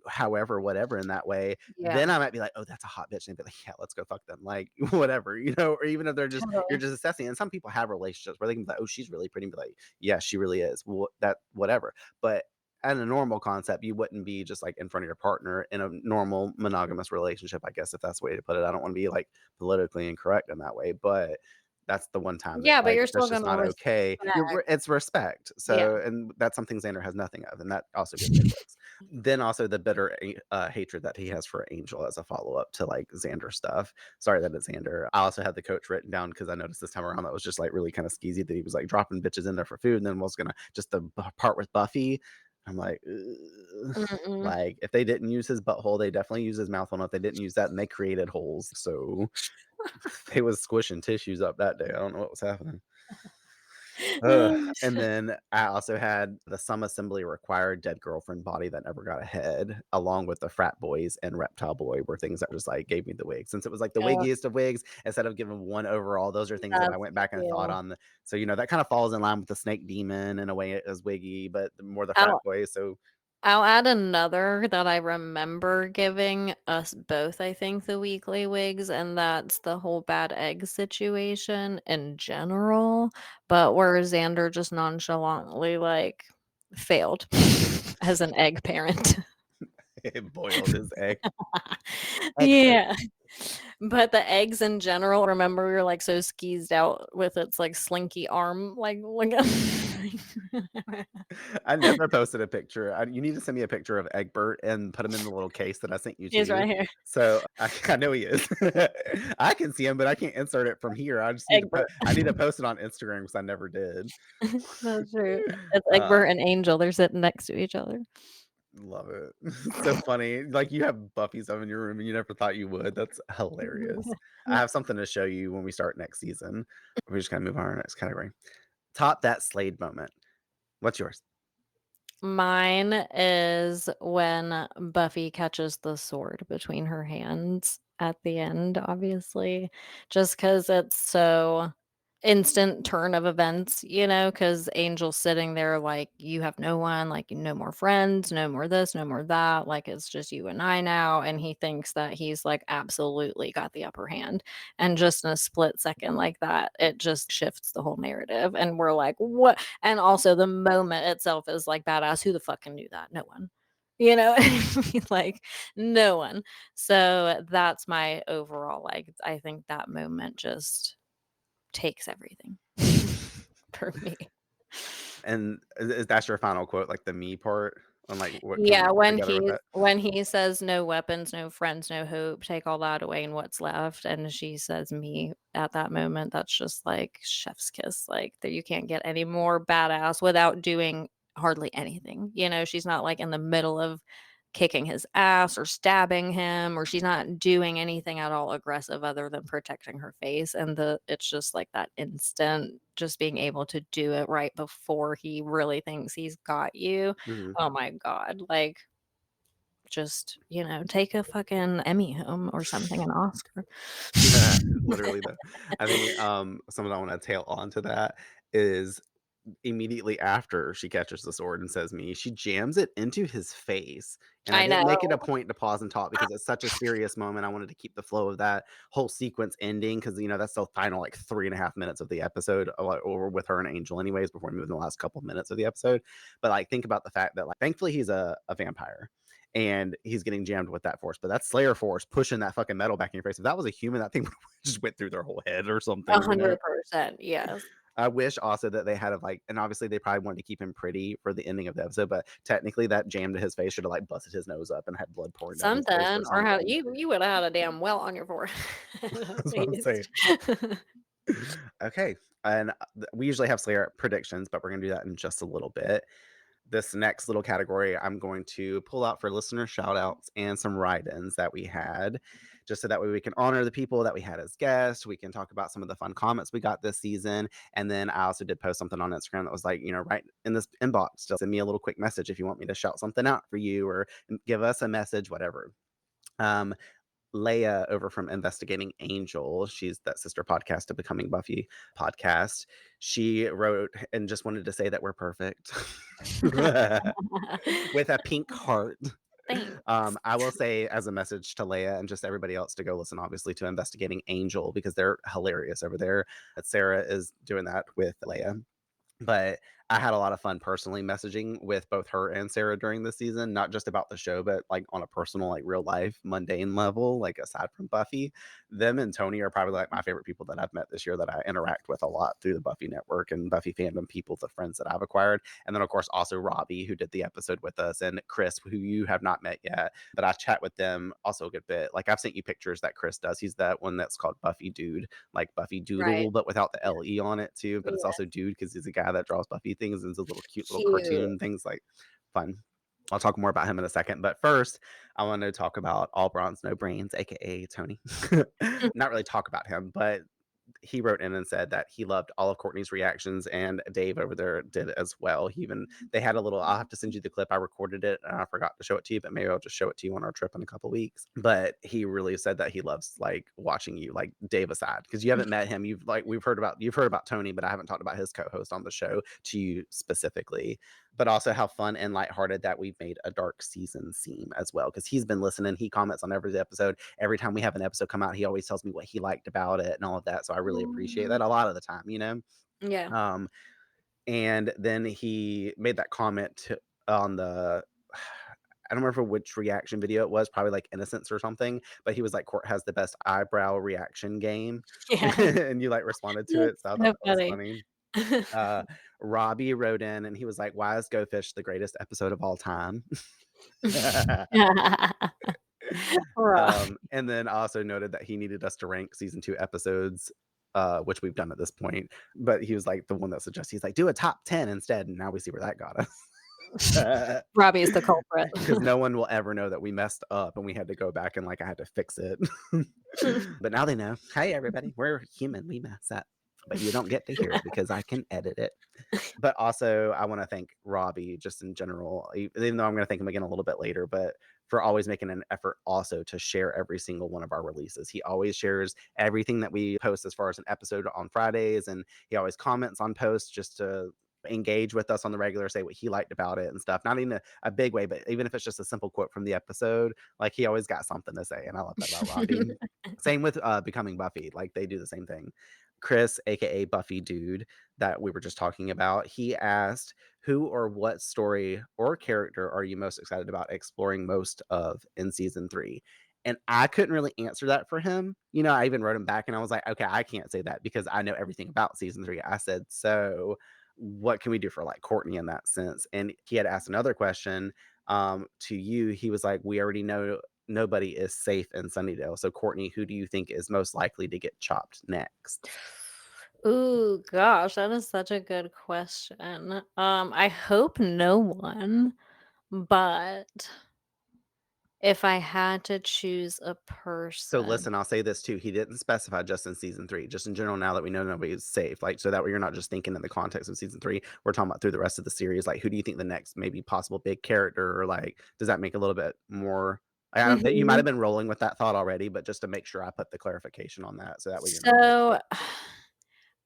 however, whatever in that way. Yeah. Then I might be like, oh, that's a hot bitch. And they'd be like, yeah, let's go fuck them. Like, whatever, or even if you're Totally. just assessing. And some people have relationships where they can be like, oh, she's really pretty. And be like, yeah, she really is. Well, that, whatever. But in a normal concept, you wouldn't be just like in front of your partner in a normal monogamous relationship, I guess, if that's the way to put it. I don't want to be like politically incorrect in that way, but that's the one time that Yeah, but like you're still that's just gonna not okay. respect. It's respect. Yeah. So, and that's something Xander has nothing of, and that also gives me clicks. Then also the bitter hatred that he has for Angel as a follow up to like Xander stuff. Sorry that it's Xander. I also had the coach written down because I noticed this time around that was just like really kind of skeezy that he was like dropping bitches in there for food, and then was gonna just the part with Buffy. I'm like, Mm-mm. like if they didn't use his butthole, they definitely use his mouth hole. If they didn't use that, and they created holes, so they was squishing tissues up that day. I don't know what was happening. And then I also had the some assembly required dead girlfriend body that never got ahead, along with the frat boys and reptile boy were things that just like gave me the wig. Since it was like the Yeah, wiggiest of wigs, instead of giving one overall, those are things that I that's went back and thought yeah. on. So, that kind of falls in line with the snake demon in a way as wiggy, but more the frat I'll boys. So I'll add another that I remember giving us both, I think, the weekly wigs, and that's the whole bad egg situation in general, but where Xander just nonchalantly like failed as an egg parent. it boiled his egg. Yeah. But the eggs in general, remember we were like so skeezed out with its like slinky arm, like I never posted a picture. You need to send me a picture of Egbert and put him in the little case that I sent you He's to. right here. So I know he is. I can see him, but I can't insert it from here. I just need Egbert. I need to post it on Instagram because I never did. That's true. It's Uh, Egbert and Angel. They're sitting next to each other. love it. So funny. Like you have Buffy stuff in your room and you never thought you would. That's hilarious. I have something to show you when we start next season. We're just gonna move on to our next category. Top that Slade moment. What's yours? Mine is when Buffy catches the sword between her hands at the end, obviously, just because it's so instant turn of events, because Angel's sitting there like, you have no one, like, no more friends, no more this, no more that, like, it's just you and I now, and he thinks that he's, like, absolutely got the upper hand, and just in a split second like that, it just shifts the whole narrative, and we're like, "What?" And also the moment itself is, like, badass. Who the fucking knew that? No one. Like, no one. So, that's my overall, like, I think that moment just takes everything for me. And is that your final quote, like the me part? On like what Yeah, comes together with that? when he says, "No weapons, no friends, no hope, take all that away and what's left," and she says, "Me," at that moment, that's just like chef's kiss, like, that you can't get any more badass without doing hardly anything, she's not, like, in the middle of kicking his ass or stabbing him, or she's not doing anything at all aggressive other than protecting her face, and it's just like that instant just being able to do it right before he really thinks he's got you. Mhm. Oh my god, like, just, take a fucking Emmy home or something, an Oscar. Literally though. I think something I want to tail on to that is immediately after she catches the sword and says me, she jams it into his face. And I I didn't know. make it a point to pause and talk because it's such a serious moment. I wanted to keep the flow of that whole sequence ending because that's the final like 3.5 minutes of the episode or with her and Angel anyways before we move in the last couple of minutes of the episode. But like think about the fact that like thankfully he's a vampire and he's getting jammed with that force, but that's Slayer force pushing that fucking metal back in your face. If that was a human, that thing just went through their whole head or something. 100%, yes. I wish also that they had and obviously they probably wanted to keep him pretty for the ending of the episode, but technically that jam to his face should have like busted his nose up and had blood pouring down his face Something, or or how something. you would have had a damn welt on your forehead at That's what I'm saying. least. Okay, and we usually have Slayer predictions, but we're gonna do that in just a little bit. this next little category, I'm going to pull out for listener shout outs and some write-ins that we had, just so that way we can honor the people that we had as guests. We can talk about some of the fun comments we got this season. And then I also did post something on Instagram that was like, right in this inbox, just send me a little quick message if you want me to shout something out for you or give us a message, whatever. Leia over from Investigating Angel, she's that sister podcast to Becoming Buffy podcast. She wrote and just wanted to say that we're perfect with a pink heart. Thanks. I will say as a message to Leia and just everybody else to go listen, obviously, to Investigating Angel because they're hilarious over there. Sarah is doing that with Leia. But I had a lot of fun personally messaging with both her and Sarah during the season, not just about the show, but like on a personal, like real life, mundane level, like aside from Buffy. Them and Tony are probably like my favorite people that I've met this year that I interact with a lot through the Buffy network and Buffy fandom people, the friends that I've acquired. And then, of course, also Robbie, who did the episode with us, and Chris, who you have not met yet, but I chat with them also a good bit. Like I've sent you pictures that Chris does. He's that one that's called Buffy Dude, like Buffy Doodle, Right. but without the LE on it too. But it's Yeah. also Dude because he's a guy that draws Buffy things and it's a little cute little Cute. cartoon things, like fun. I'll talk more about him in a second, but first I want to talk about All Bronze No Brains, aka Tony. Not really talk about him, but he wrote in and said that he loved all of Courtney's reactions, and Dave over there did as well. They had a little, I'll have to send you the clip. I recorded it and I forgot to show it to you, but maybe I'll just show it to you on our trip in a couple weeks. But he really said that he loves like watching you, like Dave aside, because you haven't met him. You've heard about Tony, but I haven't talked about his co-host on the show to you specifically. But also how fun and lighthearted that we've made a dark season seem as well, because he's been listening. He comments on every episode. Every time we have an episode come out, he always tells me what he liked about it and all of that. So I really appreciate that a lot of the time, Yeah. And then he made that comment on the I don't remember which reaction video it was, probably like Innocence or something, but he was like, Court has the best eyebrow reaction game. Yeah. And you like responded to it. So I thought So that was funny. funny. Robbie wrote in and he was like, why is Go Fish the greatest episode of all time? And then also noted that he needed us to rank season 2 episodes, which we've done at this point. But he was like the one that suggests, he's like, do a top 10 instead. And now we see where that got us. Robbie's the culprit. Because no one will ever know that we messed up and we had to go back and like I had to fix it. But now they know. Hey, everybody, we're human. We mess up. But you don't get to hear it because I can edit it. But also, I want to thank Robbie just in general, even though I'm going to thank him again a little bit later, but for always making an effort also to share every single one of our releases. He always shares everything that we post as far as an episode on Fridays, and he always comments on posts just to engage with us on the regular, say what he liked about it and stuff. Not in a big way, but even if it's just a simple quote from the episode, like he always got something to say, and I love that about Robbie. Same with Becoming Buffy, like they do the same thing. Chris, aka Buffy Dude, that we were just talking about, he asked, who or what story or character are you most excited about exploring most of in season 3? And I couldn't really answer that for him. I even wrote him back and I was like, okay, I can't say that because I know everything about season 3. I said, so what can we do for like Courtney in that sense? And he had asked another question to you. He was like, we already know nobody is safe in Sunnydale. So Courtney, who do you think is most likely to get chopped next? Ooh, gosh, that is such a good question. I hope no one, but if I had to choose a So person. listen, I'll say this too. He didn't specify just in season 3, just in general, now that we know nobody is safe. Like, so that way you're not just thinking in the context of season 3. We're talking about through the rest of the series. Like, who do you think the next maybe possible big character, or like, does that make a little bit more? I don't, you might have been rolling with that thought already, but just to make sure I put the clarification on that. So that way you're not. So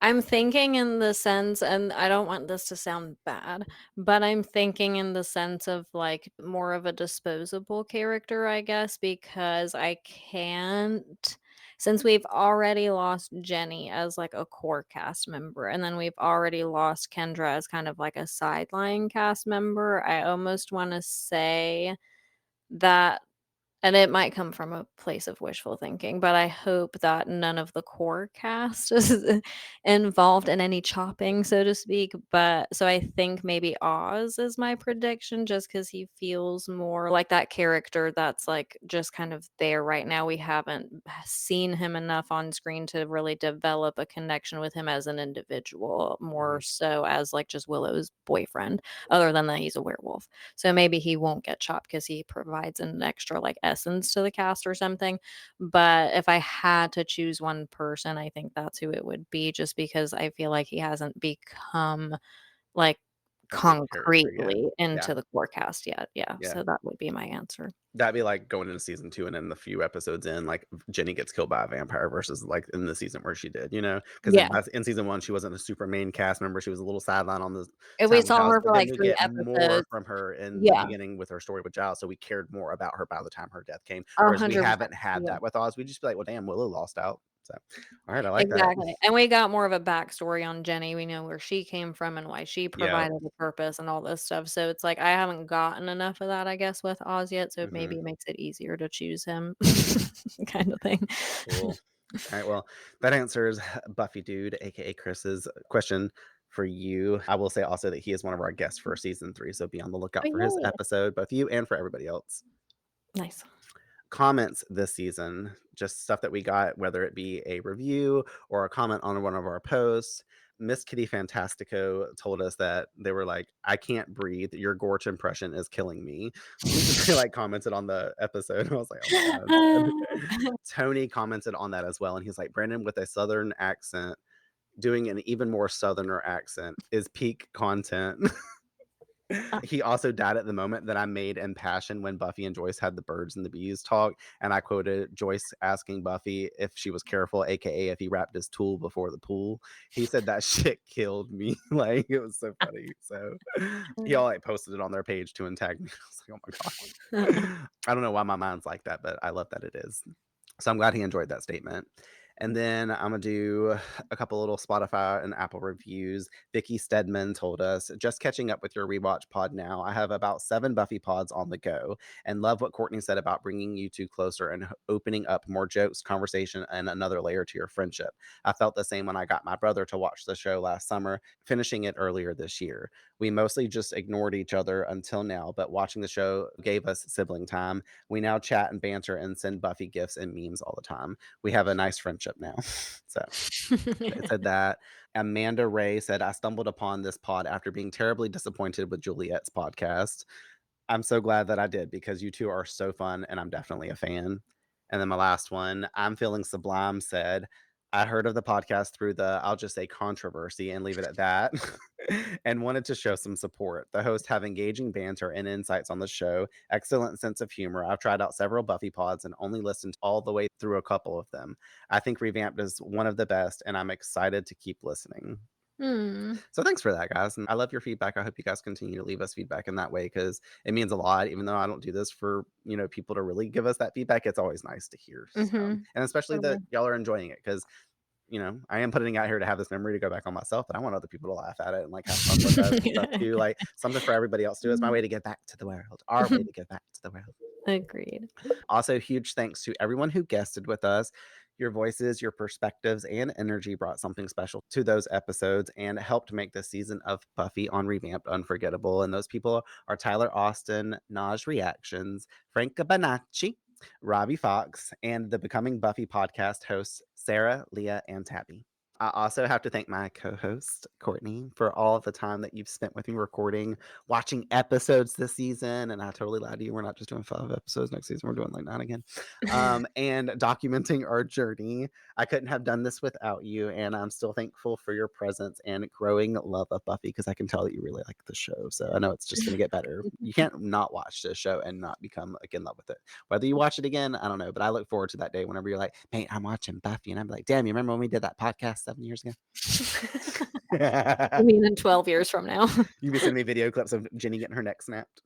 I'm thinking in the sense, and I don't want this to sound bad, but I'm thinking in the sense of like more of a disposable character, I guess, because I can't, since we've already lost Jenny as like a core cast member, and then we've already lost Kendra as kind of like a sideline cast member, I almost want to say that And it might come from a place of wishful thinking, but I hope that none of the core cast is involved in any chopping, so to speak. But so I think maybe Oz is my prediction just because he feels more like that character that's like just kind of there right now. We haven't seen him enough on screen to really develop a connection with him as an individual, more so as like just Willow's boyfriend, other than that he's a werewolf. So maybe he won't get chopped because he provides an extra like essence to the cast or something. But if I had to choose one person, I think that's who it would be, just because I feel like he hasn't become like A big character yet. concretely Yeah. into the core cast yet. Yeah. Yeah. So that would be my answer. That'd be like going into season 2 and then the few episodes in, like Jenny gets killed by a vampire versus like in the season where she did, you know? Because Yeah. in season 1, she wasn't a super main cast member. She was a little sideline on the And we side of the saw house. her But for then like we 3 get more episodes. from her in the Yeah. beginning with her story with Giles, so we cared more about her by the time her death came. A Whereas we 100%. haven't had Yeah. that with Oz. We just be like, well, damn, Willow lost out. So, all right, I like that. Exactly. And we got more of a backstory on Jenny. We know where she came from and why she Yeah. provided the purpose and all this stuff. So it's like I haven't gotten enough of that, I guess, with Oz yet. So maybe it makes it easier to choose him, kind of thing. Cool. All right, well, that answers Buffy Dude, aka Chris's question for you. I will say also that he is one of our guests for season 3, so be on the lookout Oh, for his yay. episode, both you and for everybody else. Nice. Comments this season, just stuff that we got, whether it be a review or a comment on one of our posts. Miss Kitty Fantastico told us that they were like, I can't breathe. Your Gorch impression is killing me. They like commented on the episode. I was like, oh my God. Tony commented on that as well. And he's like, Brandon with a Southern accent, doing an even more Southerner accent is peak content. He also died at the moment that I made in passion when Buffy and Joyce had the birds and the bees talk. And I quoted Joyce asking Buffy if she was careful, aka if he wrapped his tool before the pool. He said that shit killed me. Like, it was so funny. So he all like posted it on their page too and tagged me. I was like, oh my God. I don't know why my mind's like that, but I love that it is. So I'm glad he enjoyed that statement. And then I'm going to do a couple little Spotify and Apple reviews. Vicky Stedman told us, just catching up with your rewatch pod now. I have about 7 Buffy pods on the go and love what Courtney said about bringing you two closer and opening up more jokes, conversation, and another layer to your friendship. I felt the same when I got my brother to watch the show last summer, finishing it earlier this year. We mostly just ignored each other until now, but watching the show gave us sibling time. We now chat and banter and send Buffy gifts and memes all the time. We have a nice friendship now. So it said that. Amanda Ray said, I stumbled upon this pod after being terribly disappointed with Juliet's podcast. I'm so glad that I did because you two are so fun and I'm definitely a fan. And then my last one, I'm Feeling Sublime said, I heard of the podcast through the, I'll just say controversy and leave it at that, and wanted to show some support. The hosts have engaging banter and insights on the show, excellent sense of humor. I've tried out several Buffy pods and only listened all the way through a couple of them. I think Revamped is one of the best, and I'm excited to keep listening. So thanks for that, guys. And I love your feedback. I hope you guys continue to leave us feedback in that way because it means a lot. Even though I don't do this for, people to really give us that feedback, it's always nice to hear. So. And especially that y'all are enjoying it because, I am putting it out here to have this memory to go back on myself, but I want other people to laugh at it and like have fun with us and stuff too. Like something for everybody else too. It's my way to give back to the world. Our way to give back to the world. Agreed. Also, huge thanks to everyone who guested with us. Your voices, your perspectives, and energy brought something special to those episodes and helped make this season of Buffy on Revamped unforgettable. And those people are Tyler Austin, Naj Reactions, Franca Banacci, Robbie Fox, and the Becoming Buffy podcast hosts Sarah, Leah, and Tabby. I also have to thank my co-host, Courtney, for all of the time that you've spent with me recording, watching episodes this season. And I totally lied to you. We're not just doing 5 episodes next season. We're doing like 9 again. And documenting our journey. I couldn't have done this without you. And I'm still thankful for your presence and growing love of Buffy because I can tell that you really like the show. So I know it's just going to get better. You can't not watch this show and not become in love with it. Whether you watch it again, I don't know. But I look forward to that day whenever you're like, mate, I'm watching Buffy. And I'm like, damn, you remember when we did that podcast 7 years ago? I mean, in 12 years from now. You'll be sending me video clips of Jenny getting her neck snapped.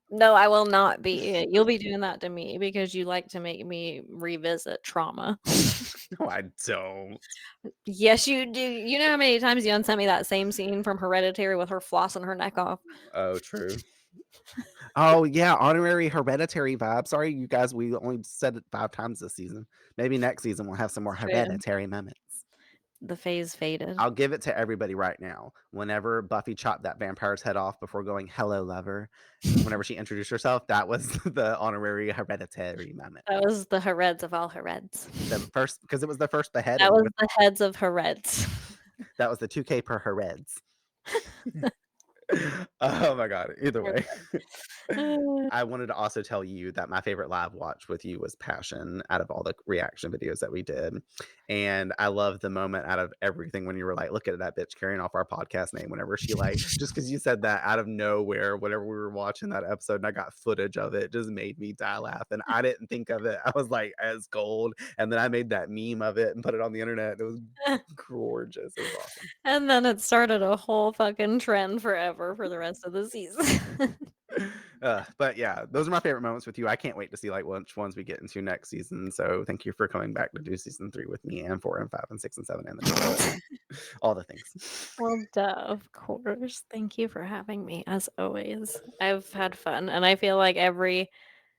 No, I will not be. You'll be doing that to me because you like to make me revisit trauma. No, I don't. Yes, you do. You know how many times you unsent me that same scene from Hereditary with her flossing her neck off? Oh, true. Oh, yeah, honorary hereditary vibe. Sorry, you guys, we only said it 5 times this season. Maybe next season we'll have some more It's true. hereditary moments. The phase faded. I'll give it to everybody right now. Whenever Buffy chopped that vampire's head off before going, "Hello, lover," whenever she introduced herself, that was the honorary hereditary moment. That was the Heareds of all Heareds. The first, because it was the first That beheading. was the heads of Heareds. That was the 2K per Heareds. Oh my god. Either way. I wanted to also tell you that my favorite live watch with you was Passion out of all the reaction videos that we did. And I love the moment out of everything when you were like, look at that bitch carrying off our podcast name whenever she like, just because you said that out of nowhere, whenever we were watching that episode and I got footage of it, just made me die laughing. I didn't think of it. I was like, as gold. And then I made that meme of it and put it on the internet. It was gorgeous. It was awesome. And then it started a whole fucking trend forever for the rest of the season. But yeah, those are my favorite moments with you. I can't wait to see like which ones we get into next season. So thank you for coming back to do season 3 with me, and 4 and 5 and 6 and 7 and all the things. Well, duh, of course. Thank you for having me, as always. I've had fun, and I feel like every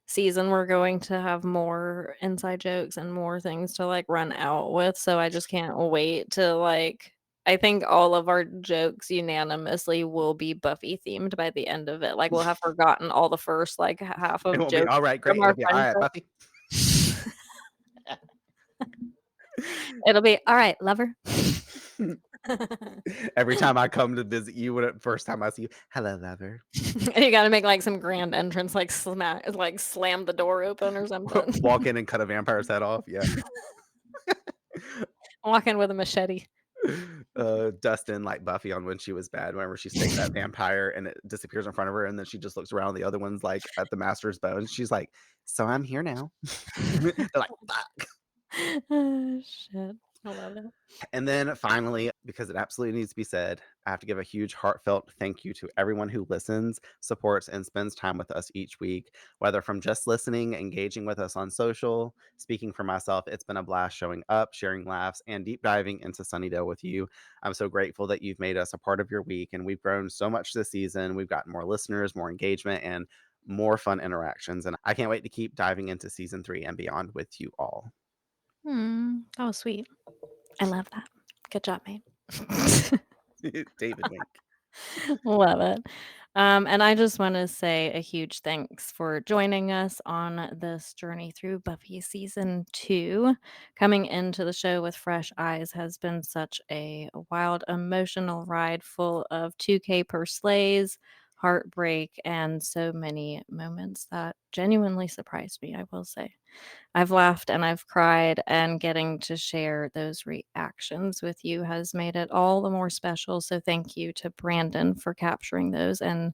season we're going to have more inside jokes and more things to like run out with. So I just can't wait to like. I think all of our jokes unanimously will be Buffy themed by the end of it. Like we'll have forgotten all the first like half It of won't be jokes all right, great. from our It'll be all right, friendship. Buffy. It'll be all right, lover. Every time I come to visit you, when the first time I see you, hello, lover. And you got to make like some grand entrance, like slam the door open or something. Walk in and cut a vampire's head off. Yeah. Walk in with a machete. Dustin, like Buffy on When She Was Bad, whenever she stakes that vampire and it disappears in front of her, and then she just looks around, the other one's like at the master's bones. She's like, so I'm here now. They're like, fuck. Oh, shit. I love it. And then finally, because it absolutely needs to be said, I have to give a huge heartfelt thank you to everyone who listens, supports, and spends time with us each week, whether from just listening, engaging with us on social. Speaking for myself, it's been a blast showing up, sharing laughs, and deep diving into Sunnydale with you. I'm so grateful that you've made us a part of your week, and we've grown so much this season. We've gotten more listeners, more engagement, and more fun interactions. And I can't wait to keep diving into season 3 and beyond with you all. That was sweet. I love that. Good job, mate. David Wink. Love it. And I just want to say a huge thanks for joining us on this journey through Buffy season 2. Coming into the show with fresh eyes has been such a wild, emotional ride full of 2K per slays, heartbreak, and so many moments that genuinely surprised me, I will say. I've laughed and I've cried, and getting to share those reactions with you has made it all the more special. So thank you to Brandon for capturing those and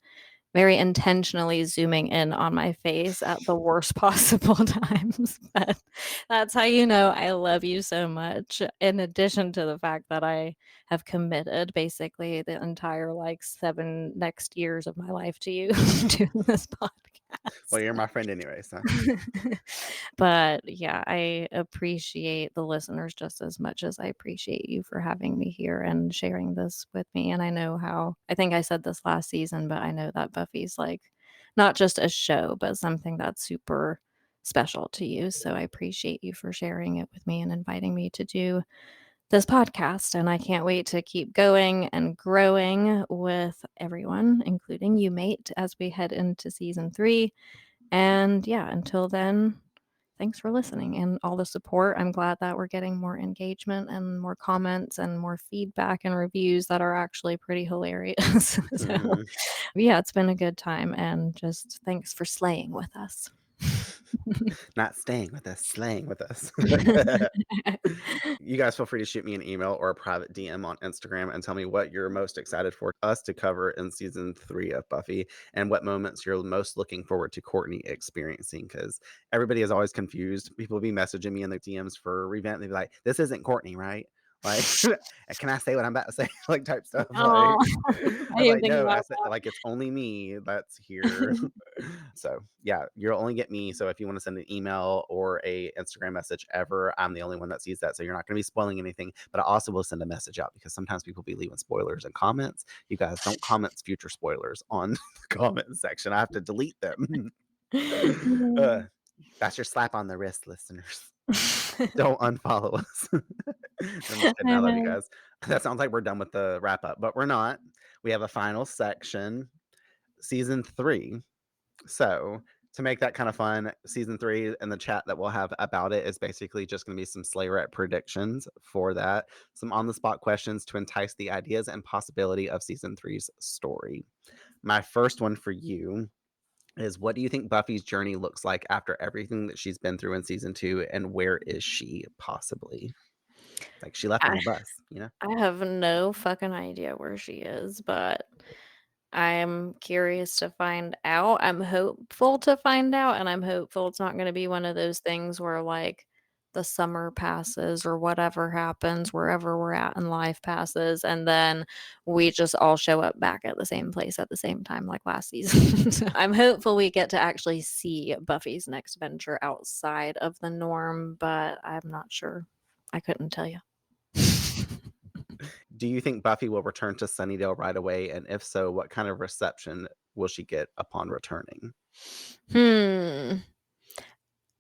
very intentionally zooming in on my face at the worst possible times. But that's how you know I love you so much. In addition to the fact that I have committed basically the entire like 7 next years of my life to you doing this podcast. Well, you're my friend anyway, so. But yeah, I appreciate the listeners just as much as I appreciate you for having me here and sharing this with me. And I know how, I think I said this last season, but I know that Buffy's like not just a show, but something that's super special to you. So I appreciate you for sharing it with me and inviting me to do this podcast. And I can't wait to keep going and growing with everyone, including you, mate, as we head into season 3. And yeah, until then, thanks for listening and all the support. I'm glad that we're getting more engagement and more comments and more feedback and reviews that are actually pretty hilarious. So yeah, it's been a good time, and just thanks for slaying with us. Not staying with us, slaying with us. You guys feel free to shoot me an email or a private DM on Instagram and tell me what you're most excited for us to cover in season 3 of Buffy, and what moments you're most looking forward to Courtney experiencing, because everybody is always confused. People be messaging me in the DMs for Revamp. They be like, this isn't Courtney, right? Like, can I say what I'm about to say? Like, type stuff. Oh, Like, I I was didn't like, think no, I about said, like, it's only me that's here. So yeah, you'll only get me. So if you want to send an email or a Instagram message ever, I'm the only one that sees that. So you're not going to be spoiling anything. But I also will send a message out because sometimes people be leaving spoilers in comments. You guys don't comment future spoilers on the comment section. I have to delete them. That's your slap on the wrist, listeners. Don't unfollow us. I'm just kidding. I I love you know. guys. That sounds like we're done with the wrap up, but we're not. We have a final section, season 3. So to make that kind of fun, season 3 and the chat that we'll have about it is basically just going to be some Slayerette predictions for that, some on the spot questions to entice the ideas and possibility of season 3's story. My first one for you is, what do you think Buffy's journey looks like after everything that she's been through in season 2, and where is she possibly? Like, she left on I the bus, you know? I have no fucking idea where she is, but I'm curious to find out. I'm hopeful to find out, and I'm hopeful it's not gonna be one of those things where, like, the summer passes or whatever happens, wherever we're at in life passes, and then we just all show up back at the same place at the same time like last season. So I'm hopeful we get to actually see Buffy's next venture outside of the norm, but I'm not sure. I couldn't tell you. Do you think Buffy will return to Sunnydale right away? And if so, what kind of reception will she get upon returning? Hmm.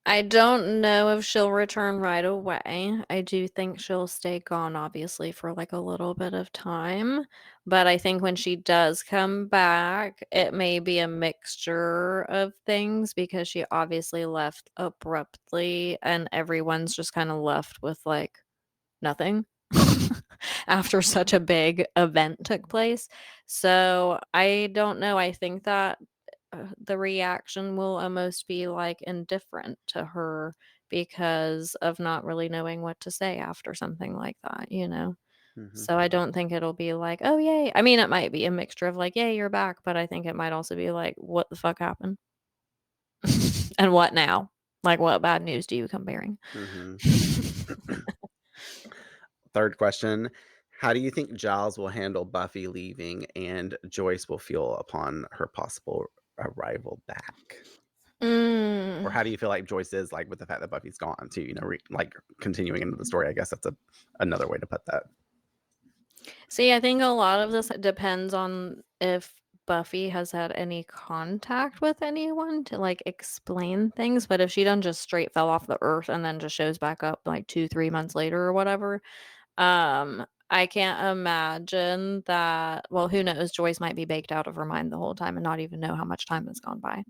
I don't know if she'll return right away. I do think she'll stay gone, obviously, for like a little bit of time. But I think when she does come back, it may be a mixture of things because she obviously left abruptly and everyone's just kind of left with like nothing after such a big event took place. So I don't know. I think that the reaction will almost be like indifferent to her because of not really knowing what to say after something like that, you know? Mm-hmm. So I don't think it'll be like, oh, yay. I mean, it might be a mixture of like, yay, you're back. But I think it might also be like, what the fuck happened? And what now? Like, what bad news do you come bearing? Mm-hmm. Third question. How do you think Giles will handle Buffy leaving and Joyce will feel upon her possible arrival back? Or how do you feel like Joyce is, like, with the fact that Buffy's gone too, you know, like continuing into the story? I guess that's another way to put that. See, I think a lot of this depends on if Buffy has had any contact with anyone to like explain things. But if she done just straight fell off the earth and then just shows back up like 2-3 months later or whatever, I can't imagine that. Well, who knows? Joyce might be baked out of her mind the whole time and not even know how much time has gone by.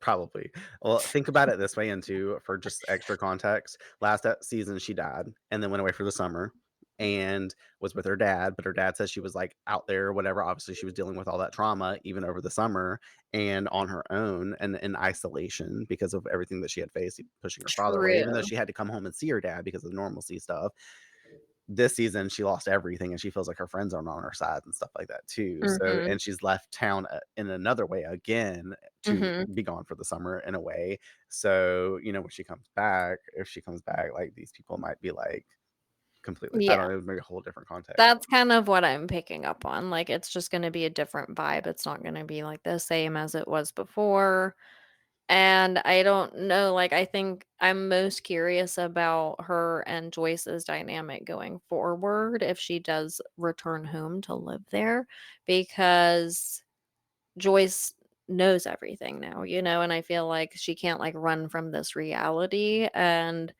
Probably. Well, think about it this way, and too, for just extra context, last season she died and then went away for the summer and was with her dad, but her dad says she was like out there, whatever. Obviously, she was dealing with all that trauma even over the summer and on her own and in isolation because of everything that she had faced, pushing her father away, even though True. she had to come home and see her dad because of normalcy stuff. This season she lost everything and she feels like her friends aren't on her side and stuff like that too. So, Mm-hmm. and she's left town in another way again to Mm-hmm. be gone for the summer in a way. So, you know, when she comes back, if she comes back, like, these people might be like completely, I Yeah. don't know, maybe a whole different context. That's kind of what I'm picking up on. Like, it's just going to be a different vibe. It's not going to be like the same as it was before. And I don't know, like, I think I'm most curious about her and Joyce's dynamic going forward if she does return home to live there, because Joyce knows everything now, you know, and I feel like she can't like run from this reality. And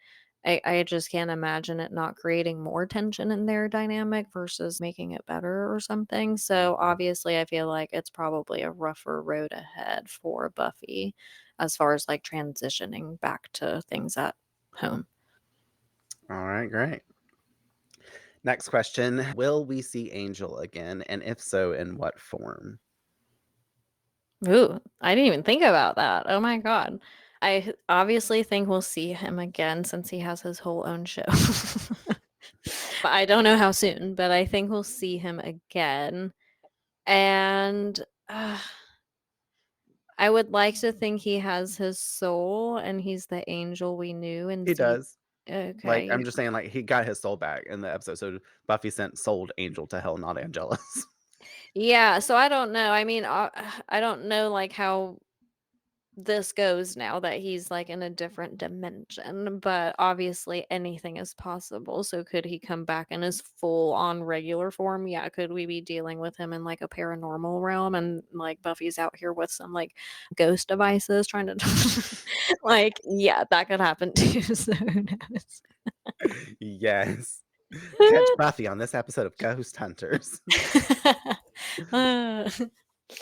I just can't imagine it not creating more tension in their dynamic versus making it better or something. So obviously I feel like it's probably a rougher road ahead for Buffy as far as like transitioning back to things at home. All right, great. Next question. Will we see Angel again? And if so, in what form? Ooh, I didn't even think about that. Oh my God. I obviously think we'll see him again since he has his whole own show. But I don't know how soon, but I think we'll see him again. And I would like to think he has his soul and he's the angel we knew in He does. Okay. I'm just saying, like, he got his soul back in the episode. So Buffy sent souled Angel to hell, not Angelus. Yeah, so I don't know. I mean, I don't know like how this goes now that he's like in a different dimension, but obviously anything is possible. So could he come back in his full on regular form? Yeah. Could we be dealing with him in like a paranormal realm and like Buffy's out here with some like ghost devices trying to like, yeah, that could happen too. So who knows? Yes. Catch Buffy on this episode of Ghost Hunters.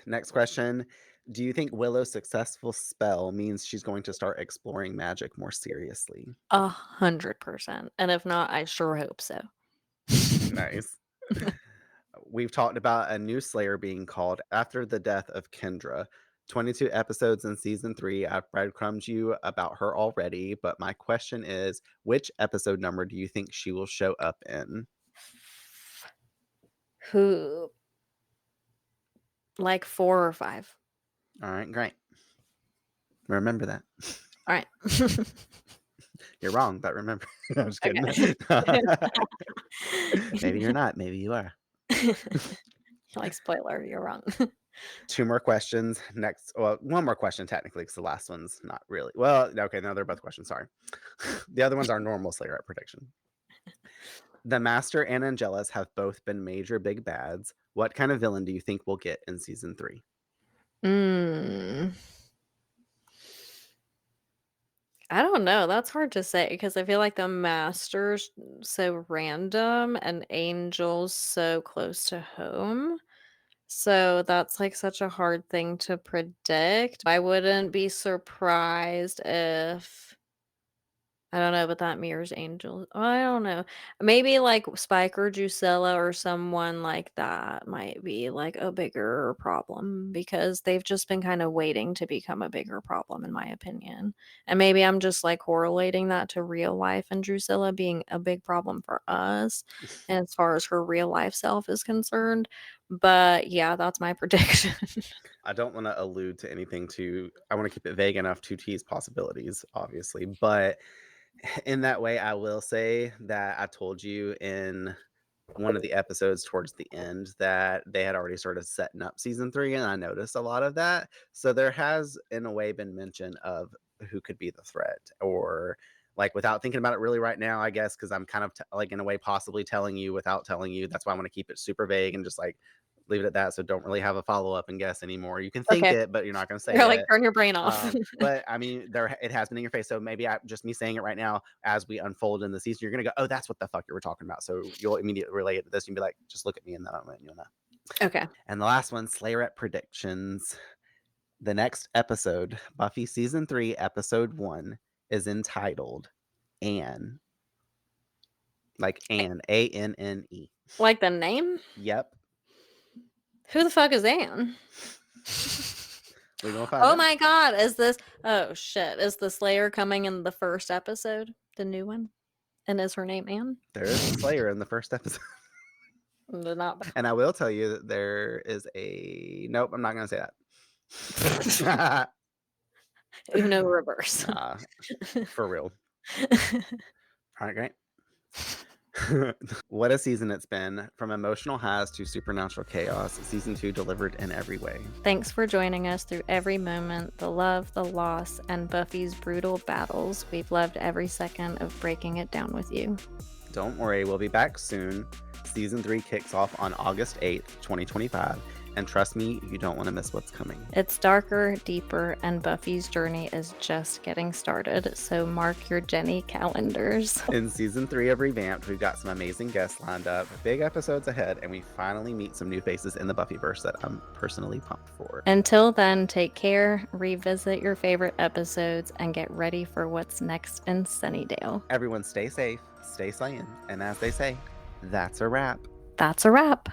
Next question. Do you think Willow's successful spell means she's going to start exploring magic more seriously? 100%. And if not, I sure hope so. Nice. We've talked about a new Slayer being called after the death of Kendra. 22 episodes in season 3. I've breadcrumbed you about her already, but my question is, which episode number do you think she will show up in? Who? Like 4 or 5. All right, great. Remember that. All right. You're wrong, but remember. I'm just kidding. Okay. Maybe you're not. Maybe you are. Like, spoiler, you're wrong. 2 more questions. Next, well, 1 more question technically, because the last one's not really. Well, okay, no, they're both questions. Sorry. The other one's our normal Slayer prediction. The Master and Angelus have both been major big bads. What kind of villain do you think we'll get in season 3? I don't know. That's hard to say because I feel like the Master's so random and Angel's so close to home. So that's like such a hard thing to predict. I wouldn't be surprised if I don't know, but that mirrors Angel. I don't know. Maybe like Spike or Drusilla or someone like that might be like a bigger problem because they've just been kind of waiting to become a bigger problem, in my opinion. And maybe I'm just like correlating that to real life and Drusilla being a big problem for us, and as far as her real life self is concerned. But yeah, that's my prediction. I don't want to allude to anything I want to keep it vague enough to tease possibilities, obviously. But in that way, I will say that I told you in one of the episodes towards the end that they had already started setting up season 3, and I noticed a lot of that. So there has, in a way, been mention of who could be the threat, or like without thinking about it really right now, I guess, because I'm kind of like in a way possibly telling you without telling you. That's why I want to keep it super vague and just like leave it at that. So don't really have a follow up and guess anymore. You can think Okay. it, but you're not going to say You're like, it. turn your brain off. But I mean, it has been in your face. So maybe just me saying it right now, as we unfold in the season, you're gonna go, "Oh, that's what the fuck you were talking about." So you'll immediately relate it to this and be like, "Just look at me in that moment, you'll know." Okay. And the last one, Slayerette predictions. The next episode, Buffy season 3, episode 1, is entitled "Anne." Like Anne, A-N-N-E. Like the name? Yep. Who the fuck is Anne? We're gonna find Oh out. my god, oh shit. Is the Slayer coming in the first episode? The new one? And is her name Anne? There is a Slayer in the first episode. Not And I will tell you that there is nope, I'm not gonna say that. Uno reverse. For real. All right, great. What a season it's been. From emotional highs to supernatural chaos, season 2 delivered in every way. Thanks for joining us through every moment, the love, the loss, and Buffy's brutal battles. We've loved every second of breaking it down with you. Don't worry, we'll be back soon. Season 3 kicks off on August 8th, 2025. And trust me, you don't want to miss what's coming. It's darker, deeper, and Buffy's journey is just getting started, so mark your Jenny calendars. In season 3 of Revamped, we've got some amazing guests lined up, big episodes ahead, and we finally meet some new faces in the Buffyverse that I'm personally pumped for. Until then, take care, revisit your favorite episodes, and get ready for what's next in Sunnydale. Everyone stay safe, stay slaying, and as they say, that's a wrap. That's a wrap.